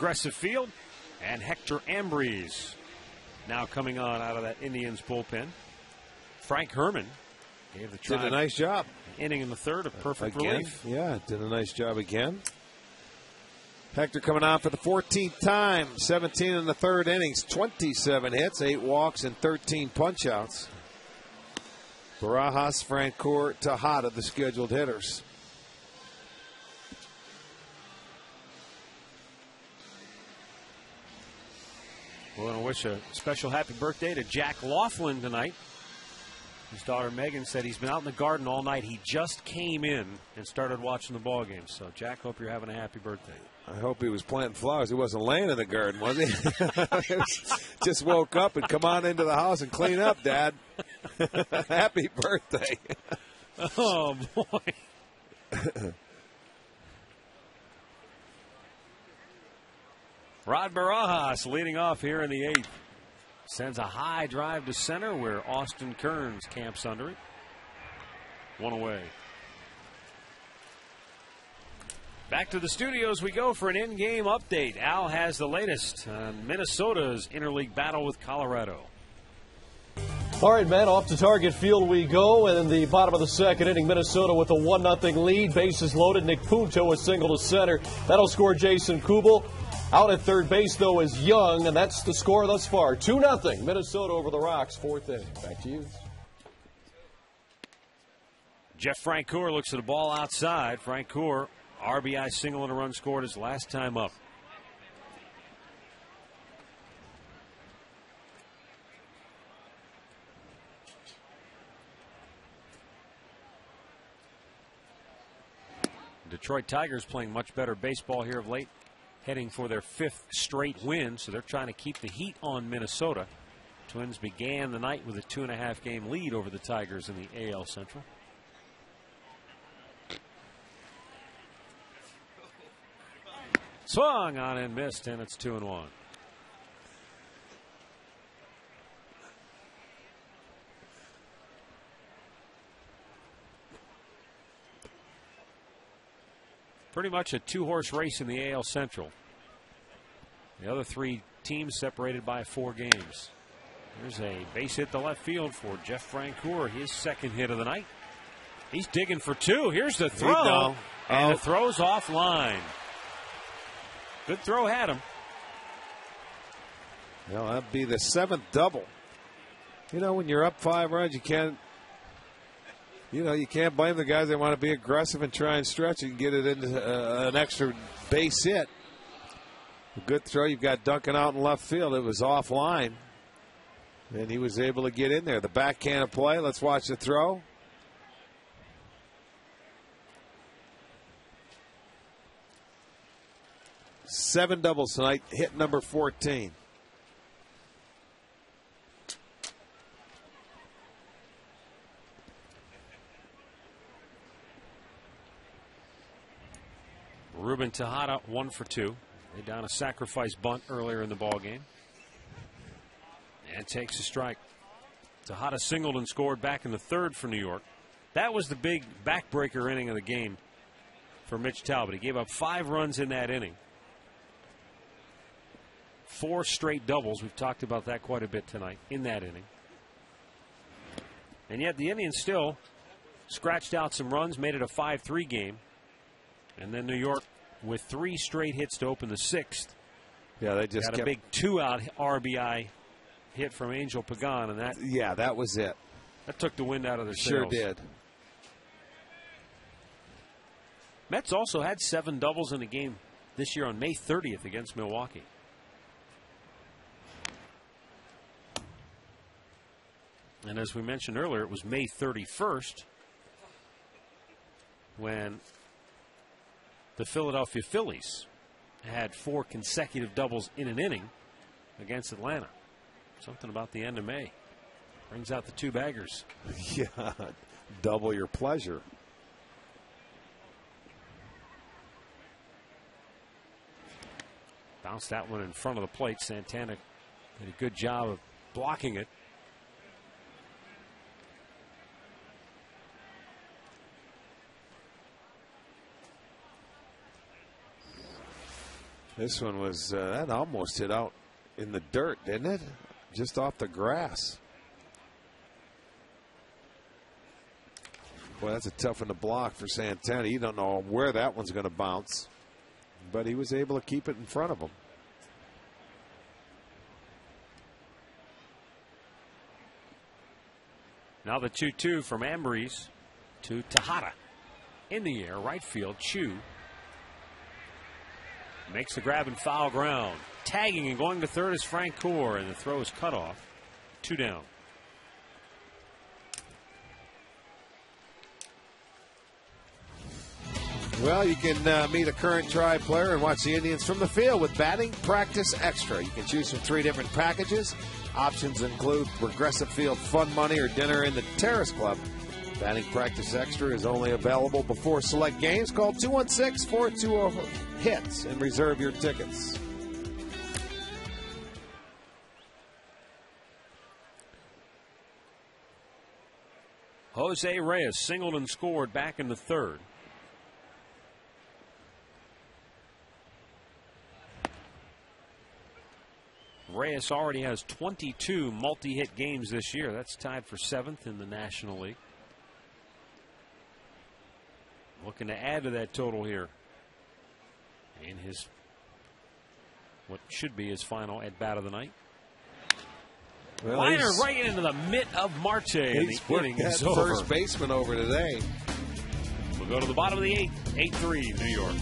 [SPEAKER 1] Progressive Field. And Hector Ambrose now coming on out of that Indians bullpen. Frank Herman gave the Tribe
[SPEAKER 3] did a nice job.
[SPEAKER 1] An inning in the third of perfect
[SPEAKER 3] again.
[SPEAKER 1] relief.
[SPEAKER 3] Yeah, did a nice job again. Hector coming on for the 14th time. 17 in the third innings, 27 hits, 8 walks, and 13 punchouts. Barajas, Francoeur, Tejada, the scheduled hitters.
[SPEAKER 1] We want to wish a special happy birthday to Jack Laughlin tonight. His daughter Megan said he's been out in the garden all night. He just came in and started watching the ball game. So, Jack, hope you're having a happy birthday.
[SPEAKER 3] I hope he was planting flowers. He wasn't laying in the garden, was he? Just woke up and come on into the house and clean up, Dad. Happy birthday.
[SPEAKER 1] Oh, boy. Rod Barajas leading off here in the 8th. Sends a high drive to center where Austin Kearns camps under it. 1 away. Back to the studios we go for an in-game update. Al has the latest on Minnesota's interleague battle with Colorado.
[SPEAKER 4] All right, man, off to Target Field we go. And in the bottom of the second inning, Minnesota with a 1-0 lead. Bases loaded. Nick Punto a single to center. That'll score Jason Kubel. Out at third base, though, is Young, and that's the score thus far. 2-0, Minnesota over the Rocks, 4th inning. Back to you.
[SPEAKER 1] Jeff Francoeur looks at the ball outside. Francoeur, RBI single and a run scored his last time up. Detroit Tigers playing much better baseball here of late, heading for their 5th straight win, so they're trying to keep the heat on Minnesota. Twins began the night with a 2.5 game lead over the Tigers in the AL Central. Swung on and missed, and it's 2-1. Pretty much a 2-horse race in the AL Central. The other 3 teams separated by 4 games. There's a base hit to left field for Jeff Francoeur, his 2nd hit of the night. He's digging for 2. Here's the throw. And the throw's offline. Good throw had him.
[SPEAKER 3] Well, that'd be the 7th double. You know, when you're up 5 runs, you can't blame the guys that want to be aggressive and try and stretch and get it into an extra base hit. A good throw. You've got Duncan out in left field. It was offline, and he was able to get in there. The backhand of play. Let's watch the throw. Seven doubles tonight. Hit number 14.
[SPEAKER 1] Ruben Tejada 1 for 2. Laid down a sacrifice bunt earlier in the ball game. And takes a strike. Tejada singled and scored back in the 3rd for New York. That was the big backbreaker inning of the game for Mitch Talbot. He gave up 5 runs in that inning. 4 straight doubles. We've talked about that quite a bit tonight in that inning. And yet the Indians still scratched out some runs, made it a 5-3 game. And then New York with 3 straight hits to open the 6th.
[SPEAKER 3] Yeah, they just
[SPEAKER 1] got a big 2-out RBI hit from Angel Pagan, and
[SPEAKER 3] that was it.
[SPEAKER 1] That took the wind out of their
[SPEAKER 3] sails. Sure did.
[SPEAKER 1] Mets also had 7 doubles in a game this year on May 30th against Milwaukee. And as we mentioned earlier, it was May 31st when the Philadelphia Phillies had 4 consecutive doubles in an inning against Atlanta. Something about the end of May. Brings out the 2 baggers.
[SPEAKER 3] Yeah, double your pleasure.
[SPEAKER 1] Bounced that one in front of the plate. Santana did a good job of blocking it.
[SPEAKER 3] This one was, that almost hit out in the dirt, didn't it? Just off the grass. Boy, that's a tough one to block for Santana. You don't know where that one's going to bounce. But he was able to keep it in front of him.
[SPEAKER 1] Now the 2-2 from Ambriz to Tejada. In the air, right field, Chu makes the grab and foul ground. Tagging and going to third is Francoeur, and the throw is cut off. 2 down.
[SPEAKER 3] Well, you can meet a current Tribe player and watch the Indians from the field with Batting Practice Extra. You can choose from 3 different packages. Options include Progressive Field Fun Money or dinner in the Terrace Club. Batting Practice Extra is only available before select games. Call 216-420-HITS and reserve your tickets.
[SPEAKER 1] Jose Reyes singled and scored back in the third. Reyes already has 22 multi-hit games this year. That's tied for 7th in the National League. Looking to add to that total here in his what should be his final at bat of the night.
[SPEAKER 3] Well,
[SPEAKER 1] Liner right into the mitt of Marte, and the inning is over.
[SPEAKER 3] First baseman over today.
[SPEAKER 1] We'll go to the bottom of the 8th. 8-3 New York.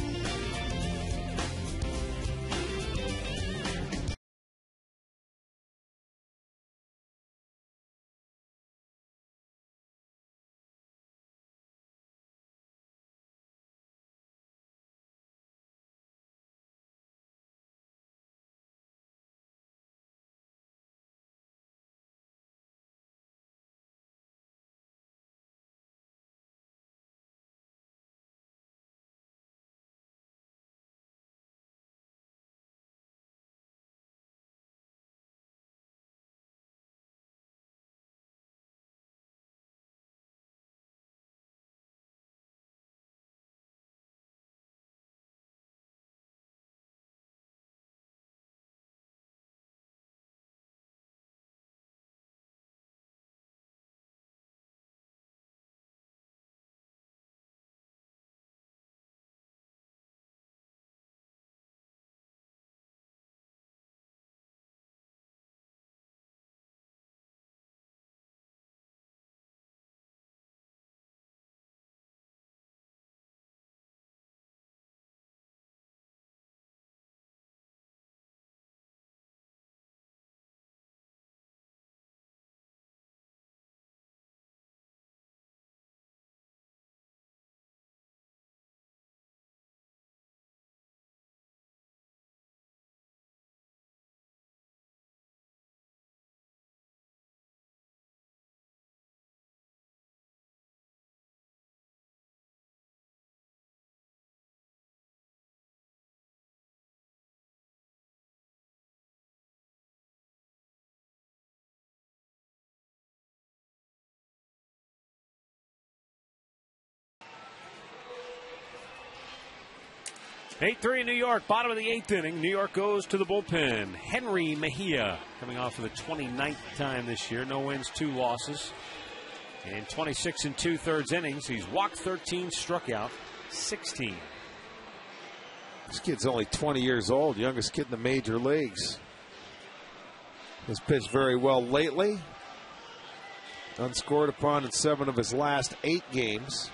[SPEAKER 1] Eight 8-3 New York, bottom of the 8th inning. New York goes to the bullpen. Henry Mejia coming off for the 29th time this year. No wins, 2 losses. In 26 2/3 innings, he's walked 13, struck out 16.
[SPEAKER 3] This kid's only 20 years old, youngest kid in the major leagues. Has pitched very well lately. Unscored upon in 7 of his last 8 games.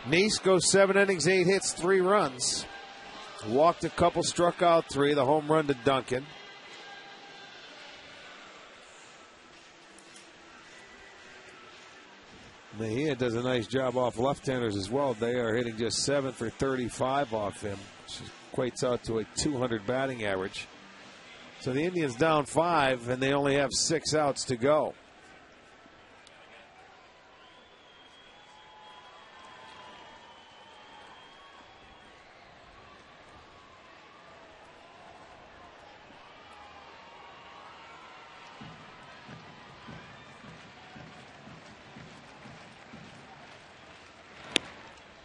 [SPEAKER 3] Nice goes 7 innings, 8 hits, 3 runs. Walked a couple, struck out 3. The home run to Duncan. Mejia does a nice job off left-handers as well. They are hitting just 7 for 35 off him, which equates out to a 200 batting average. So the Indians down 5, and they only have 6 outs to go.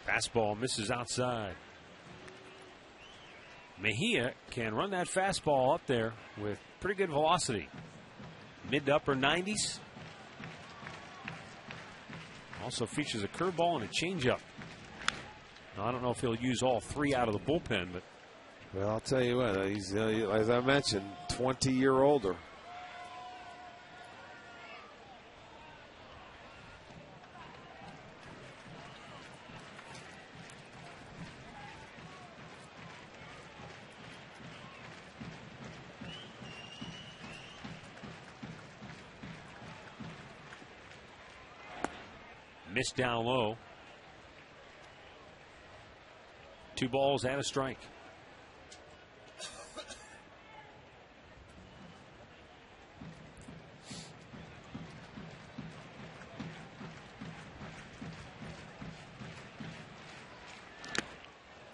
[SPEAKER 1] Fastball misses outside. Mejia can run that fastball up there with pretty good velocity. Mid to upper 90s. Also features a curveball and a changeup. Now, I don't know if he'll use all three out of the bullpen, but.
[SPEAKER 3] Well, I'll tell you what, he's, as I mentioned, 20-year older.
[SPEAKER 1] Missed down low. 2 balls and a strike.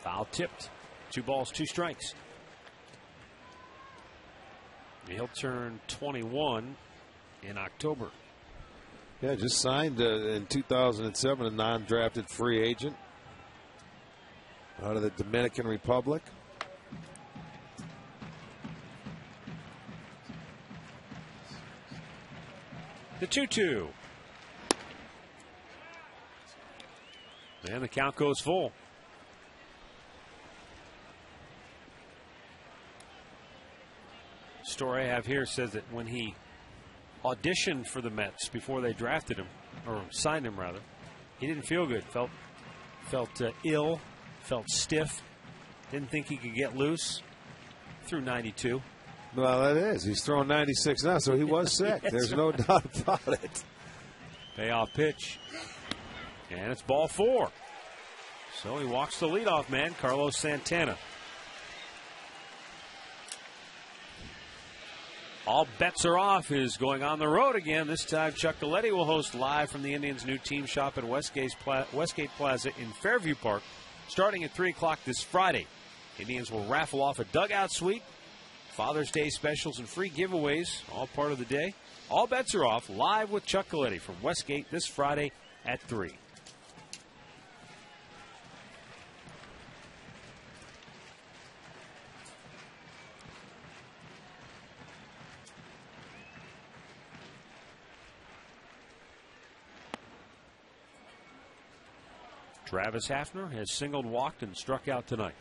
[SPEAKER 1] Foul tipped. 2 balls, 2 strikes. He'll turn 21 in October.
[SPEAKER 3] Yeah, just signed in 2007, a non-drafted free agent out of the Dominican Republic.
[SPEAKER 1] The 2-2. And the count goes full. Story I have here says that when he auditioned for the Mets before they drafted him, or signed him rather, he didn't feel good. Felt ill, felt stiff, didn't think he could get loose. Threw 92.
[SPEAKER 3] Well, that is. He's throwing 96 now, so he was sick. There's no doubt about it.
[SPEAKER 1] Payoff pitch. And it's ball 4. So he walks the leadoff man, Carlos Santana. All bets are off is going on the road again. This time Chuck Coletti will host live from the Indians' new team shop at Westgate Plaza in Fairview Park, starting at 3 o'clock this Friday. Indians will raffle off a dugout suite, Father's Day specials, and free giveaways, all part of the day. All bets are off, live with Chuck Coletti from Westgate this Friday at 3. Travis Hafner has singled, walked, and struck out tonight.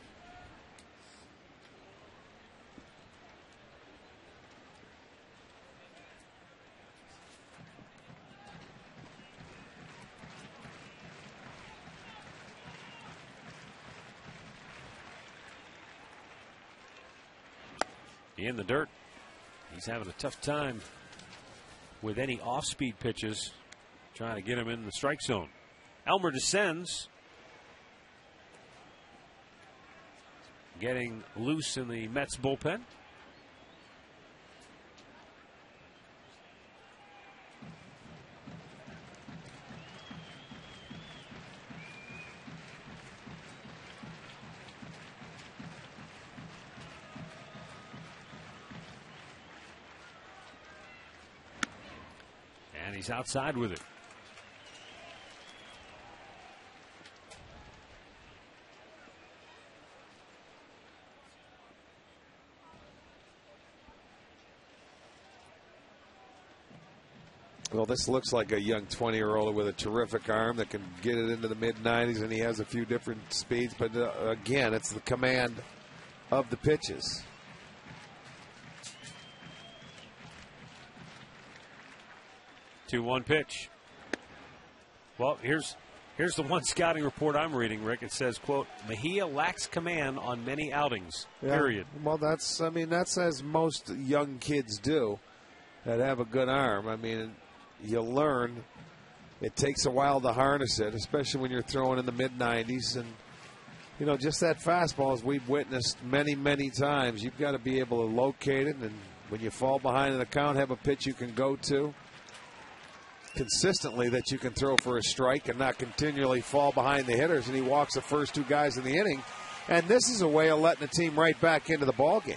[SPEAKER 1] In the dirt. He's having a tough time with any off-speed pitches, trying to get him in the strike zone. Elmer descends. Getting loose in the Mets bullpen. And he's outside with it.
[SPEAKER 3] Well, this looks like a young 20-year-old with a terrific arm that can get it into the mid-90s, and he has a few different speeds. But, again, it's the command of the pitches.
[SPEAKER 1] Two 2-1 pitch. Well, here's the one scouting report I'm reading, Rick. It says, quote, Mejia lacks command on many outings, period.
[SPEAKER 3] Well, that's as most young kids do that have a good arm. I mean, you learn. It takes a while to harness it, especially when you're throwing in the mid-90s. And, you know, just that fastball, as we've witnessed many, many times, you've got to be able to locate it. And when you fall behind in the count, have a pitch you can go to consistently that you can throw for a strike and not continually fall behind the hitters. And he walks the first 2 guys in the inning. And this is a way of letting the team right back into the ball game.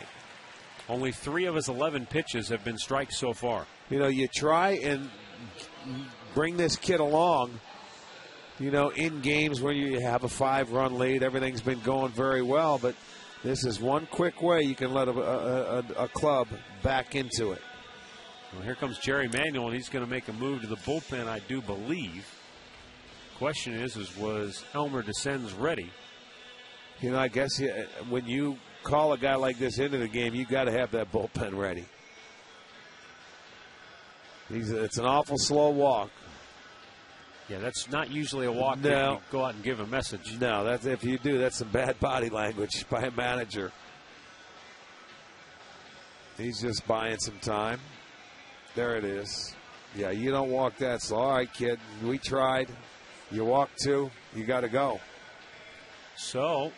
[SPEAKER 1] Only 3 of his 11 pitches have been strikes so far.
[SPEAKER 3] You know, you try and bring this kid along, you know, in games where you have a 5-run lead. Everything's been going very well. But This is one quick way you can let a club back into it.
[SPEAKER 1] Well, here comes Jerry Manuel, and he's going to make a move to the bullpen, I do believe. Question is was Elmer Descends ready?
[SPEAKER 3] You know, I guess when you call a guy like this into the game, you got to have that bullpen ready. It's an awful slow walk.
[SPEAKER 1] Yeah, that's not usually a walk that you go out and give a message.
[SPEAKER 3] No, that's if you do, that's some bad body language by a manager. He's just buying some time. There it is. Yeah, you don't walk that slow. All right, kid, we tried. You walk two, you got to go.
[SPEAKER 1] So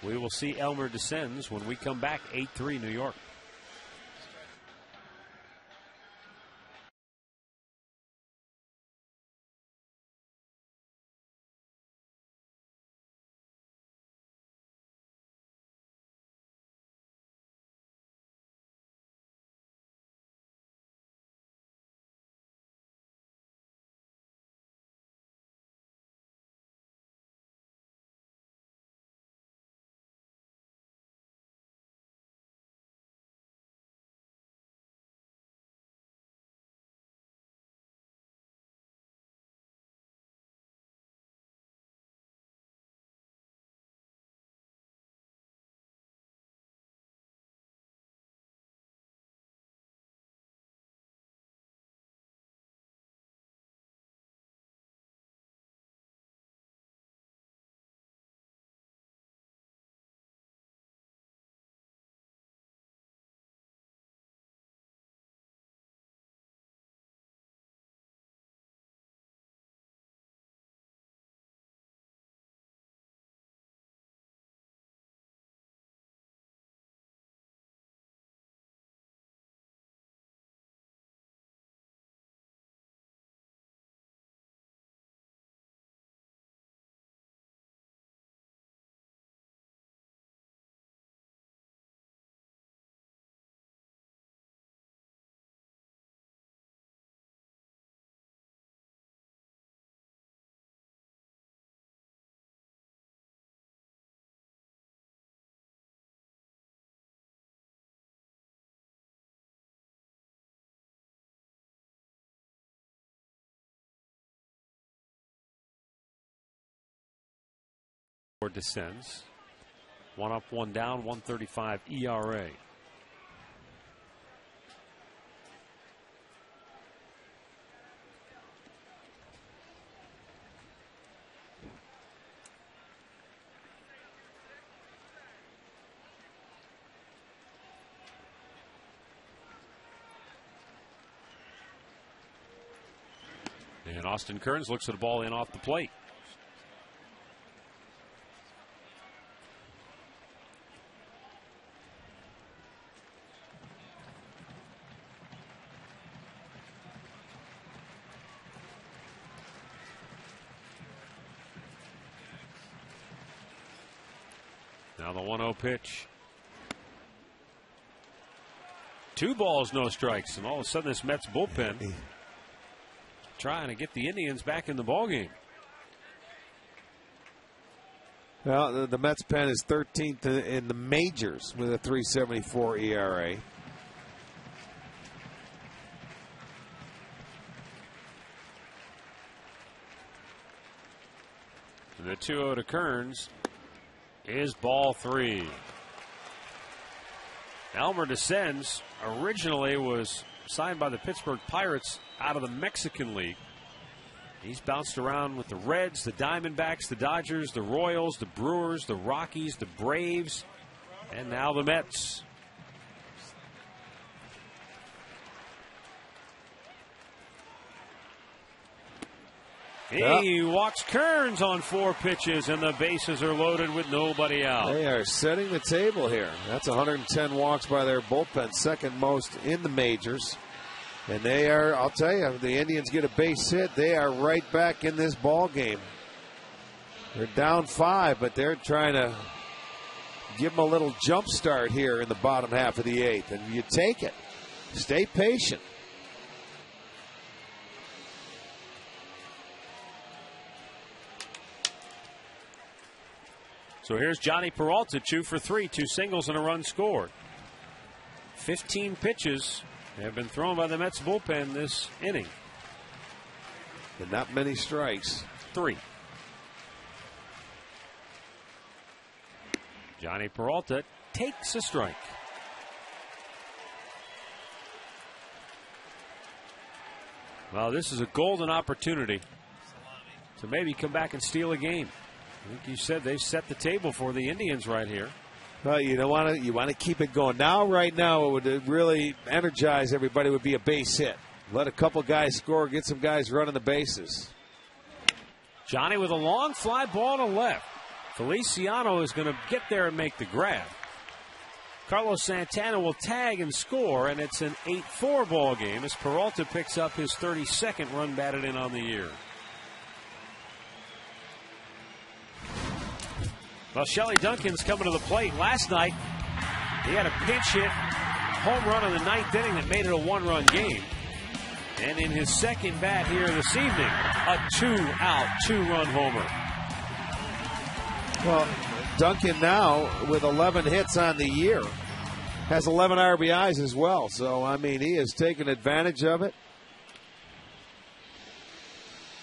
[SPEAKER 1] we will see Elmer Descends when we come back. 8-3 New York. Descends. 1 up, 1 down, 1.35 ERA. And Austin Kearns looks at the ball in off the plate. Now the 1-0 pitch. 2 balls, no strikes, and all of a sudden this Mets bullpen trying to get the Indians back in the ballgame.
[SPEAKER 3] Well, the Mets pen is 13th in the majors with a 3.74 ERA.
[SPEAKER 1] And the 2-0 to Kearns is ball 3. Elmer Descends originally was signed by the Pittsburgh Pirates out of the Mexican League. He's bounced around with the Reds, the Diamondbacks, the Dodgers, the Royals, the Brewers, the Rockies, the Braves, and now the Mets. He walks Kearns on 4 pitches, and the bases are loaded with nobody out.
[SPEAKER 3] They are setting the table here. That's 110 walks by their bullpen, second most in the majors. And they are, I'll tell you, if the Indians get a base hit, they are right back in this ball game. They're down 5, but they're trying to give them a little jump start here in the bottom half of the 8th. And you take it. Stay patient.
[SPEAKER 1] So here's Johnny Peralta, 2 for 3, 2 singles and a run scored. 15 pitches have been thrown by the Mets bullpen this inning.
[SPEAKER 3] And not many strikes.
[SPEAKER 1] 3. Johnny Peralta takes a strike. Well, this is a golden opportunity to maybe come back and steal a game. I think you said they've set the table for the Indians right here.
[SPEAKER 3] Well, you want to keep it going. Right now, it would really energize everybody would be a base hit. Let a couple guys score, get some guys running the bases.
[SPEAKER 1] Johnny with a long fly ball to left. Feliciano is going to get there and make the grab. Carlos Santana will tag and score, and it's an 8-4 ball game as Peralta picks up his 32nd run batted in on the year. Well, Shelley Duncan's coming to the plate. Last night, he had a pinch hit home run in the 9th inning that made it a 1-run game. And in his second bat here this evening, a 2-out, 2-run homer.
[SPEAKER 3] Well, Duncan now with 11 hits on the year has 11 RBIs as well. So, I mean, he has taken advantage of it.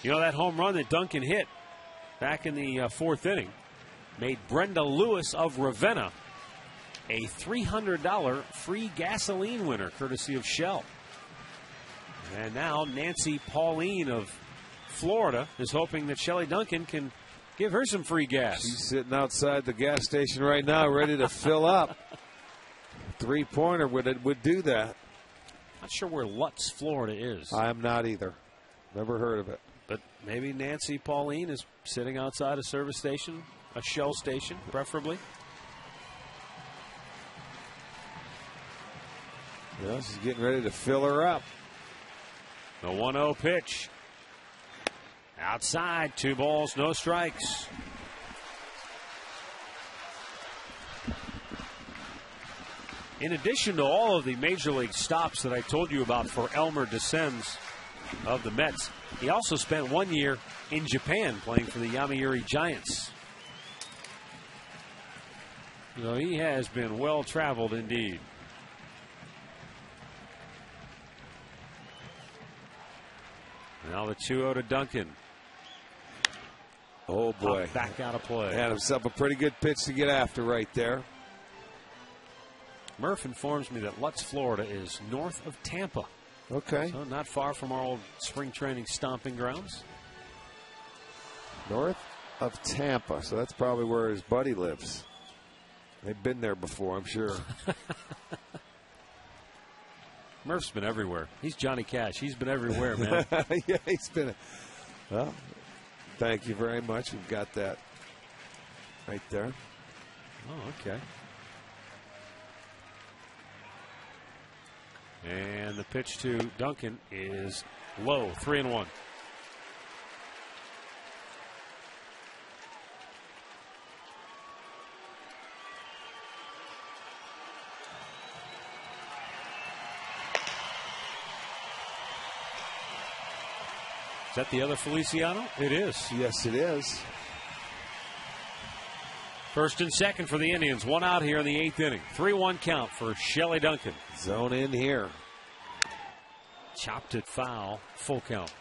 [SPEAKER 1] You know, that home run that Duncan hit back in the 4th inning made Brenda Lewis of Ravenna a $300 free gasoline winner, courtesy of Shell. And now Nancy Pauline of Florida is hoping that Shelley Duncan can give her some free gas.
[SPEAKER 3] She's sitting outside the gas station right now ready to fill up. Three-pointer would do that.
[SPEAKER 1] Not sure where Lutz, Florida is.
[SPEAKER 3] I'm not either. Never heard of it.
[SPEAKER 1] But maybe Nancy Pauline is sitting outside a service station, a Shell station, preferably.
[SPEAKER 3] Yeah, she's getting ready to fill her up.
[SPEAKER 1] The 1-0 pitch. Outside, 2 balls, no strikes. In addition to all of the major league stops that I told you about for Elmer Descends of the Mets, he also spent 1 year in Japan playing for the Yomiuri Giants. So he has been well traveled indeed. Now the 2-0 to Duncan.
[SPEAKER 3] Oh, boy.
[SPEAKER 1] Back out of play.
[SPEAKER 3] Had himself a pretty good pitch to get after right there.
[SPEAKER 1] Murph informs me that Lutz, Florida is north of Tampa.
[SPEAKER 3] Okay.
[SPEAKER 1] So not far from our old spring training stomping grounds.
[SPEAKER 3] North of Tampa. So that's probably where his buddy lives. They've been there before, I'm sure.
[SPEAKER 1] Murph's been everywhere. He's Johnny Cash. He's been everywhere, man.
[SPEAKER 3] Yeah, he's been. Well, thank you very much. We've got that right there.
[SPEAKER 1] Oh, okay. And the pitch to Duncan is low, 3-1. Is that the other Feliciano? It is.
[SPEAKER 3] Yes, it is.
[SPEAKER 1] First and second for the Indians. 1 out here in the 8th inning. 3-1 count for Shelley Duncan.
[SPEAKER 3] Zone in here.
[SPEAKER 1] Chopped it foul. Full count.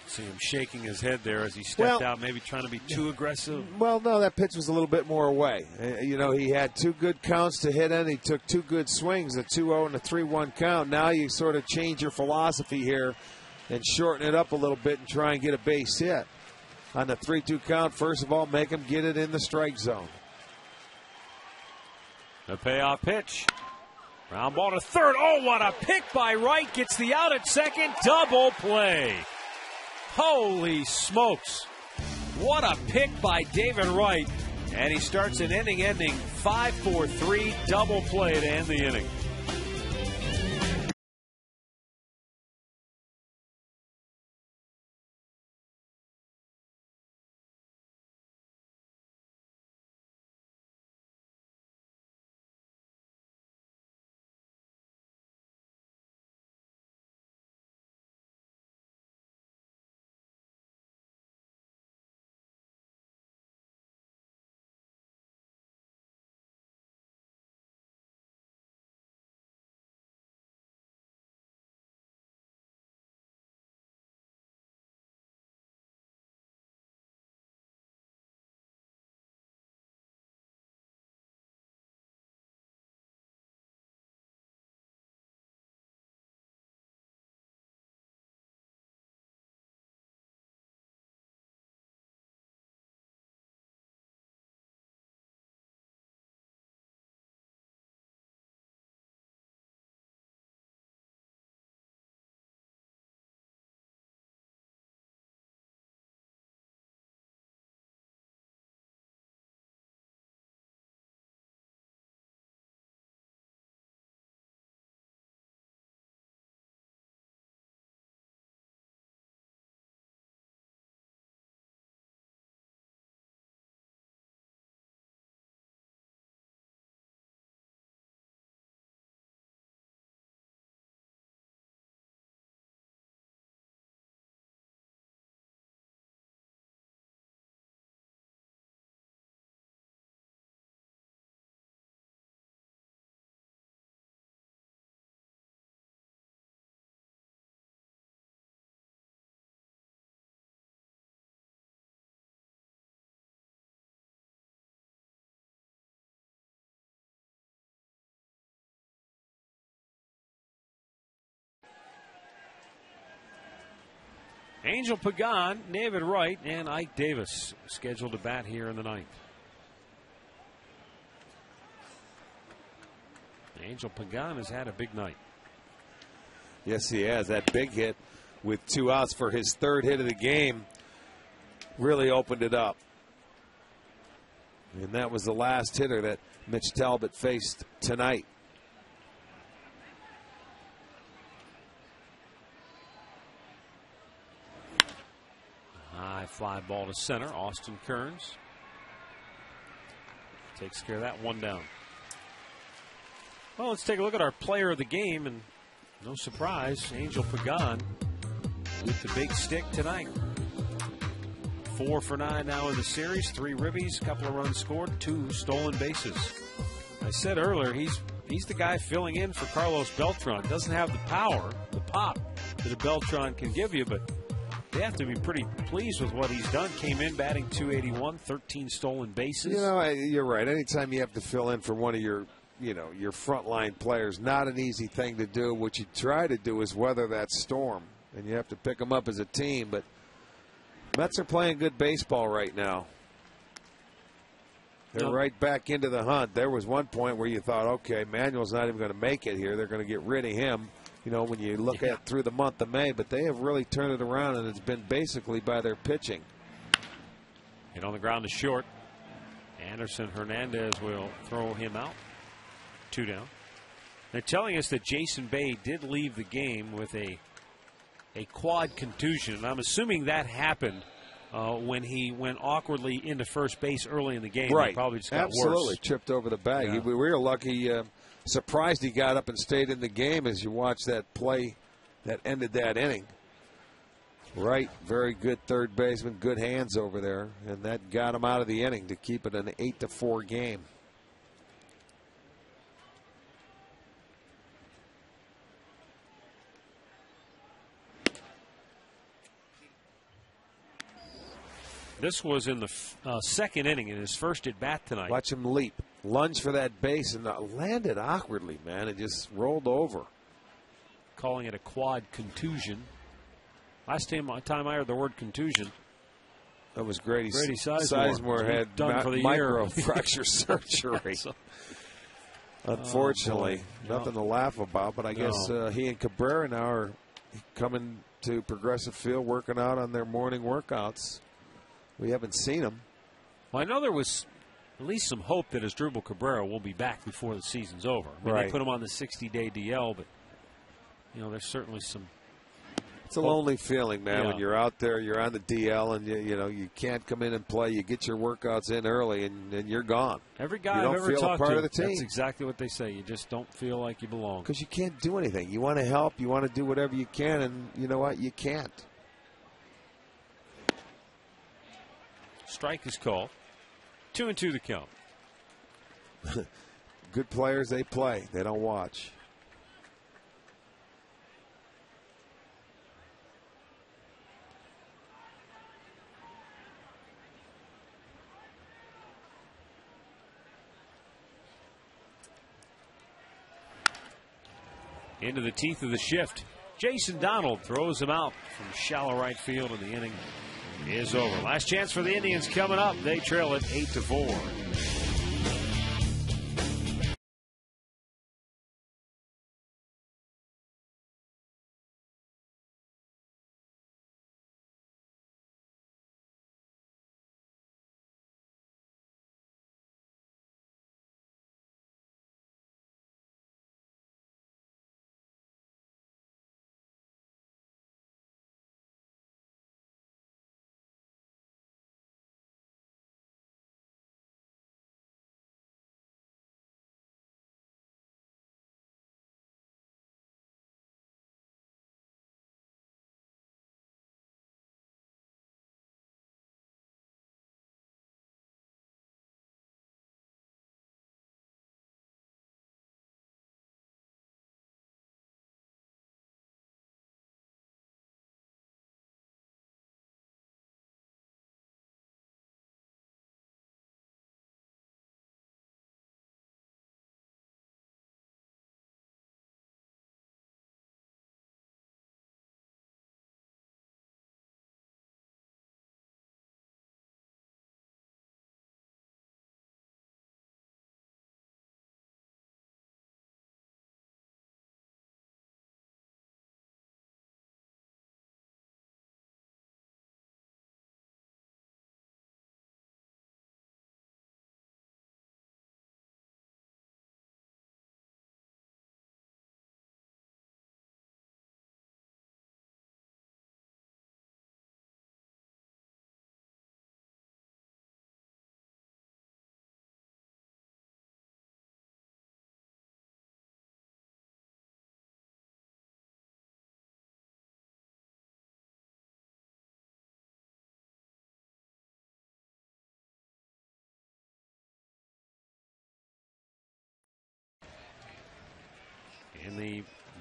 [SPEAKER 1] See him shaking his head there as he stepped out, maybe trying to be too aggressive.
[SPEAKER 3] Well, no, that pitch was a little bit more away. You know, he had 2 good counts to hit in. He took 2 good swings, a 2-0 and a 3-1 count. Now you sort of change your philosophy here and shorten it up a little bit and try and get a base hit. On the 3-2 count, first of all, make him get it in the strike zone.
[SPEAKER 1] The payoff pitch. Ground ball to third. Oh, what a pick by Wright. Gets the out at second. Double play. Holy smokes. What a pick by David Wright. And he starts an inning-ending 5-4-3 double play to end the inning. Angel Pagan, David Wright, and Ike Davis scheduled to bat here in the ninth. Angel Pagan has had a big night.
[SPEAKER 3] Yes, he has. That big hit with 2 outs for his 3rd hit of the game really opened it up. And that was the last hitter that Mitch Talbot faced tonight.
[SPEAKER 1] High fly ball to center. Austin Kearns takes care of that one down. Well, let's take a look at our player of the game, and no surprise, Angel Pagan with the big stick tonight. 4 for 9 now in the series, 3 ribbies, a couple of runs scored, 2 stolen bases. I said earlier, he's the guy filling in for Carlos Beltran. Doesn't have the power, the pop that a Beltran can give you, but they have to be pretty pleased with what he's done. Came in batting .281, 13 stolen bases.
[SPEAKER 3] You know, you're right. Anytime you have to fill in for one of your frontline players, not an easy thing to do. What you try to do is weather that storm, and you have to pick them up as a team. But Mets are playing good baseball right now. They're right back into the hunt. There was one point where you thought, okay, Manuel's not even going to make it here. They're going to get rid of him, when you look at through the month of May. But they have really turned it around, and it's been basically by their pitching.
[SPEAKER 1] And on the ground to short. Anderson Hernandez will throw him out. 2 down. They're telling us that Jason Bay did leave the game with a quad contusion. And I'm assuming that happened when he went awkwardly into first base early in the game.
[SPEAKER 3] Right.
[SPEAKER 1] He probably just got
[SPEAKER 3] Absolutely.
[SPEAKER 1] worse.
[SPEAKER 3] Tripped over the bag.
[SPEAKER 1] Yeah.
[SPEAKER 3] We were lucky. Surprised he got up and stayed in the game as you watch that play that ended that inning. Right. Very good third baseman. Good hands over there. And that got him out of the inning to keep it an 8-4 game.
[SPEAKER 1] This was in the second inning in his first at bat tonight.
[SPEAKER 3] Watch him leap, lunge for that base, and landed awkwardly, man. It just rolled over.
[SPEAKER 1] Calling it a quad contusion. Last time I heard the word contusion,
[SPEAKER 3] that was Grady
[SPEAKER 1] Sizemore
[SPEAKER 3] had
[SPEAKER 1] done for the
[SPEAKER 3] microfracture surgery. Unfortunately, nothing to laugh about. But I guess he and Cabrera now are coming to Progressive Field, working out on their morning workouts. We haven't seen him.
[SPEAKER 1] Well, I know there was at least some hope that Asdrubal Cabrera will be back before the season's over. I mean,
[SPEAKER 3] right.
[SPEAKER 1] They put him on the 60-day DL, but there's certainly some.
[SPEAKER 3] It's a lonely feeling, man,
[SPEAKER 1] Yeah.
[SPEAKER 3] when you're out there, you're on the DL, and you can't come in and play. You get your workouts in early, and you're gone.
[SPEAKER 1] Every guy
[SPEAKER 3] you don't
[SPEAKER 1] I've ever
[SPEAKER 3] feel
[SPEAKER 1] talked
[SPEAKER 3] a part
[SPEAKER 1] to,
[SPEAKER 3] of the team.
[SPEAKER 1] that's exactly what they say. You just don't feel like you belong.
[SPEAKER 3] Because you can't do anything. You want to help, you want to do whatever you can, and you know what? You can't.
[SPEAKER 1] Strike is called. 2-2 the count.
[SPEAKER 3] Good players, they play. They don't watch.
[SPEAKER 1] Into the teeth of the shift. Jason Donald throws him out from shallow right field, and the inning is over. Last chance for the Indians coming up. They trail it 8-4.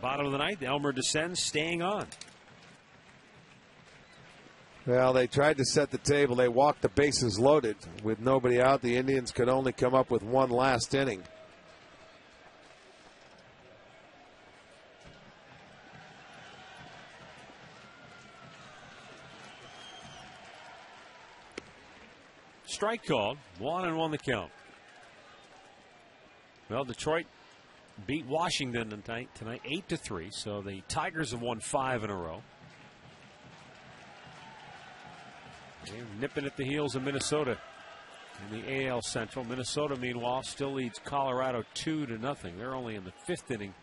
[SPEAKER 1] Bottom of the ninth, Elmer descends, staying on.
[SPEAKER 3] Well, they tried to set the table. They walked the bases loaded with nobody out. The Indians could only come up with one last inning.
[SPEAKER 1] Strike called. 1-1 the count. Well, Detroit beat Washington tonight 8-3. So the Tigers have won 5 in a row. They're nipping at the heels of Minnesota in the AL Central. Minnesota, meanwhile, still leads Colorado 2-0. They're only in the 5th inning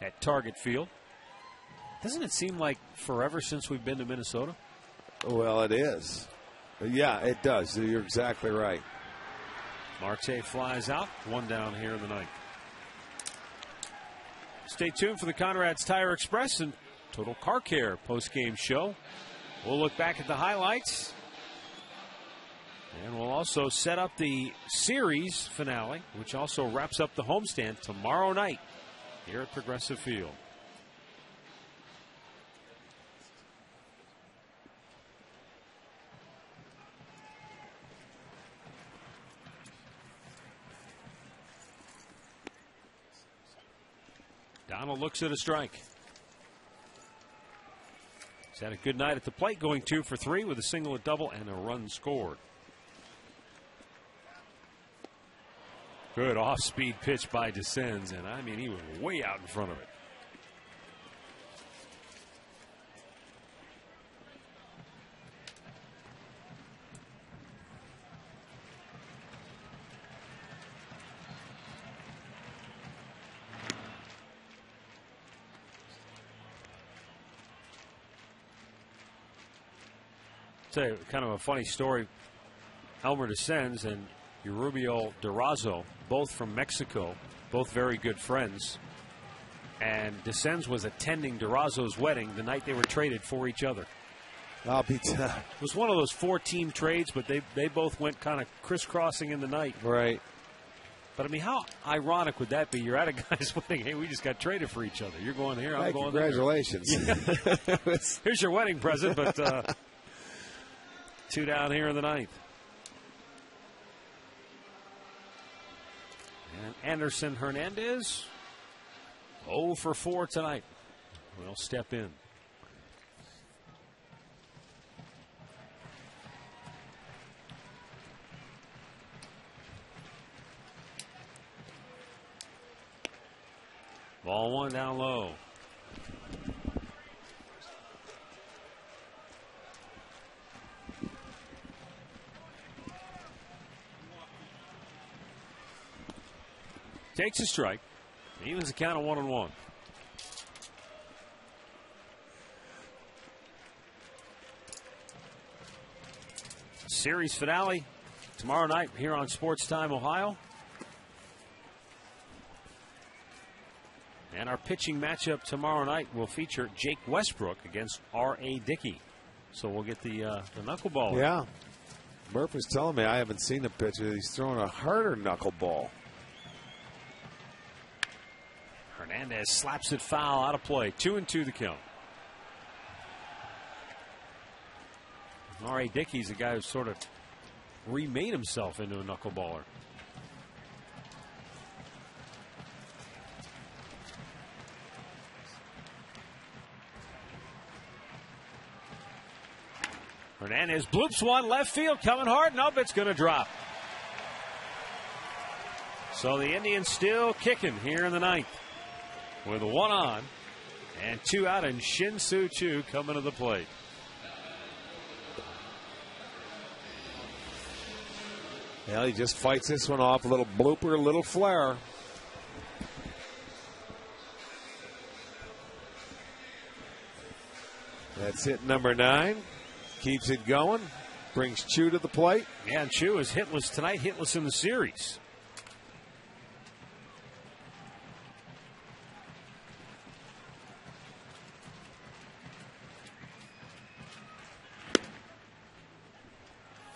[SPEAKER 1] at Target Field. Doesn't it seem like forever since we've been to Minnesota?
[SPEAKER 3] Well, it is. Yeah, it does. You're exactly right.
[SPEAKER 1] Marte flies out. 1 down here in the ninth. Stay tuned for the Conrad's Tire Express and Total Car Care post-game show. We'll look back at the highlights. And we'll also set up the series finale, which also wraps up the homestand tomorrow night here at Progressive Field. Donald looks at a strike. He's had a good night at the plate, going 2 for 3 with a single, a double, and a run scored. Good off-speed pitch by Descends, and I mean, he was way out in front of it. Tell you kind of a funny story. Elmer Descends and Eurubio Durazo, both from Mexico, both very good friends. And Descends was attending Durazo's wedding the night they were traded for each other.
[SPEAKER 3] I'll be
[SPEAKER 1] It was one of those 4-team trades, but they both went kind of crisscrossing in the night.
[SPEAKER 3] Right.
[SPEAKER 1] But, I mean, how ironic would that be? You're at a guy's wedding. Hey, we just got traded for each other. You're going here, I'm going
[SPEAKER 3] congratulations.
[SPEAKER 1] there. Congratulations. Here's your wedding present, but 2 down here in the ninth. And Anderson Hernandez, 0 for 4 tonight. Will step in. Ball 1 down low. Takes a strike. Evens the count of 1-1. Series finale tomorrow night here on Sports Time Ohio. And our pitching matchup tomorrow night will feature Jake Westbrook against R.A. Dickey. So we'll get the knuckleball.
[SPEAKER 3] Yeah. Murph was telling me, I haven't seen the pitcher. He's throwing a harder knuckleball.
[SPEAKER 1] Hernandez slaps it foul, out of play. 2-2 the count. R.A. Dickey's a guy who sort of remade himself into a knuckleballer. Hernandez bloops one, left field, coming hard. Nope, it's going to drop. So the Indians still kicking here in the ninth with 1 on and 2 out, and Shin-Soo Choo coming to the plate.
[SPEAKER 3] Well, he just fights this one off. A little blooper, a little flare. That's hit number 9. Keeps it going. Brings Choo to the plate.
[SPEAKER 1] Yeah, and Choo is hitless tonight, hitless in the series.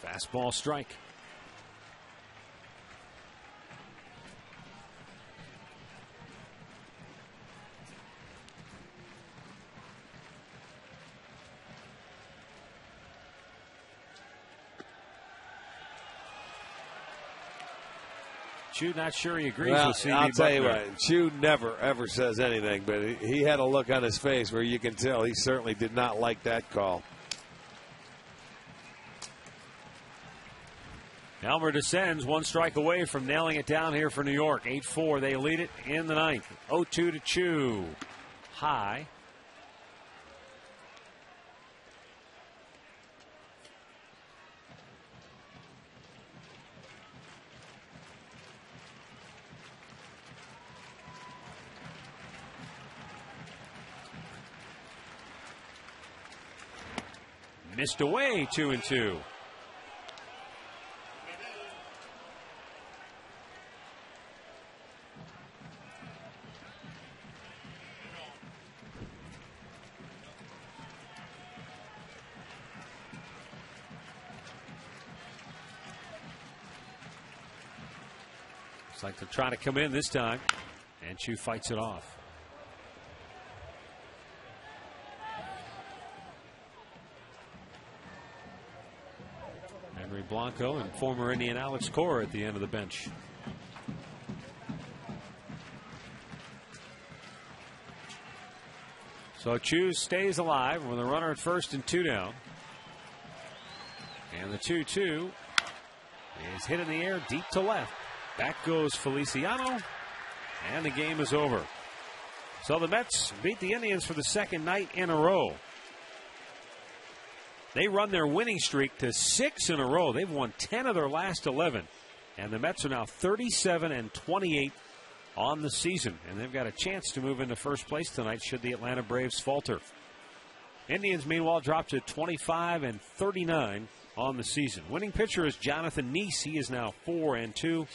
[SPEAKER 1] Fastball strike. Chu not sure he agrees
[SPEAKER 3] Well,
[SPEAKER 1] with C.B.
[SPEAKER 3] I'll tell you
[SPEAKER 1] Buckner.
[SPEAKER 3] what, Chu never, ever says anything, but he had a look on his face where you can tell he certainly did not like that call.
[SPEAKER 1] Elmer descends 1 strike away from nailing it down here for New York. 8-4, they lead it in the 9th. 0-2 to Chu. High. Missed away, 2-2. Looks like they're trying to come in this time, and Chu fights it off. Henry Blanco and former Indian Alex Cora at the end of the bench. So Chu stays alive with a runner at first and 2 down. And the 2-2 is hit in the air deep to left. Back goes Feliciano, and the game is over. So the Mets beat the Indians for the second night in a row. They run their winning streak to 6 in a row. They've won 10 of their last 11. And the Mets are now 37-28 on the season. And they've got a chance to move into first place tonight should the Atlanta Braves falter. Indians, meanwhile, drop to 25-39 on the season. Winning pitcher is Jonathan Neese. He is now 4-2.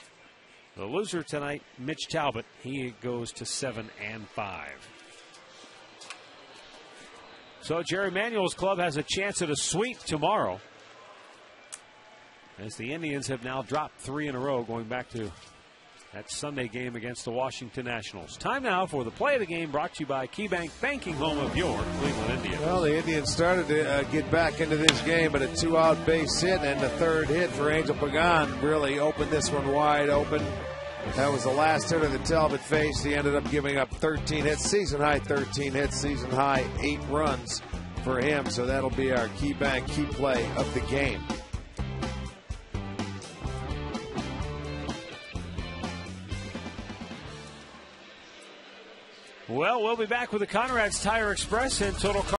[SPEAKER 1] The loser tonight, Mitch Talbot. He goes to 7-5. So Jerry Manuel's club has a chance at a sweep tomorrow, as the Indians have now dropped 3 in a row, going back to that Sunday game against the Washington Nationals. Time now for the play of the game, brought to you by KeyBank, banking home of your Cleveland Indians.
[SPEAKER 3] Well, the Indians started to get back into this game, but a 2-out base hit and the third hit for Angel Pagan really opened this one wide open. That was the last hit of the Talbot face. He ended up giving up 13 hits, season high 13 hits, season high 8 runs for him. So that'll be our KeyBank key play of the game.
[SPEAKER 1] Well, we'll be back with the Conrad's Tire Express and Total Car